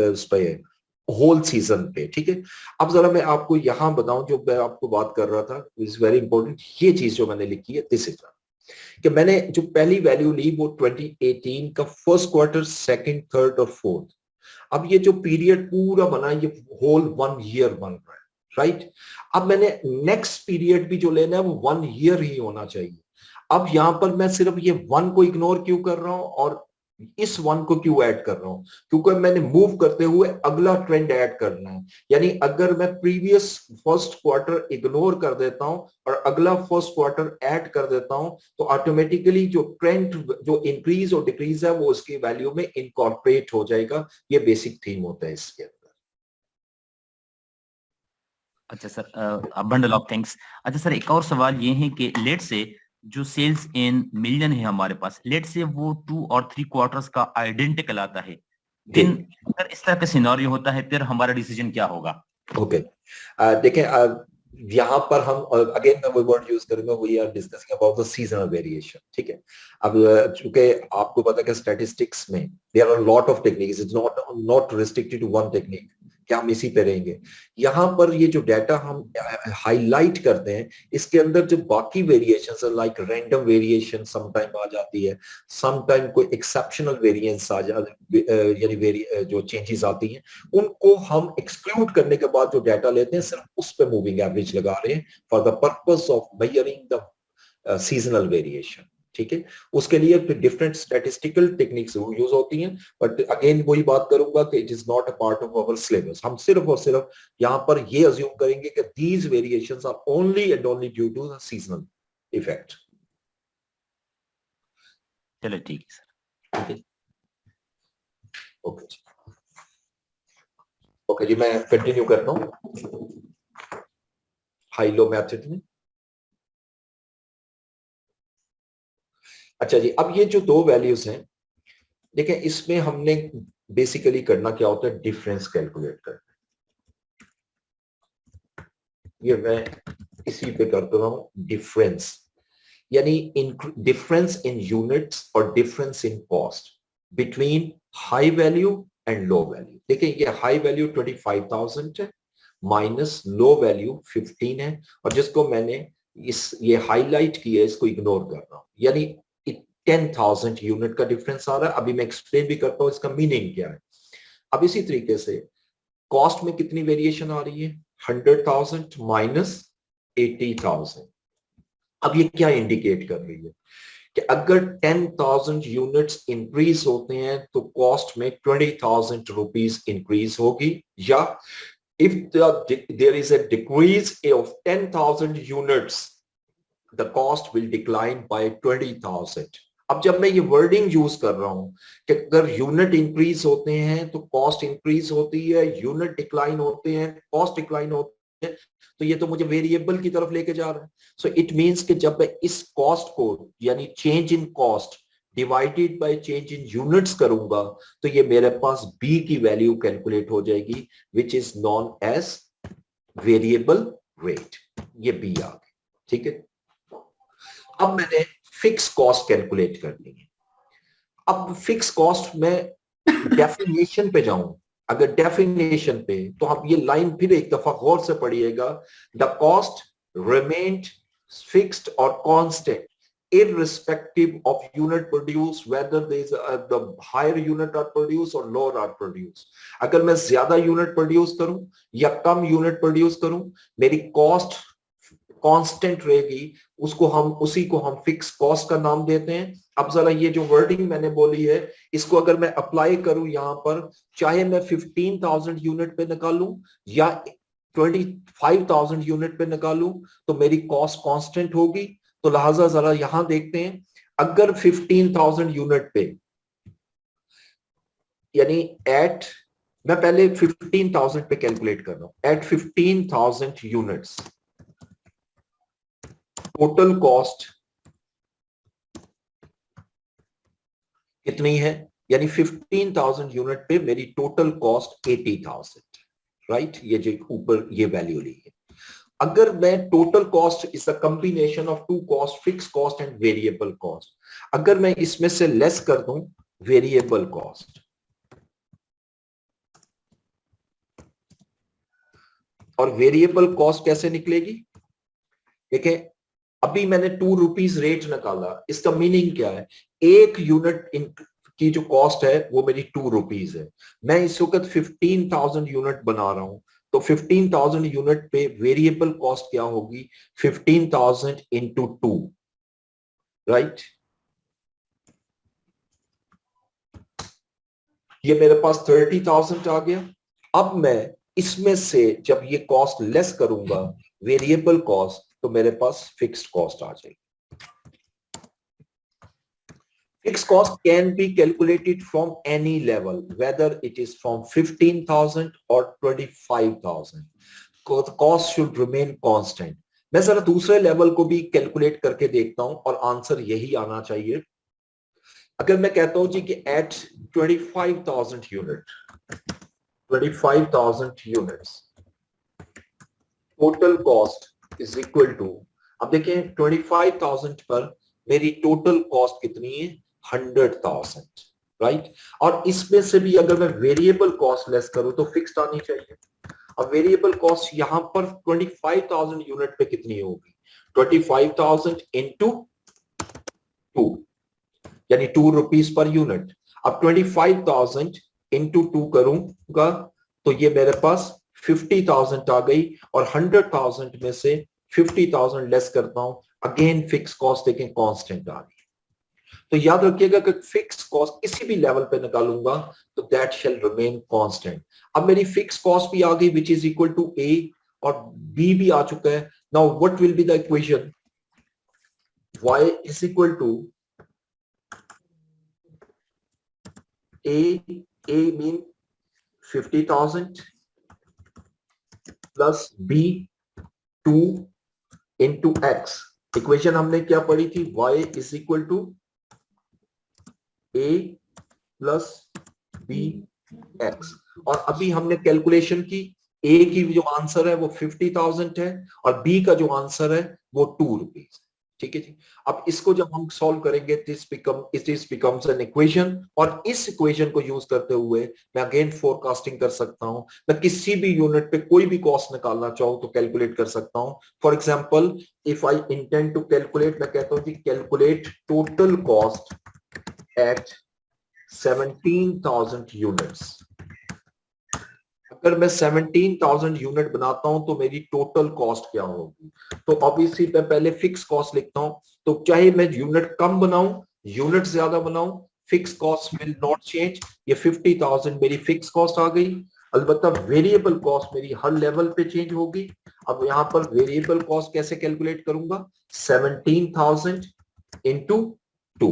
उस पे होल सीजन पे, ठीक है। अब जरा मैं आपको यहां बताऊं, जो मैं आपको बात कर रहा था, इज वेरी इंपॉर्टेंट, ये चीज जो मैंने लिखी है दिस इज कि मैंने जो पहली वैल्यू ली वो 2018 का फर्स्ट क्वार्टर, सेकंड, थर्ड और फोर्थ। अब ये जो पीरियड पूरा बना ये होल 1 ईयर बन रहा है, राइट। अब मैंने नेक्स्ट पीरियड भी जो लेना है वो 1 ईयर ही होना चाहिए। अब यहां पर मैं सिर्फ ये 1 को इग्नोर क्यों कर रहा हूं और इस वन को क्यों ऐड कर रहा हूं? क्योंकि मैंने मूव करते हुए अगला ट्रेंड ऐड करना है। यानी अगर मैं प्रीवियस फर्स्ट क्वार्टर इग्नोर कर देता हूं और अगला फर्स्ट क्वार्टर ऐड कर देता हूं तो ऑटोमेटिकली जो ट्रेंड, जो इंक्रीज और डिक्रीज है वो उसकी वैल्यू में इनकॉर्पोरेट हो जाएगा। ये बेसिक थीम होता है इसके अंदर। अच्छा सर, बंडल ऑफ थिंग्स। अच्छा सर, एक और सवाल ये है कि लेट से जो सेल्स इन मिलियन है हमारे पास, लेट से वो 2 और 3 क्वार्टर्स का आइडेंटिकल आता है, देन अगर इस तरह का सिनेरियो होता है फिर हमारा डिसीजन क्या होगा? ओके, देखें, यहाँ पर हम अगेन मैं वो वर्ड यूज करूंगा, we are discussing about the seasonal variation. ठीक है, अब चूंकि आपको पता है कि स्टैटिस्टिक्स में there are lot of techniques, it's not restricted to one technique कि हम इसी पे रहेंगे। यहाँ पर ये जो डाटा हम हाईलाइट करते हैं इसके अंदर जो बाकी वेरिएशंस है, लाइक रैंडम वेरिएशन समटाइम आ जाती है, समटाइम कोई एक्सेप्शनल वेरिएंस आ जाती, यानी जो चेंजेस आती हैं, उनको हम एक्सक्लूड करने के बाद जो डाटा लेते हैं सिर्फ उस पे मूविंग एवरेज लगा रहे हैं for the purpose of measuring the seasonal variation. ठीक है, उसके लिए फिर डिफरेंट स्टैटिस्टिकल टेक्निक्स यूज होती हैं, बट अगेन वही बात करूंगा कि it is not a part of our syllabus. हम सिर्फ और सिर्फ यहाँ पर ये अज्यूम करेंगे कि these variations are only and only due to the seasonal effect. चलो ठीक है सर। ठीक है, ओके जी, ओके जी, मैं कंटिन्यू करता हूँ हाई लो मेथड में। अच्छा जी, अब ये जो दो वैल्यूज हैं, देखिए इसमें हमने बेसिकली करना क्या होता है, डिफरेंस कैलकुलेट करना। ये मैं इसी पे करता हूं, डिफरेंस यानी डिफरेंस इन यूनिट्स और difference in cost between high value and low value. देखिए ये हाई वैल्यू 25,000 है माइनस लो वैल्यू 15 है, और जिसको मैंने ये हाईलाइट किया है इसको इग्नोर कर रहा हूं, यानी 10,000 यूनिट का डिफरेंस आ रहा है। अभी मैं एक्सप्लेन भी करता हूं इसका मीनिंग क्या है। अब इसी तरीके से कॉस्ट में कितनी वेरिएशन आ रही है, 100,000 माइनस 80,000। अब ये क्या इंडिकेट कर रही है कि अगर 10,000 यूनिट्स इंक्रीज होते हैं तो कॉस्ट में 20,000 रुपीज इंक्रीज होगी, या if there is a decrease of 10,000 units the cost will decline by 20,000। अब जब मैं ये वर्डिंग यूज कर रहा हूं कि अगर यूनिट इंक्रीज होते हैं तो कॉस्ट इंक्रीज होती है, यूनिट डिक्लाइन होते हैं कॉस्ट डिक्लाइन होती है, तो ये तो मुझे वेरिएबल की तरफ लेके जा रहा है। सो इट मींस कि जब मैं इस कॉस्ट को यानी change in cost divided by change in units करूंगा तो ये मेरे पास बी की वैल्यू कैलकुलेट हो जाएगी, which is known as variable rate. ये बी आ गई। ठीक है, अब मैंने फिक्स कॉस्ट कैलकुलेट करनी है। अब फिक्स कॉस्ट में डेफिनेशन पे जाऊं, अगर डेफिनेशन पे तो आप ये लाइन फिर एक दफा गौर से पढ़िएगा, द कॉस्ट रिमेन्ड फिक्स्ड और constant irrespective of unit produced, whether there is the higher unit are produced or lower are produced। अगर मैं ज्यादा यूनिट प्रोड्यूस करूं या कम यूनिट प्रोड्यूस करूं, मेरी कॉस्ट कांस्टेंट रहेगी, उसी को हम फिक्स कॉस्ट का नाम देते हैं। अब जरा ये जो वर्डिंग मैंने बोली है इसको अगर मैं अप्लाई करूं यहां पर, चाहे मैं 15,000 यूनिट पे निकालूं या 25,000 यूनिट पे निकालूं, तो मेरी कॉस्ट कांस्टेंट होगी। तो लिहाजा जरा यहां देखते हैं, अगर 15,000 यूनिट पे यानी एट, मैं पहले 15,000 पे कैलकुलेट कर रहा हूं, एट 15,000 यूनिट्स टोटल कॉस्ट कितनी है, यानी 15,000 यूनिट पे मेरी टोटल कॉस्ट 80,000, राइट। ये जो ऊपर ये वैल्यू ली है, अगर मैं total cost is a combination of two cost, fix cost and variable cost, अगर मैं इसमें से लेस कर दूं वेरिएबल कॉस्ट, और वेरिएबल कॉस्ट कैसे निकलेगी, देखिए अभी मैंने 2 रुपीज रेट निकाला, इसका मीनिंग क्या है, एक यूनिट की जो कॉस्ट है वो मेरी 2 रुपीज है। मैं इस वक्त 15,000 यूनिट बना रहा हूं, तो 15,000 यूनिट पे वेरिएबल कॉस्ट क्या होगी, 15,000 इंटू 2, राइट। ये मेरे पास 30,000 आ गया। अब मैं इसमें से जब ये कॉस्ट लेस करूंगा वेरिएबल कॉस्ट, तो मेरे पास फिक्स्ड कॉस्ट आ जाएगी। Fixed cost can be calculated from any level, whether it is from 15,000 or 25,000. The cost should remain constant. मैं जरा दूसरे लेवल को भी कैलकुलेट करके देखता हूं और आंसर यही आना चाहिए। अगर मैं कहता हूं जी कि at 25,000 unit, 25,000 units total cost is equal to, अब देखें 25,000 पर मेरी टोटल कॉस्ट कितनी है, 100,000, राइट। और इसमें से भी अगर मैं वेरिएबल कॉस्ट लेस करूं तो फिक्स्ड आनी चाहिए। अब वेरिएबल कॉस्ट यहां पर 25,000 यूनिट पे कितनी होगी, 25,000 इंटू 2, यानी 2 रुपीज पर यूनिट। अब 25,000 इंटू 2 करूंगा तो ये मेरे पास 50,000 आ गई, और 100,000 में से 50,000 लेस करता हूं, अगेन फिक्स कॉस्ट देखें कांस्टेंट आ गई। तो याद रखिएगा कि फिक्स कॉस्ट किसी भी लेवल पे निकालूंगा तो दैट शेल रिमेन कांस्टेंट। अब मेरी फिक्स कॉस्ट भी आ गई which is equal to a, और बी भी आ चुका है। Now what will be the equation, y is equal to a mean 50,000 plus b 2 into x. Equation हमने क्या पढ़ी थी, y is equal to a plus b x. और अभी हमने कैलकुलेशन की, ए की जो आंसर है वो 50,000 है और बी का जो आंसर है वो 2 रुपीज। ठीक है जी। अब इसको जब हम सॉल्व करेंगे दिस बिकम्स एन इक्वेशन, और इस इक्वेशन को यूज करते हुए मैं अगेन फोरकास्टिंग कर सकता हूं। मैं किसी भी यूनिट पे कोई भी कॉस्ट निकालना चाहूं तो कैलकुलेट कर सकता हूं। For example if I intend to calculate, मैं कहता हूं कि calculate total cost at 17,000 units. अगर मैं 17,000 यूनिट बनाता हूं तो मेरी टोटल कॉस्ट क्या होगी, तो ऑब्वियसली मैं पहले फिक्स कॉस्ट लिखता हूं। तो चाहे मैं यूनिट कम बनाऊं यूनिट ज्यादा बनाऊं, fix cost will not change. ये 50,000 मेरी फिक्स कॉस्ट आ गई। अलबत्ता वेरिएबल कॉस्ट मेरी हर लेवल पे चेंज होगी। अब यहां पर वेरिएबल कॉस्ट कैसे कैलकुलेट करूंगा, 17,000 इंटू 2।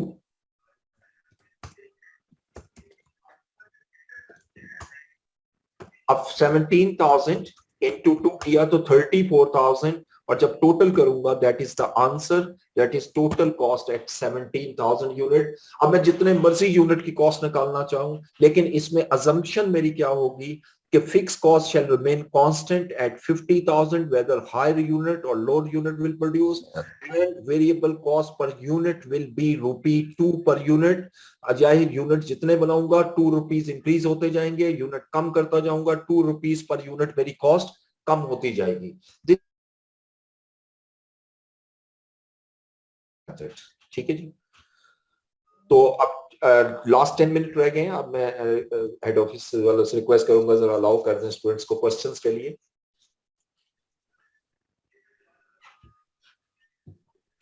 अब 17,000 इंटू 2 किया तो 34,000, और जब टोटल करूंगा that is the answer, that is total cost at 17,000 unit. अब मैं जितने मर्जी यूनिट की कॉस्ट निकालना चाहूं, लेकिन इसमें अजम्पशन मेरी क्या होगी कि fix cost shall remain constant at 50,000 whether higher unit or lower unit will produce, and variable cost per unit will be ₹2 per unit। जाहिर यूनिट जितने बनाऊंगा 2 रुपीज इंक्रीज होते जाएंगे, यूनिट कम करता जाऊंगा 2 रुपीज पर यूनिट मेरी कॉस्ट कम होती जाएगी। ठीक है जी। तो अब लास्ट 10 मिनट रह गए हैं। अब मैं हेड ऑफिस वालों से रिक्वेस्ट करूंगा जरा अलाउ कर दें स्टूडेंट्स को क्वेश्चंस के लिए।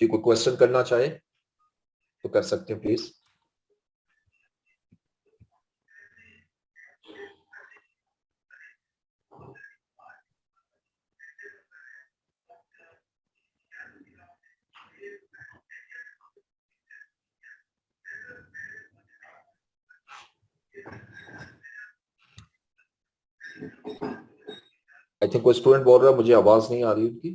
जी कोई क्वेश्चन करना चाहे तो कर सकते हैं प्लीज। आई थिंक कोई स्टूडेंट बोल रहा है मुझे आवाज नहीं आ रही उनकी।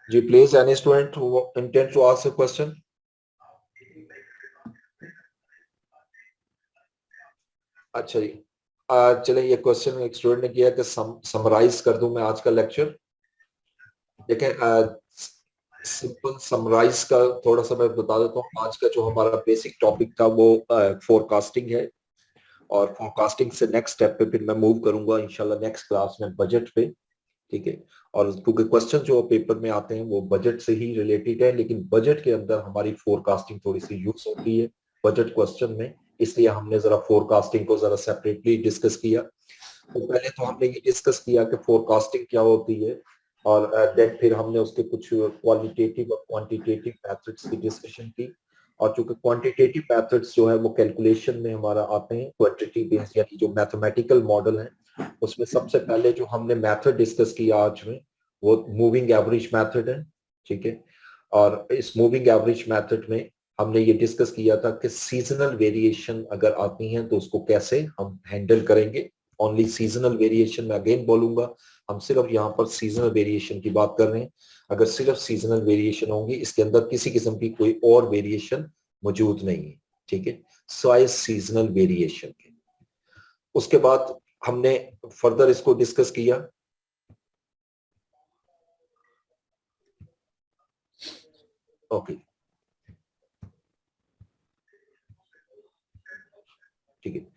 जी please any student who intend to ask a question. अच्छा जी, चले ये क्वेश्चन एक स्टूडेंट ने किया कि समराइज कर दूं मैं आज का लेक्चर। देखें सिंपल समराइज का थोड़ा सा मैं बता देता हूँ। आज का जो हमारा बेसिक टॉपिक था वो फोरकास्टिंग है, और फोरकास्टिंग से नेक्स्ट स्टेप पे फिर मैं मूव करूंगा इंशाल्लाह नेक्स्ट क्लास में बजट पे। ठीक है, और क्योंकि क्वेश्चन जो पेपर में आते हैं वो बजट से ही रिलेटेड है, लेकिन बजट के अंदर हमारी फोरकास्टिंग थोड़ी सी यूज होती है बजट क्वेश्चन में, इसलिए हमने जरा फोरकास्टिंग को जरा सेपरेटली डिस्कस किया। तो पहले तो हमने ये डिस्कस किया कि फोरकास्टिंग क्या होती है, और देन फिर हमने उसके कुछ क्वालिटेटिव और क्वांटिटेटिव मेथड्स की डिस्कशन की। और चूंकि क्वांटिटेटिव मेथड्स जो है वो कैलकुलेशन में हमारा आते हैं क्वांटिटी बेस्ड, यानी जो मैथमेटिकल मॉडल है उसमें सबसे पहले जो हमने मेथड डिस्कस किया आज में वो मूविंग एवरेज मेथड है, ठीक है। और इस मूविंग एवरेज मेथड में हमने ये डिस्कस किया था कि सीजनल वेरिएशन अगर आती हैं तो उसको कैसे हम हैंडल करेंगे। ओनली सीजनल वेरिएशन में अगेन बोलूंगा, हम सिर्फ यहाँ पर सीजनल वेरिएशन की बात कर रहे हैं। अगर सिर्फ सीजनल वेरिएशन होंगी, इसके अंदर किसी किस्म की कोई और वेरिएशन मौजूद नहीं है, ठीक है, सिवाय सीजनल वेरिएशन के। उसके बाद हमने फर्दर इसको डिस्कस किया। ओके, ठीक है।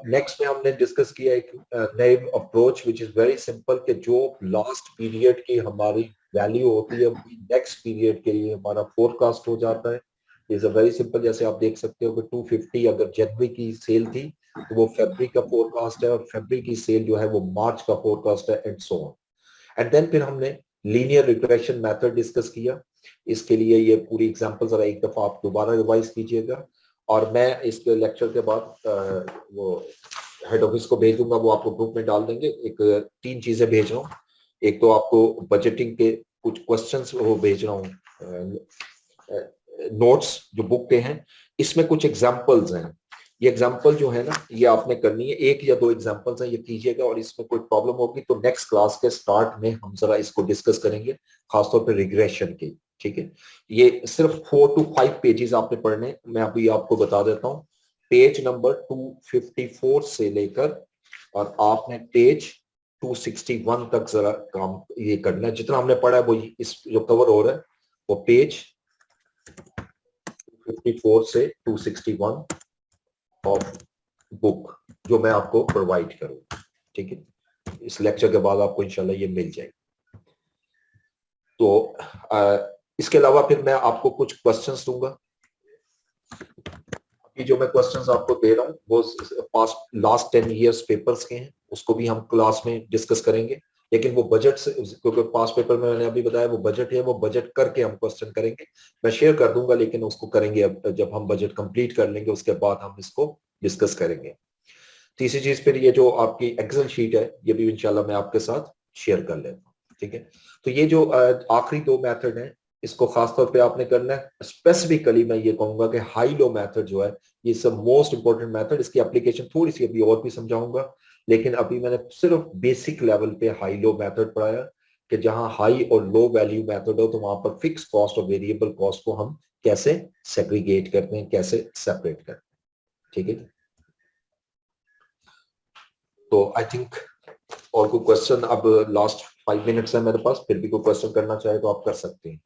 नेक्स्ट में हमने डिस्कस किया एक नए approach which is very simple, कि जो लास्ट पीरियड की हमारी वैल्यू होती है नेक्स्ट पीरियड के लिए हमारा फोरकास्ट हो जाता है। इज अ वेरी सिंपल, जैसे आप देख सकते हो कि 250 अगर जनवरी की सेल थी तो वो फरवरी का फोरकास्ट है, और फरवरी की सेल जो है वो मार्च का फोरकास्ट है, and so on. And then फिर हमने लीनियर रिग्रेशन मेथड डिस्कस किया। इसके लिए ये पूरी एग्जांपल जरा एक दफा आप दोबारा रिवाइज कीजिएगा, और मैं इसके लेक्चर के बाद वो हेड ऑफिस को भेज दूंगा, वो आपको ग्रुप में डाल देंगे। एक 3 चीजें भेज रहा हूँ। एक तो आपको बजटिंग के कुछ क्वेश्चंस वो भेज रहा हूँ, नोट्स जो बुक के हैं, इसमें कुछ एग्जांपल्स हैं। ये एग्जांपल जो है ना, ये आपने करनी है, 1 या 2 एग्जांपल्स हैं, ये कीजिएगा। और इसमें कोई प्रॉब्लम होगी तो नेक्स्ट क्लास के स्टार्ट में हम जरा इसको डिस्कस करेंगे, खासतौर पर रिग्रेशन की, ठीक है। ये सिर्फ 4 to 5 पेजेस आपने पढ़ने, मैं अभी आपको बता देता हूँ। पेज नंबर 254 से लेकर और आपने पेज 261 तक जरा काम ये करना है। जितना हमने पढ़ा है वो इस जो कवर हो रहा है वो पेज 254 से 261 ऑफ बुक जो मैं आपको प्रोवाइड करूँ, ठीक है। इस लेक्चर के बाद आपको इंशाल्लाह ये मिल जाएगी। तो इसके अलावा फिर मैं आपको कुछ क्वेश्चंस दूंगा। अभी जो मैं क्वेश्चंस आपको दे रहा हूँ वो पास्ट लास्ट 10 इयर्स पेपर्स के हैं, उसको भी हम क्लास में डिस्कस करेंगे। लेकिन वो बजट से, क्योंकि पास्ट पेपर में मैंने अभी बताया वो बजट है, वो बजट करके हम क्वेश्चन करेंगे। मैं शेयर कर दूंगा, लेकिन उसको करेंगे अब जब हम बजट कंप्लीट कर लेंगे, उसके बाद हम इसको डिस्कस करेंगे। तीसरी चीज फिर ये जो आपकी एक्सेल शीट है, ये भी इंशाल्लाह मैं आपके साथ शेयर कर लेता हूँ, ठीक है। तो ये जो आखिरी 2 मेथड हैं, इसको खासतौर पे आपने करना है। स्पेसिफिकली मैं ये कहूंगा कि हाई लो मेथड जो है, ये सब मोस्ट इंपॉर्टेंट मेथड। इसकी एप्लीकेशन थोड़ी सी अभी और भी समझाऊंगा, लेकिन अभी मैंने सिर्फ बेसिक लेवल पे हाई लो मेथड पढ़ाया, कि जहां हाई और लो वैल्यू मेथड हो तो वहां पर फिक्स कॉस्ट और वेरिएबल कॉस्ट को हम कैसे सेग्रीगेट करते हैं, कैसे सेपरेट करते हैं, ठीक है। तो आई थिंक और कोई क्वेश्चन, अब लास्ट 5 मिनट्स है मेरे पास, फिर भी कोई क्वेश्चन करना चाहे तो आप कर सकते हैं।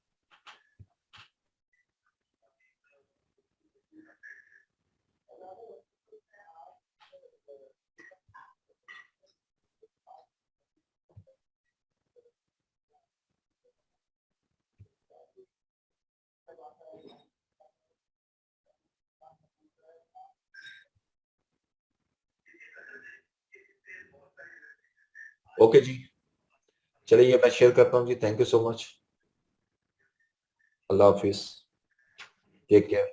ओके जी, चलिए मैं शेयर करता हूँ जी। Thank you so much. अल्लाह हाफिज, टेक केयर।